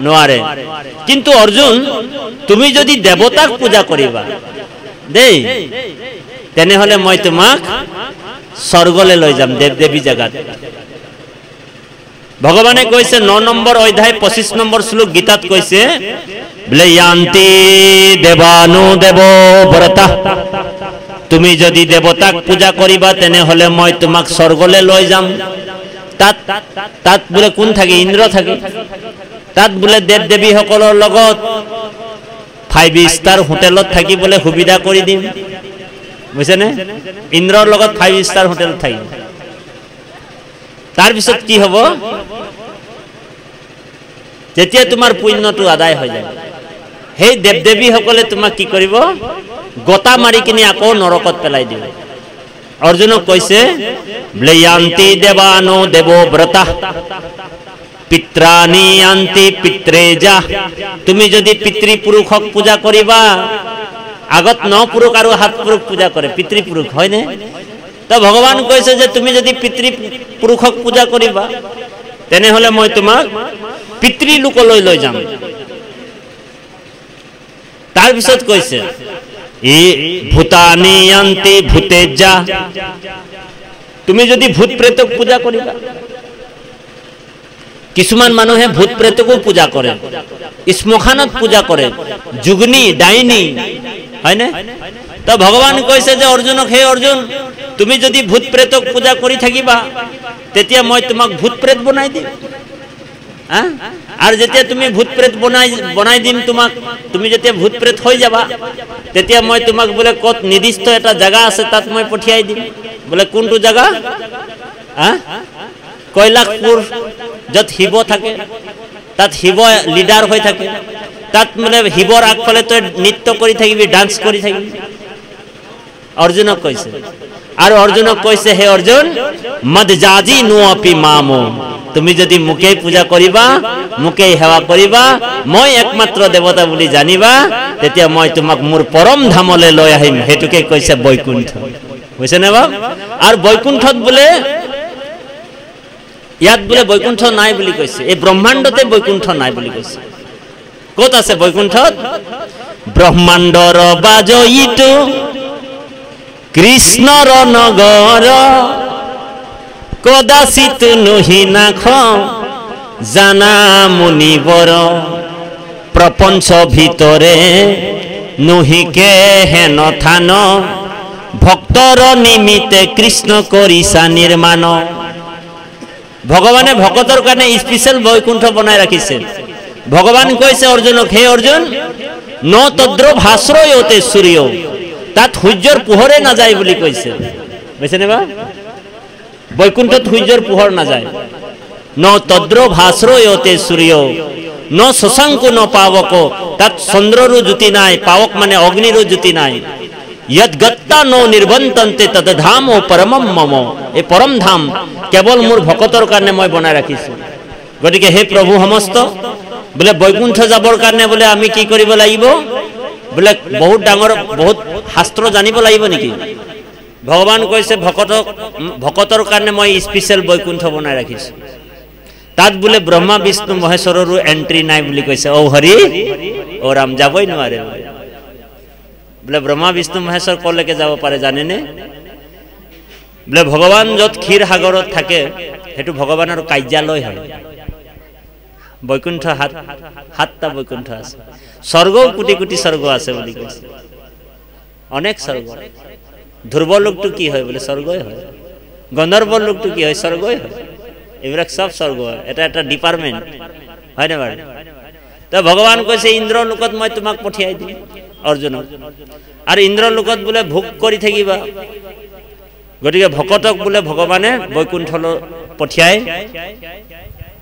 নোৱাৰে কিন্তু অৰ্জুন তুমি যদি দেৱতাক পূজা কৰিবা দেই তেনেহলে মই তোমাক স্বৰ্গলৈ লৈ যাম দেৱ দেৱী জাগাত ভগৱানে কৈছে 9 নম্বৰ অধ্যায় 25 নম্বৰ শ্লোক গীতাত কৈছে বোলে ইয়ান্তি দেৱানু দেৱ ব্ৰতা তুমি যদি দেৱতাক পূজা কৰিবা তেনেহলে মই তোমাক স্বৰ্গলৈ লৈ যাম তাত বোলে কোন থাকে ইন্দ্ৰ থাকে তাত বোলে দেৱ দেৱী সকলৰ লগত 5 ষ্টাৰ হোটেলত থাকিবলৈ সুবিধা কৰি দিম বুজিছেনে ইন্দ্ৰৰ লগত 5 ষ্টাৰ হোটেলত থাকিম তাৰ পিছত কি হ'ব যেতিয়া তোমাৰ পুণ্যটো আদায় হৈ যায় সেই দেৱ দেৱী সকলে তোমাক কি কৰিব গটা মাৰি কিনে আকৌ নৰকত পেলাই দিব অৰ্জুনক কৈছে ব্লেয়ান্তি দেৱানো দেৱ ব্ৰতা পিত্ৰানি আন্তি পিত্ৰেজা তুমি যদি পিতৃ পুৰুষক পূজা কৰিবা আগত 9 পুৰুষ আৰু 7 পুৰুষ পূজা কৰে পিতৃ পুৰুষ হয়নে তো ভগৱান কৈছে যে তুমি যদি পিতৃ পুৰুষক পূজা কৰিবা তেনেহলে মই তোমাক পিতৃ লোকলৈ লৈ যাম তাৰ পিছত কৈছে ই ভূতানি আন্তি ভূতেজা তুমি যদি ভূত প্ৰেতক পূজা কৰিবা কিছুমান মানুহে ভূত প্ৰেতকো পূজা কৰে শ্মশানত পূজা কৰে যুগনি ডাইনি হয়নে তো ভগৱান কৈছে যে অৰ্জুনক হে অৰ্জুন তুমি যদি ভূত প্ৰেতক পূজা কৰি থাকিবা তেতিয়া মই তোমাক ভূত প্ৰেত বনাই দিম আৰু যেতিয়া তুমি ভূত প্ৰেত বনাই দিম তোমাক তুমি যেতিয়া ভূত প্ৰেত হৈ যাবা তেতিয়া মই তোমাক বোলে কত নিৰ্দিষ্ট এটা জায়গা আছে তাত মই পঠিয়াই দিম বোলে কোনটো জায়গা কৈলাশপুৰ যত শিৱ থাকে তাত শিৱ লিডাৰ হৈ থাকে তাত মানে শিৱৰ আগফালে তই নৃত্য কৰি থাকিবি ডান্স কৰি থাকিবি অৰ্জুনক কৈছে আৰু অৰ্জুনক কৈছে হে অৰ্জুন মদজাজি নোপি মামো তুমি যদি মুকে পূজা কৰিবা মুকে সেৱা কৰিবা মই একমাত্ৰ দেৱতা বুলি জানিবা তেতিয়া মই তোমাক মোৰ পৰম ধামলৈ লৈ আহিম হেতুকে কৈছে বৈকুণ্ঠ বুজিছে নে বাপ আৰু বৈকুণ্ঠত বোলে ইয়াত বোলে বৈকুণ্ঠ নাই বুলি কৈছে এই ব্ৰহ্মাণ্ডতে বৈকুণ্ঠ নাই বুলি কৈছে ক'ত আছে বৈকুণ্ঠত ব্ৰহ্মাণ্ডৰ বাজইটো কৃষ্ণৰ নগৰ কদাচিত নহি নাখ জানা মুনিবৰ প্ৰপঞ্চ ভিতৰে নহিকে হেন থান ভক্তৰ নিমিত্তে কৃষ্ণ কৰিছা নিৰ্মাণ ভগৱানে ভকতৰ কাৰণে স্পেশাল বৈকুণ্ঠ বনাই ৰাখিছে ভগৱান কৈছে অৰ্জুনক হে অৰ্জুন ন তদ্ৰ ভাস্ৰয়তে সূৰ্য তাত সূৰ্যৰ পোহৰে নাযায় বুলি কৈছে বুজিছেনে বা বৈকুণ্ঠত সূৰ্যৰ পোহৰ নাযায় ন তদ্ৰ ভাস্ৰয়তে সূৰ্য ন শশাংকু ন পাৱক তাত চন্দ্ৰৰো জ্যোতি নাই পাৱক মানে অগ্নিৰো জ্যোতি নাই यद गत्ता नो निर्बंतन्ते तद धाम ओ परमम मम ए परम धाम केवल मोर भक्तर कारणे मैं बनाय राखिछु गतिके हे प्रभु समस्त बोले बैकुंठ जाबर कारणे बोले आमी की करिब लागिब बोले बहुत डांगर बहुत शास्त्र जानिब लागिब नेকি भगवान কৈছে भक्तर कारणे मैं स्पेशल बैकुंठ बनाय राखिछु तात बोले ब्रह्मा विष्णु महेश्वररो एंट्री नाइ बोली কৈছে ओ हरि ओ राम जाबई नवारे बोले ब्रह्मा विष्णु महेश्वर कलेके যাব पारे जाने ने बोले भगवान जत क्षीर सागरत थाके हेतु भगवानर कार्यालय है बैकुंठ हातटा बैकुंठ आछे स्वर्ग कोटी कोटी स्वर्ग आछे बोली কৈছে अनेक स्वर्ग ध्रुव लोकटो की হয় बोले स्वर्गই হয় गंधर्व लोकटो की হয় स्वर्गই হয় एबराक सब स्वर्ग হয় এটা একটা ডিপার্টমেন্ট হয় না বাড়ি तो भगवान কৈছে इंद्र लोकत मैं तुमक पठियाई दिम अर्जुन और इंद्र लोकत बोले भोग करी থাকিবা गतिके भकतक बोले भगवाने बैकुंठल पठियाय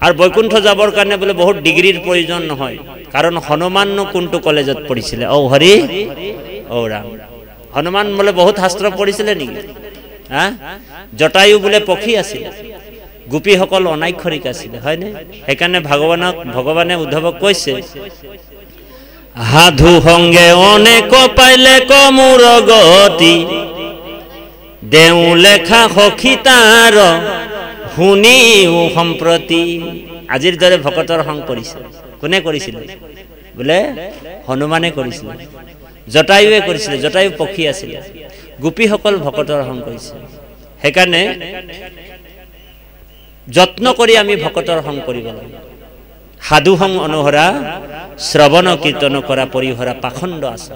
और बैकुंठ जाबर कारणे बोले बहुत डिग्रीर प्रयोजन নহয় कारण हनुमान कोनटो कलेजत पढ़िছিলে ओ हरि ओ राम हनुमान बोले बहुत शास्त्र पढ़िছিলে नेকি हाँ जटायु बोले पक्षी आছিলে গোপীসকল অনাক্ষৰিক আছিলে হয়নে সেইকাৰণে ভগৱানে উদ্ধৱক কৈছে সাধু সংগে অনেক পাইলে কমূৰ গতি দেউ লেখা সখী তাৰ শুনিও সম্প্ৰতি আজিৰ দৰে ভকতৰ সং কৰিছে কোনে কৰিছিল বোলে হনুমানে কৰিছিল জটায়ুৱে কৰিছিল জটায়ু পক্ষী আছিল গোপীসকল ভকতৰ সং কৰিছে সেইকাৰণে যত্ন কৰি আমি ভকতৰ সং কৰিব লাগে সাধু সং অনুহৰা শ্ৰৱণ কীৰ্তন কৰা পৰিহৰা পাখণ্ড আছে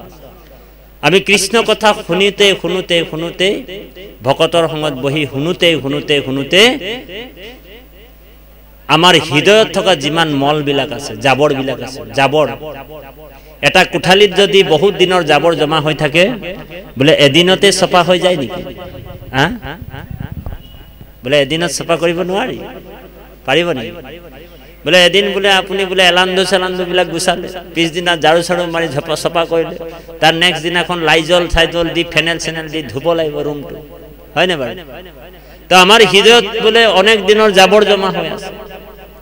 আমি কৃষ্ণ কথা শুনিতে শুনোতে শুনোতে ভকতৰ সঙ্গত বহি শুনোতে শুনোতে শুনোতে আমাৰ হৃদয়ত থকা যিমান মল বিলাক আছে জাবৰ বিলাক আছে জাবৰ এটা কোঠালিত যদি বহুত দিনৰ জাবৰ জমা হৈ থাকে বলে এদিনতে সফা হৈ যায় নেকি বলে এদিনত সফা কৰিব নোৱাৰি পাৰিব নেকি বলে এদিন বলে আপুনি বলে এলান্দো সেলান্দো বিলাক গুছালে পিছদিনা ঝাড়ু ছাড়ু মাৰি সফা কৰিলে তাৰ নেক্সট দিনাখন লাইজল ছাইজল দি ফেনেল চেনেল দি ধুব লাগিব ৰুমটো হয় না বাৰু তো আমাৰ হৃদয়ত বলে অনেক দিনৰ জাবৰ জমা হৈ আছে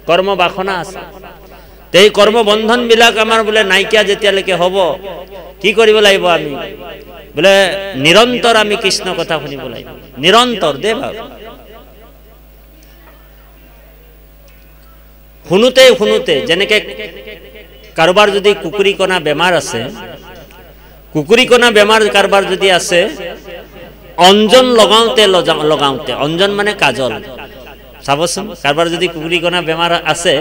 কৰ্ম বাসনা আছে এই কৰ্ম বন্ধন বিলাক আমাৰ বলে নাইকিয়া যেতিয়ালৈকে হ'ব কি কৰিব লাগিব আমি বলে নিৰন্তৰ আমি কৃষ্ণ কথা শুনিব লাগিব নিৰন্তৰ দে ভাব শুনোতে শুনোতে যেনেকে কাৰোবাৰ যদি কুকুৰিকণা বেমাৰ আছে কুকুৰিকণা বেমাৰ কাৰোবাৰ যদি আছে অঞ্জন লগাওতে অঞ্জন মানে কাজল চাবচোন কাৰোবাৰ যদি কুকুৰিকণা বেমাৰ আছে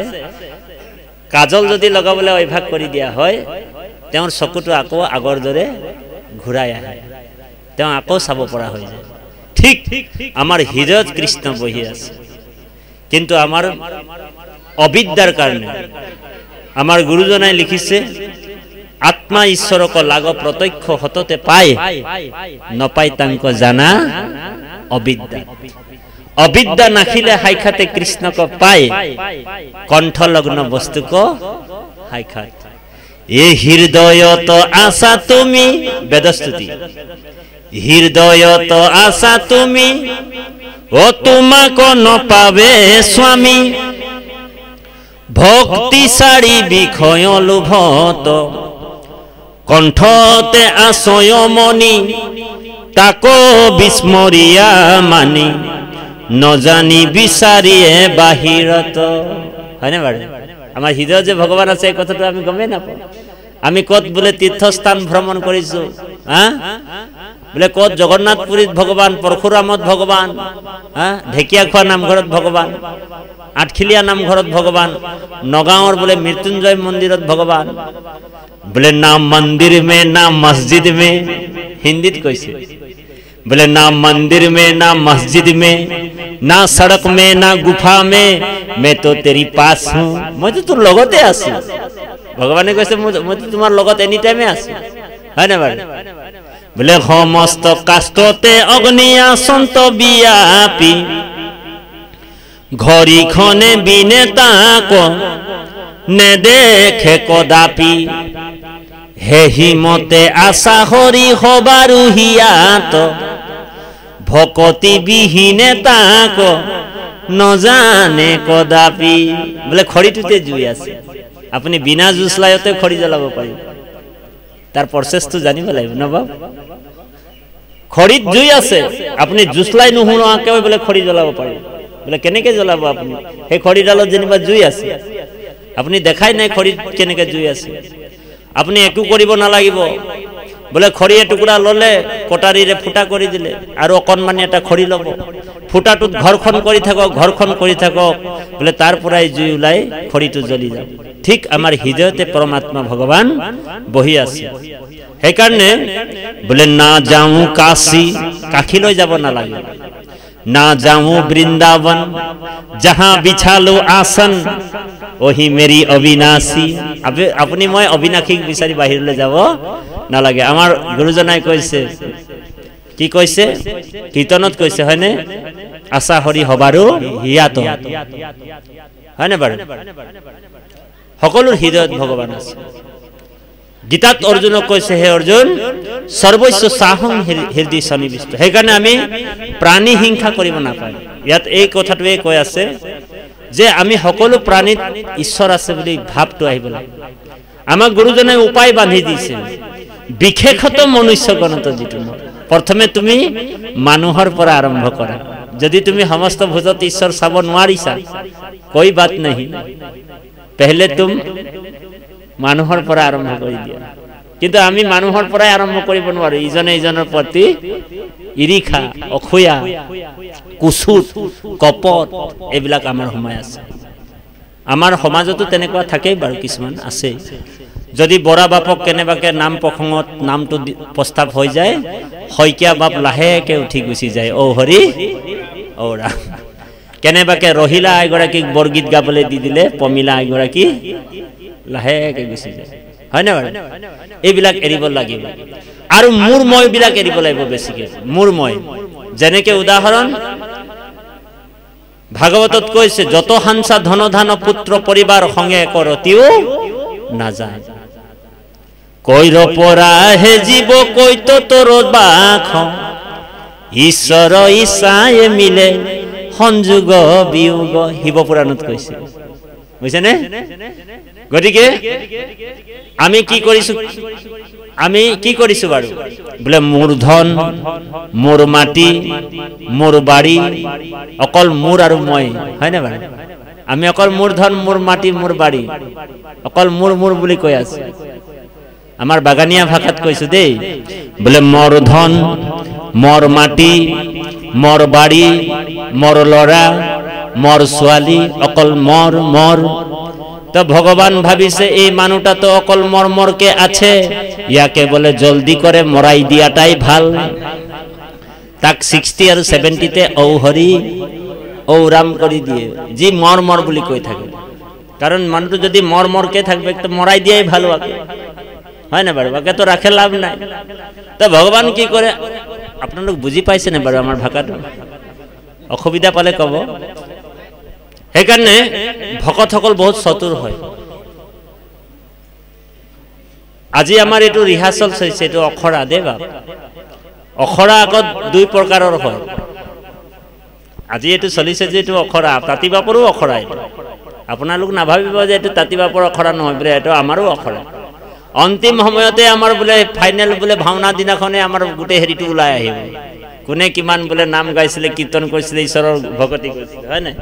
কাজল যদি লগাবলৈ অভ্যাস কৰি দিয়া হয় তেওঁৰ চকুটো আকৌ আগৰ দৰে ঘূৰাই আহে তেওঁ আকৌ চাব পৰা হৈ যায় ঠিক আমাৰ হৃদয়ত কৃষ্ণ বহি আছে কিন্তু আমাৰ অবিদ্যাৰ কাৰণে আমাৰ গুৰুজনাই লিখিছে আত্মা ঈশ্বৰক লাগ প্ৰত্যক্ষ হততে পায় নপাই তাংক জানা অবিদ্যা অবিদ্যা নাখিলে সাক্ষাতে কৃষ্ণক পায় কণ্ঠলগ্ন বস্তুক সাক্ষাৎ এ হৃদয়ত আছা তুমি বেদস্তুতি হৃদয়ত আছা তুমি ও তোমাক নপাবে স্বামী ভক্তি সারি বিষয় লোভত কণ্ঠতে আশয় মনি তাকো বিস্মরিয়া মানি নজানি বিচারিয়ে বাহিরত হয়নে বাৰু আমাৰ হৃদয়ত যে ভগৱান আছে এই কথাটো আমি গমেই নাপাওঁ আমি কত বোলে তীৰ্থস্থান ভ্ৰমণ কৰিছো বোলে কত জগন্নাথপুৰীত ভগৱান পৰশুৰামত ভগৱান ঢেকিয়াখোৱা নামঘৰত ভগৱান আঠখিলিয়া নামঘৰত ভগৱান নগাঁৱৰ বোলে মৃত্যুঞ্জয় মন্দিৰত ভগৱান বোলে না মন্দিৰ মে না মসজিদ মে হিন্দীত কৈছে বোলে না মন্দিৰ মে না মসজিদ মে না সড়ক মে না গুফা মে मैं तो तेरी पास हूं मैं तो তোর লগতে আছি ভগৱানে কৈছে মই তো তোমাৰ লগত এনি টাইমে আছি হয় না বাৰু বোলে সমস্ত কাষ্টতে অগ্নি আসন্ত বিয়াপি ঘড়িখনে বিনে তাক নেদেখে কদাপি হেহি মতে আশা হৰি হবাৰু হিয়াত ভকতি বিহীনে তাক নজানে কদাপি বোলে খড়িটোতে জুই আছে আপুনি বিনা জুচলাইতে খড়ি জ্বলাব পাৰিব তাৰ প্ৰচেছটো জানিব লাগিব ন বাব খড়িত জুই আছে আপুনি জুচলাই নুহুনোৱাকে বোলে খড়ি জ্বলাব পাৰিব বোলে কেনেকে জ্বলাব আপুনি সেই খড়িডালত যেনিবা জুই আছে আপুনি দেখাই নাই খড়িত কেনেকে জুই আছে আপুনি একো কৰিব নালাগিব বোলে খড়ি এটুকুৰা ললে কটাৰীৰে ফুটা কৰি দিলে আৰু অকণমানি এটা খড়ি ল'ব ফুটাটোত ঘৰখন কৰি থাকক বোলে তাৰ পৰাই জুই ওলাই খড়িটো জ্বলি যাব ঠিক আমাৰ হৃদয়তে পৰমাত্মা ভগৱান বহি আছে সেইকাৰণে বোলে না যাওঁ কাশীলৈ যাব নালাগে না যাওঁ বৃন্দাবন जहां बिछालो आसन वही मेरी अविनाशी अपनी मैं अविनाशी বিচাৰি বাহিৰলৈ যাব নালাগে আমাৰ গুৰুজনাই কৈছে কি কৈছে কীৰ্তনত কৈছে হয়নে আশা হৰি হবাৰো হিয়াত হয়নে বাৰু সকলোৰ হৃদয়ত ভগৱান আছে গীতাত অৰ্জুনক কৈছে হে অৰ্জুন সৰ্বস্ব সাহং হৃদয় সন্নিবিষ্ট সেইকাৰণে আমি প্ৰাণী হিংসা কৰিব নাপায় ইয়াত এই কথাটোৱে কৈ আছে যে আমি সকলো প্ৰাণীত ঈশ্বৰ আছে বুলি ভাৱটো আহিব লাগে। আমাক গুৰুজনে উপায় বান্ধি দিছে, বিশেষত মনুষ্যগণত যিটো প্ৰথমে তুমি মানুহৰ পৰা আৰম্ভ কৰা। যদি তুমি সমস্ত ভোজত ঈশ্বৰ চাব নোৱাৰিছা, কৈ বাত নাহি, পেহলে তুম মানুহৰ পৰা আৰম্ভ কৰি দিয়া। কিন্তু আমি মানুহৰ পৰাই আৰম্ভ কৰিব নোৱাৰো। ইজনে ইজনৰ প্ৰতি ইৰিখা, অসূয়া, কুচুত, কপট এইবিলাক আমাৰ সময় আছে। আমাৰ সমাজতো তেনেকুৱা থাকেই বাৰু, কিছুমান আছে। যদি বৰা বাপক কেনেবাকে নাম প্ৰসংগত নামটো প্ৰস্তাৱ হৈ যায়, শইকীয়া বাপ লাহেকে উঠি গুচি যায়, ঔ হৰি ঔ ৰাম। কেনেবাকে ৰহিলা এগৰাকীক বৰগীত গাবলৈ দি দিলে, পমিলা এগৰাকী লাহেকে গুচি যায়, হয় নে বাৰু? এইবিলাক এৰিব লাগিব। আৰু মোৰ মই বিলাক এৰিব লাগিব বেছিকে। মোৰ মই যেনেকে উদাহৰণ ভাগৱতত কৈছে, যত হাংসা ধন ধান পুত্ৰ পৰিবাৰ সংগে কৰতিও নাযায়, কৈৰ পৰা হে জীৱ কৈত তোৰ বাখ, ঈশ্বৰ ইচ্ছায়ে মিলে সংযোগ বিয়োগ। শিৱপুৰাণত কৈছে, বুজিছেনে? গতিকে আমি কি কৰিছো বাৰু? বোলে মোৰ ধন, মোৰ মাটি, মোৰ বাৰী, অকল মোৰ আৰু মই, হয় নে বাৰু? আমি অকল মোৰ ধন, মোৰ মাটি, মোৰ বাৰী, অকল মোৰ বুলি কৈ আছো। আমাৰ বাগানীয়া ভাষাত কৈছো দেই, বোলে মোৰ ধন, মোৰ মাটি, মোৰ বাৰী, মোৰ ল'ৰা, মোৰ ছোৱালী, অকল মোৰ। তো ভগবান ভাবিছে এই মানুহটা তো অকল মরকে আছে, ইয়াকে বলে জলদি করে মরাই দিয়াটাই ভাল। তাক 60 আর 70তে ঔ হরি ঔ রাম করে দিয়ে, যি মর বলি কৈ থাকে। কারণ মানুহটো যদি মরকে থাকবে তো মরাই দিয়াই ভালো আগে, হয় না বাৰু? আগে তো ৰাখে লাভ নাই। তো ভগবান কি কৰে আপনাৰা বুঝি পাইছে না বাৰু? আমাৰ ভাষাটো অসুবিধা পালে কব। সেইকাৰণে ভকতসকল বহুত চতুৰ হয়। আজি আমাৰ এইটো ৰিহাৰ্চল চলিছে, এইটো অখৰা দে বাপ। অখৰা আগত দুই প্ৰকাৰৰ হয়। আজি এইটো চলিছে যে এইটো অখৰা, তাঁতি বাপৰো অখৰা। আপোনালোক নাভাবিব যে এইটো তাঁতি বাপৰ অখৰা নহয় বোলে, এইটো আমাৰো অখৰা। অন্তিম সময়তে আমাৰ বোলে ফাইনেল বোলে ভাওনা দিনাখনে আমাৰ গোটেই হেৰিটো ওলাই আহিব, কোনে কিমান বোলে নাম গাইছিলে, কীৰ্তন কৰিছিলে, ঈশ্বৰৰ ভকতি কৰিছিলে, হয় নাই?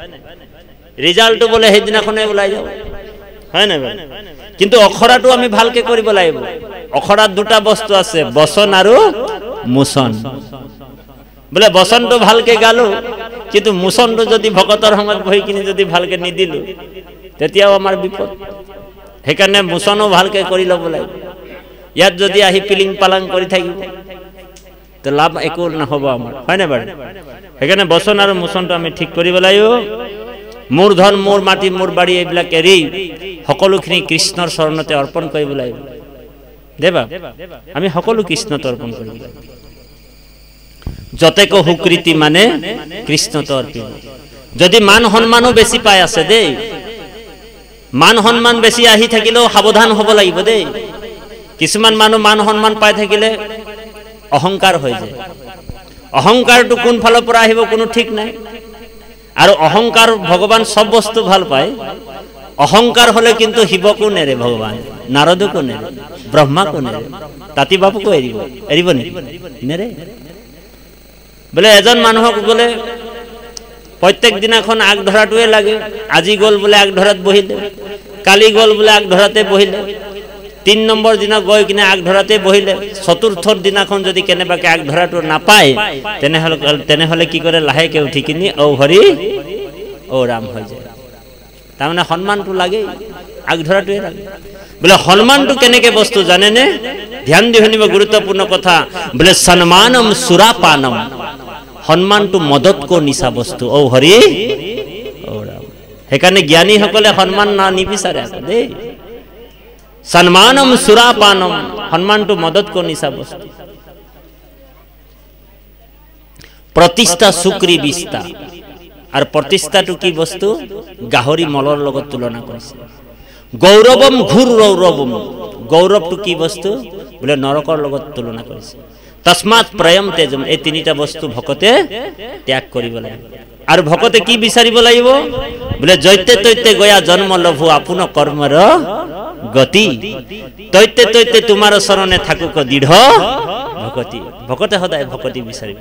ৰিজাল্টটো বোলে সেইদিনাখনে ওলাই যাব, হয় নাই? কিন্তু অখৰাটো আমি ভালকে কৰিব লাগিব। অখৰাত দুটা বস্তু আছে, বচন আৰু মোচন। বোলে বচনটো ভালকে গালো, কিন্তু মোচনটো যদি ভকতৰ সময়ত বহি কিনি যদি ভালকে নিদিলো, তেতিয়াও আমাৰ বিপদ। সেইকাৰণে মোচনো ভালকে কৰি ল'ব লাগিব। ইয়াত যদি আহি পিলিং পালাং কৰি থাকিব তো লাভ একো নহ'ব আমাৰ, হয় নাই বাৰু? সেইকাৰণে বচন আৰু মোচনটো আমি ঠিক কৰিব লাগিব। মোৰ ধন, মোৰ মাটি, মোৰ বাৰী এইবিলাক এৰি সকলোখিনি কৃষ্ণৰ চৰণতে অৰ্পণ কৰিব লাগিব। দেবা আমি সকলো কৃষ্ণত অৰ্পণ কৰিব লাগিব। যতেক সুকৃতি মানে কৃষ্ণত অৰ্পিত। যদি মান সন্মানো বেছি পাই আছে দেই, মান সন্মান বেছি আহি থাকিলেও সাৱধান হ'ব লাগিব দেই। কিছুমান মানুহ মান সন্মান পাই থাকিলে অহংকাৰ হৈ যায়। অহংকাৰটো কোন ফালৰ পৰা আহিব কোনো ঠিক নাই। আৰু অহংকাৰ, ভগৱান সব বস্তু ভাল পায়। অহংকাৰ হলে কিন্তু শিৱকো নেৰে ভগৱান, নাৰদকো নেৰে, ব্ৰহ্মাকো নেৰে, তাঁতি বাপকো এৰিব নেকি? নেৰে। বোলে এজন মানুহক বোলে প্ৰত্যেক দিনাখন আগ ধৰাটোৱে লাগে। আজি গ'ল বোলে আগ ধৰাত বহিলে, কালি গ'ল বোলে আগ ধৰাতে বহিলে, 3 নম্বৰ দিনা গৈ কিনে আগ ধৰাতে বহিলে, চতুৰ্থৰ দিনাখন যদি কেনেবাকে আগ ধৰাটো নাপায়, তেনেহলে কি কৰে? লাহেকে উঠি কিনি ঔ হৰি ঔ ৰাম হৈ যায়। তাৰমানে সন্মানটো লাগে, আগ ধৰাটোৱে লাগে। বোলে সন্মানটো কেনেকে বস্তু জানেনে? ধ্যান দি শুনিব, গুৰুত্বপূৰ্ণ কথা। বোলে সন্মানম সুৰাপানম, সন্মানটো মদতকৈ নিচা বস্তু। ঔ হৰি ঔ ৰাম। সেইকাৰণে জ্ঞানীসকলে সন্মান নিবিচাৰে দেই। সন্মানম সুৰাপানম, সন্মানটো মদতকৈ নিচা বস্তু। প্ৰতিষ্ঠা সুক্ৰী বিস্তা, আৰু প্ৰতিষ্ঠাটো কি বস্তু? গাহৰি মলৰ লগত তুলনা কৰিছে। গৌৰৱম ঘূৰ ৰৌৰৱম, গৌৰৱটো কি বস্তু? বোলে নৰকৰ লগত তুলনা কৰিছে। তস্মাৎ প্ৰয়ম তেজম, এই তিনিটা বস্তু ভকতে ত্যাগ কৰিব লাগিব। আৰু ভকতে কি বিচাৰিব লাগিব বোলে, জৈতে তৈতে গয়া জন্ম লভু আপোন কৰ্মৰ গতি, তৈতে তৈতে তোমাৰ চৰণে থাকুক দৃঢ় ভকতি। ভকতে সদায় ভকতি বিচাৰিব।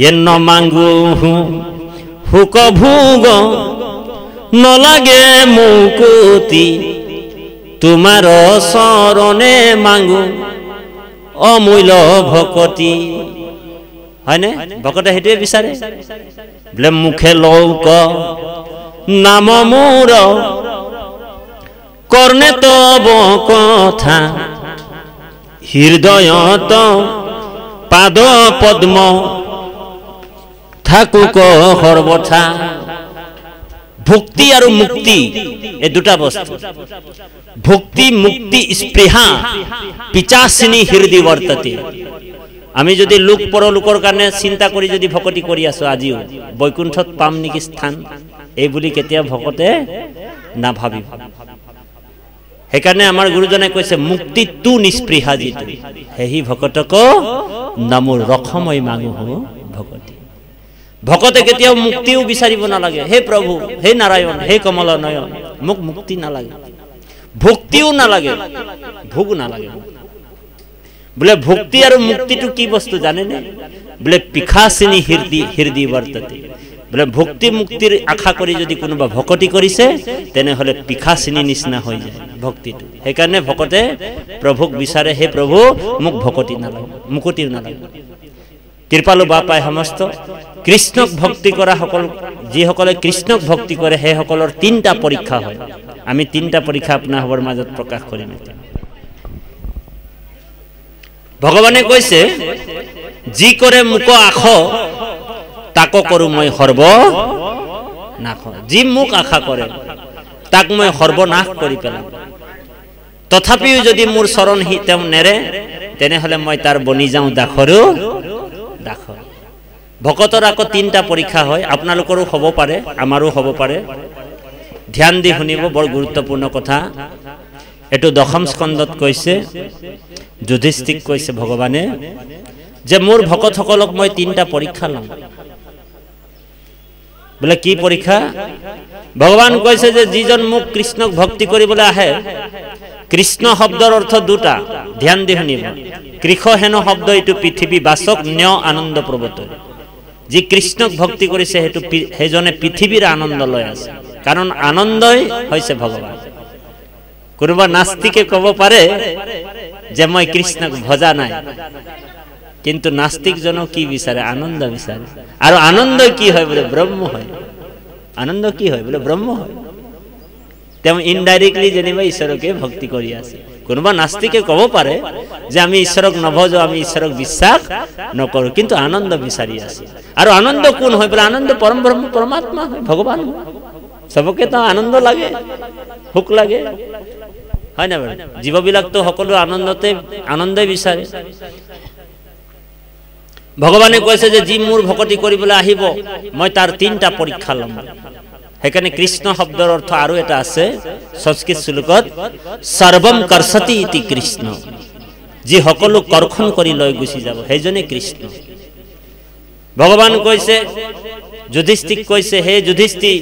য়েন্ন মাংগু হুক ভোগ নলাগে মুকুতি, তোমাৰ চৰণে মাংগু অমূল্য ভকতি। হয়নে? ভকতে সেইটোৱে বিচাৰে বোলে, মুখে লৌক নাম মোৰ কৰ্ণে তব কথা, হৃদয়ত পাদ পদ্ম থাকুক সৰ্বথা। ভক্তি আৰু মুক্তি এই দুটা বস্তু। ভক্তি মুক্তি স্পৃহা পিচাচিনী হৃদয় বৰ্ততে। আমি যদি লোক পৰলোকৰ কাৰণে চিন্তা কৰি যদি ভকতি কৰি আছো, আজিও বৈকুণ্ঠত পাম নেকি স্থান, এই বুলি কেতিয়া ভকতে নাভাবিব। সেইকাৰণে আমাৰ গুৰুজনে কৈছে, মুক্তি তু নিস্পৃহা যিটো সেহি ভকতক নামৰ ৰসময় মাঙো হব ভকতি। ভকতে কেতিয়াও মুক্তিও বিচাৰিব নালাগে। হে প্ৰভু, হে নাৰায়ণ, হে কমল নয়ন, মোক মুক্তি নালাগে, ভক্তিও নালাগে, ভোগ নালাগে। বোলে ভক্তি আৰু মুক্তিটো কি বস্তু জানেনে? বোলে পিখাচিনী হৃদয় বৰ্ততে। বোলে ভক্তি মুক্তিৰ আশা কৰি যদি কোনোবা ভকতি কৰিছে, তেনেহলে পিখাচিনী নিচিনা হৈ যায় ভক্তিটো। সেইকাৰণে ভকতে প্ৰভুক বিচাৰে, হে প্ৰভু মোক ভকতি নালাগে, মুকুতিও নালাগে। কৃপালু বাপাই সমস্ত কৃষ্ণক ভক্তি কৰা সকল, যিসকলে কৃষ্ণক ভক্তি কৰে সেইসকলৰ তিনিটা পৰীক্ষা হয়। আমি তিনিটা পৰীক্ষা আপোনাৰৰ মাজত প্ৰকাশ কৰিম। ভগৱানে কৈছে, যি কৰে মোক আশ তাক কৰো মই সৰ্বনাশ। যি মোক আশা কৰে তাক মই সৰ্বনাশ কৰি পেলাম। তথাপিও যদি মোৰ চৰণ তেওঁ নেৰে, তেনেহলে মই তাৰ বনি যাওঁ দাসৰো দাস। ভকতৰ আকৌ তিনিটা পৰীক্ষা হয়। আপোনালোকৰো হ'ব পাৰে, আমাৰো হ'ব পাৰে। ধ্যান দি শুনিব, বৰ গুৰুত্বপূৰ্ণ কথা। এইটো দশম স্কন্ধত কৈছে, যুধিষ্ঠিক কৈছে ভগৱানে যে মোৰ ভকতসকলক মই তিনিটা পৰীক্ষা লম। বোলে কি পৰীক্ষা? ভগৱান কৈছে যে যিজন মোক কৃষ্ণক ভক্তি কৰিবলৈ আহে, কৃষ্ণ শব্দৰ অৰ্থ দুটা, ধ্যান দি শুনিব। কৃষ হেন শব্দ এইটো পৃথিৱী বাচক ন্য আনন্দ প্ৰবত। যি কৃষ্ণক ভক্তি কৰিছে সেইজনে পৃথিৱীৰ আনন্দ লৈ আছে, কাৰণ আনন্দই হৈছে ভগৱান। কোনোবা নাস্তিকে ক'ব পাৰে যে মই কৃষ্ণক ভজা নাই, কিন্তু নাস্তিকজনো কি বিচাৰে? আনন্দ বিচাৰে। আৰু আনন্দ কি হয় বোলে? ব্ৰহ্ম হয়। আনন্দ কি হয় বোলে? ব্ৰহ্ম হয়। তেওঁ ইনডাইৰেক্টলি যেনিবা ঈশ্বৰকে ভক্তি কৰি আছে। কোনোবা নাস্তিকে ক'ব পাৰে যে আমি ঈশ্বৰক নভজো, আমি ঈশ্বৰক বিশ্বাস নকৰো, কিন্তু আনন্দ বিচাৰি আছে। আৰু আনন্দ কোন হয় বোলে? আনন্দ পৰম ব্ৰহ্ম পৰমাত্মা হয়, ভগৱান। চবকে তো আনন্দ লাগে, সুখ লাগে, হয় না বাৰু? জীৱবিলাকতো সকলো আনন্দই বিচাৰে। ভগৱানে কৈছে যে যি মোৰ ভকতি কৰিবলৈ আহিব, মই তাৰ তিনিটা পৰীক্ষা ল'ম। সেইকাৰণে কৃষ্ণ শব্দৰ অৰ্থ আৰু এটা আছে সংস্কৃত শ্লোকত, সৰ্বম কৰ্ষতি ইতি কৃষ্ণ। যি সকলো কৰ্ষণ কৰি লৈ গুচি যাব, সেইজনে কৃষ্ণ। ভগৱান কৈছে, যুধিষ্ঠিক কৈছে, হে যুধিষ্ঠিৰ,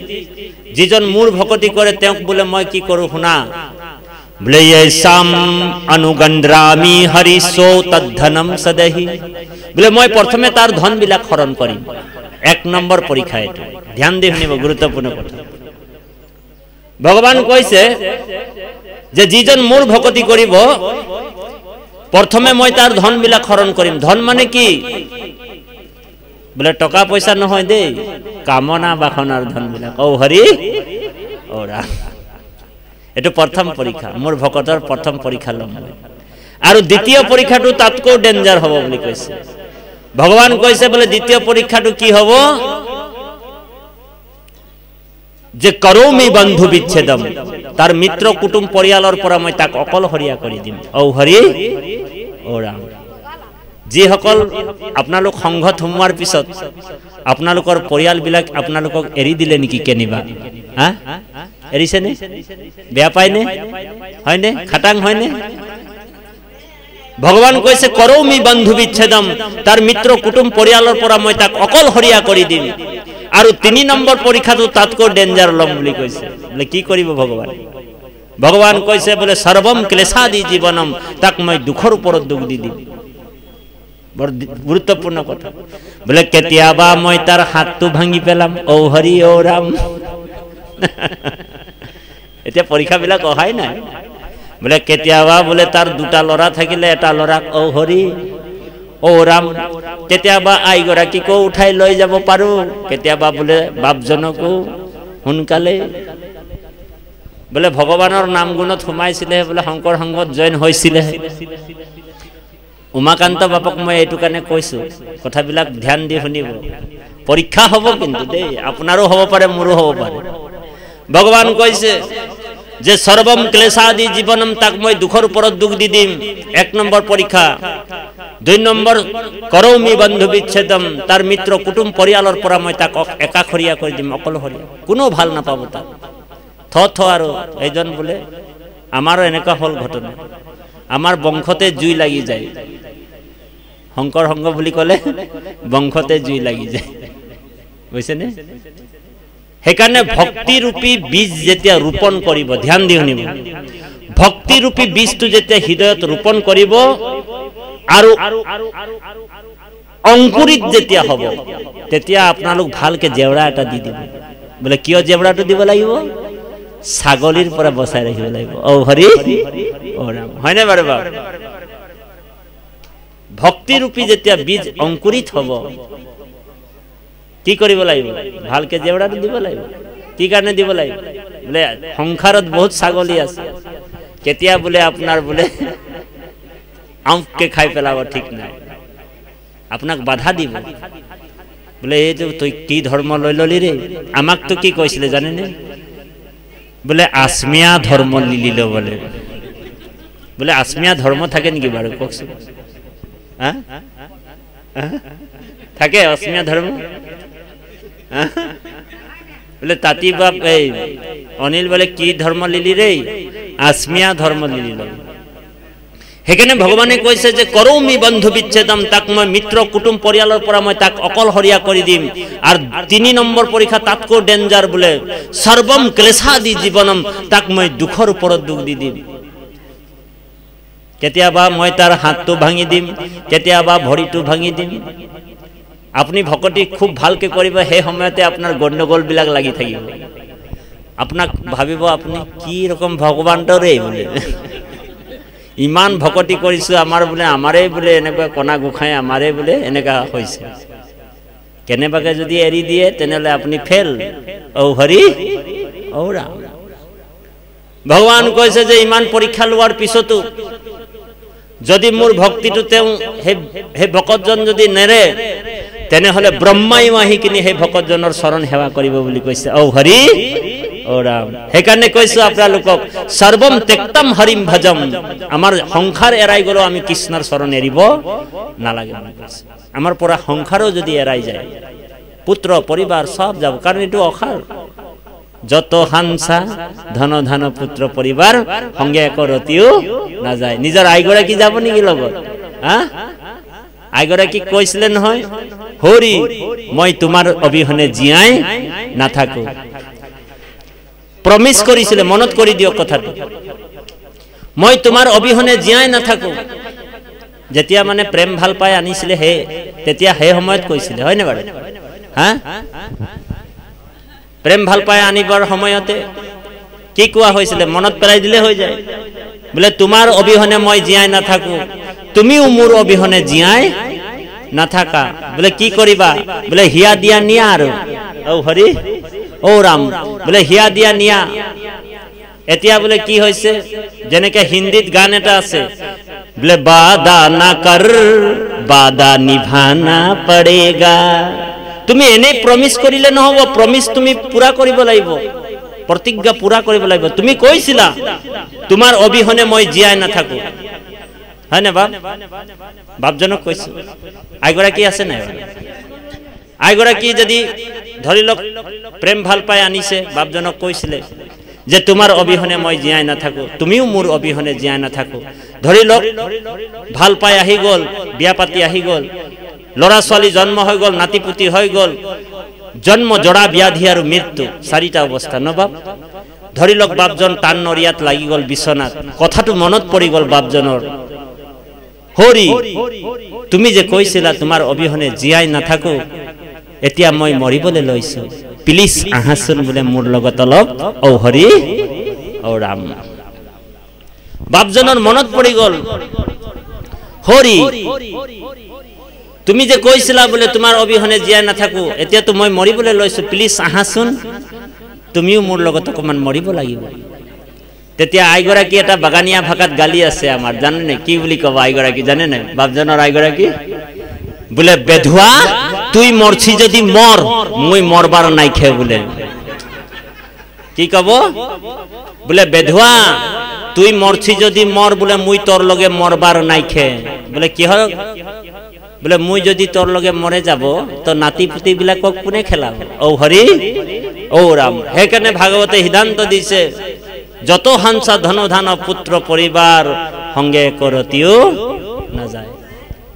যিজন মোৰ ভকতি কৰে তেওঁক বোলে মই কি কৰো শুনা। বোলে য়েসাম অনুগন্দ্ৰামি হৰিসো তদ্ধনম সদহি। বোলে মই প্ৰথমে তাৰ ধন বিলাক হৰণ কৰিম। এক নম্বৰ পৰীক্ষা এইটো, ধ্যান দি শুনিব, গুৰুত্বপূৰ্ণ কথা। ভগৱান কৈছে যে যিজন মোৰ ভকতি কৰিব, প্ৰথমে মই তাৰ ধন বিলাক হৰণ কৰিম। ধন মানে কি? বোলে টকা পইচা নহয় দেই, কামনা বাসনাৰ ধন বিলাক। ঔ হৰি ঔ ৰাম, এইটো প্ৰথম পৰীক্ষা, মোৰ ভকতৰ প্ৰথম পৰীক্ষা ল'ম। আৰু দ্বিতীয় পৰীক্ষাটো তাতকৈ ডেঞ্জাৰ হ'ব বুলি কৈছে। ভগৱান কৈছে বোলে দ্বিতীয় পৰীক্ষাটো কি হ'ব? যে কৰমি বন্ধু বিচ্ছেদম, তাৰ মিত্ৰ কুটুম পৰিয়ালৰ পৰা মই তাক অকলশৰীয়া কৰি দিম। ঔ হৰি ঔ ৰাম। যিসকল আপোনালোক সংঘত সোমোৱাৰ পিছত আপোনালোকৰ পৰিয়ালবিলাক আপোনালোকক এৰি দিলে নেকি? কেনিবা হা এৰিছেনে? বেয়া পায়নে? হয়নে? খাটাং হয়নে? ভগৱান কৈছে কৰৌমি বন্ধু বিচ্ছেদম, তাৰ মিত্ৰ কুটুম পৰিয়ালৰ পৰা মই তাক অকলশৰীয়া কৰি দিম। আৰু 3 নম্বৰ পৰীক্ষাটো তাতকৈ ডেঞ্জাৰ ল'ম বুলি কৈছে। বোলে কি কৰিব ভগৱান? ভগৱান কৈছে বোলে সৰ্বম ক্লেশাদি জীৱনম, তাক মই দুখৰ ওপৰত দুখ দি দিম। বৰ গুৰুত্বপূৰ্ণ কথা। বোলে কেতিয়াবা মই তাৰ হাতটো ভাঙি পেলাম, ঔ হৰি ঔ ৰাম। এতিয়া পৰীক্ষাবিলাক অহাই নাই। বোলে কেতিয়াবা বোলে তাৰ 2টা ল'ৰা থাকিলে এটা ল'ৰাক ঔ হৰি ঔ ৰাম। কেতিয়াবা আইগৰাকীকো উঠাই লৈ যাব পাৰো, কেতিয়াবা বোলে বাপজনকো সোনকালে। বোলে ভগৱানৰ নাম গুণত সোমাইছিলে, বোলে শংকৰ সংঘত জইন হৈছিলে। উমাকান্ত বাপক মই এইটো কাৰণে কৈছো, কথাবিলাক ধ্যান দি শুনিব। পৰীক্ষা হ'ব কিন্তু দেই, আপোনাৰো হ'ব পাৰে, মোৰো হ'ব পাৰে। ভগৱান কৈছে যে সৰ্বম ক্লেশাদি জীৱনম, তাক মই দুখৰ ওপৰত দুখ দি দিম। 1 নম্বৰ পৰীক্ষা। 2 নম্বৰ কৰৌমি বন্ধু বিচ্ছেদম, তাৰ মিত্ৰ কুটুম পৰিয়ালৰ পৰা মই তাক একাষৰীয়া কৰি দিম, অকলশৰীয়া। কোনো ভাল নাপাব তাক। থ আৰু এইজন বোলে আমাৰো এনেকুৱা হ'ল ঘটনা। আমাৰ বংশতে জুই লাগি যায়। শংকৰ সংঘ বুলি ক'লে বংশতে জুই লাগি যায়, বুজিছেনে? সেইকাৰণে ভক্তিৰূপী বীজ যেতিয়া ৰোপণ কৰিব, ধ্যান দি শুনিব, ভক্তিৰূপী বীজটো যেতিয়া হৃদয়ত ৰোপণ কৰিব আৰু অংকুৰিত যেতিয়া হ'ব, তেতিয়া আপোনালোক ভালকে জেওৰা এটা দি দিব। বোলে কিয় জেওৰাটো দিব লাগিব? ছাগলীৰ পৰা বচাই ৰাখিব লাগিব। ঔ হৰি ঔ ৰাম, হয়নে বাৰু বাবু? ভক্তিৰূপী যেতিয়া বীজ অংকুৰিত হ'ব, কি কৰিব লাগিব? ভালকে জেওৰাটো দিব লাগিব। কি কাৰণে দিব লাগিব? বোলে সংসাৰত বহুত ছাগলী আছে, কেতিয়া বোলে আপোনাৰ বোলে আউকে খাই পেলাব ঠিক নাই, আপোনাক বাধা দিব। বোলে এইটো তই কি ধৰ্ম লৈ ললি ৰে? আমাকতো কি কৈছিলে জানেনে? বোলে আচমিয়া ধৰ্ম লিলিল বোলে। বোলে আচমিয়া ধৰ্ম থাকে নেকি বাৰু কওকচোন? থাকে আচমিয়া ধৰ্ম? বোলে তাঁতি বাপ এই অনিল বোলে কি ধৰ্ম লিলি ৰে? আচমিয়া ধৰ্ম লিলিল। সেইকাৰণে ভগৱানে কৈছে যে কৰৌমি বন্ধু বিচ্ছেদম, তাক মই মিত্ৰ কুটুম পৰিয়ালৰ পৰা মই তাক অকলশৰীয়া কৰি দিম। আৰু 3 নম্বৰ পৰীক্ষা তাতকৈ ডেঞ্জাৰ, বোলে সৰ্বম ক্লেশাদি জীৱনম, তাক মই দুখৰ ওপৰত দুখ দি দিম। কেতিয়াবা মই তাৰ হাতটো ভাঙি দিম, কেতিয়াবা ভৰিটো ভাঙি দিম। আপুনি ভকতি খুব ভালকে কৰিব, সেই সময়তে আপোনাৰ গণ্ডগোলবিলাক লাগি থাকিব। আপোনাক ভাবিব আপুনি কি ৰকম ভগৱানৰে বোলে, ইমান ভকতি কৰিছো, আমাৰ বোলে আমাৰে বোলে এনেকুৱা কণা গোসাঁই আমাৰে বোলে এনেকুৱা হৈছে। কেনেবাকে যদি এৰি দিয়ে তেনেহ'লে আপুনি ফেল। ঔ হৰি ঔ ৰাম। ভগৱান কৈছে যে ইমান পৰীক্ষা লোৱাৰ পিছতো যদি মোৰ ভক্তিটো তেওঁ সেই ভকতজন যদি নেৰে, তেনেহ'লে ব্ৰহ্মাই আহি কিনি সেই ভকতজনৰ চৰণ সেৱা কৰিব বুলি কৈছে। ঔ হৰি ঔ ৰাম। সেইকাৰণে কৈছো আপোনালোকক সৰ্বম ত্যক্তম হৰিম ভজম, আমাৰ সংসাৰ এৰাই গ'লেও আমি কৃষ্ণৰ চৰণ এৰিব নালাগে। আমাৰ পৰা সংসাৰো যদি এৰাই যায়, পুত্ৰ পৰিবাৰ চব যাব, কাৰণ এইটো অসাৰ। যত হাংসা ধন ধন পুত্ৰ পৰিবাৰ, সংগে এক ৰতিও নাযায়। নিজৰ আইগৰাকী যাব নেকি লগত? আইগৰাকী কৈছিলে নহয়, হৰি মই তোমাৰ অবিহনে জীয়াই নাথাকো। প্ৰমিছ কৰিছিলে, মনত কৰি দিয়ক কথাটো। মই তোমাৰ অবিহনে জীয়াই নাথাকো। যেতিয়া মানে প্ৰেম ভাল পাই আনিছিলে তেতিয়া সেই সময়ত কৈছিলে, হয়নে বাৰু? প্ৰেম ভাল পাই আনিবৰ সময়তে কি কোৱা হৈছিলে? মনত পেলাই দিলে হৈ যায়। বোলে তোমাৰ অবিহনে মই জীয়াই নাথাকো, তুমিও মোৰ অবিহনে জীয়াই নাথাকা। বোলে কি কৰিবা? বোলে হিয়া দিয়া নিয়া আৰু। ঔ হৰি ঔ ৰাম। বোলে হিয়া দিয়া নিয়া। এতিয়া বোলে কি হৈছে, যেনেকে হিন্দীত গান এটা আছে, বোলে বাদা না কর বাদা নিভানা পড়েগা। তুমি এনেই প্ৰমিছ কৰিলে নহব, প্ৰমিছ তুমি পুৰা কৰিব লাগিব, প্ৰতিজ্ঞা পুৰা কৰিব লাগিব। তুমি কৈছিলা তোমাৰ অবিহনে মই জীয়াই নাথাকো, হয় নে বাপ? বাপজনক কৈছো। আইগৰাকী আছে নাই? আইগৰাকী যদি ধৰি লওক প্ৰেম ভাল পাই আনিছে, বাপজনক কৈছিলে যে তোমাৰ অবিহনে মই জীয়াই নাথাকো, তুমিও মোৰ অবিহনে জীয়াই নাথাকো। ধৰি লওক ভাল পাই আহি গ'ল, বিয়া পাতি আহি গ'ল, ল'ৰা ছোৱালী জন্ম হৈ গ'ল, নাতি পুতি হৈ গ'ল, জন্ম জৰা ব্যাধি আৰু মৃত্যু, চাৰিটা অৱস্থা ন বাপ? ধৰি লওক বাপজন টান নৰিয়াত লাগি গ'ল বিচনাত, কথাটো মনত পৰি গ'ল বাপজনৰ, হৰি তুমি যে কৈছিলা তোমাৰ অবিহনে জীয়াই নাথাকো, এতিয়া মই মৰিবলৈ লৈছো, প্লিজ আহাচোন বোলে মোৰ লগত অলপ, ঔ হৰি ঔ ৰাম। বাপজনৰ মনত পৰি গ'ল, হৰি তুমি যে কৈছিলা বোলে তোমাৰ অবিহনে জীয়াই নাথাকো, এতিয়াতো মই মৰিবলৈ লৈছো, প্লিজ আহাচোন, তুমিও মোৰ লগত অকমান মৰিব লাগিব। তেতিয়া আইগৰাকী এটা বাগানীয়া ভাষাত গালি আছে আমাৰ, জানে নে কি বুলি কব আইগৰাকী জানে নে? বাপজনৰ আইগৰাকী বোলে, বেধুৱা তুই মরছি যদি মর, মুই মরবার নাই খে বোলে। কি কব? বোলে বেধুয়া তুই মরছি যদি মর, বোলে মুই তোর লগে মরবার নাই খে। বোলে কি হল? বোলে মুই যদি তোর লগে মরে যাব, তো নাতি পুতি বিলাকক কোনে খেলাব? ঔ হরি ঔ রাম। সেইকাৰণে ভাগৱতে সিদ্ধান্ত দিছে, যত হাংসা ধন ধান পুত্ৰ পৰিবাৰ সংগে কৰতিও নাযায়।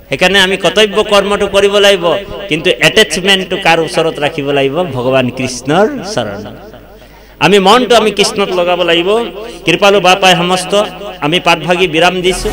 সেইকাৰণে আমি কৰ্তব্য কৰ্মটো কৰিব লাগিব, কিন্তু এটেচমেণ্টটো কাৰ ওচৰত ৰাখিব লাগিব? ভগৱান কৃষ্ণৰ চৰণত। আমি মনটো আমি কৃষ্ণত লগাব লাগিব। কৃপালু বাপাই সমস্ত আমি পাঠভাগী বিৰাম দিছো।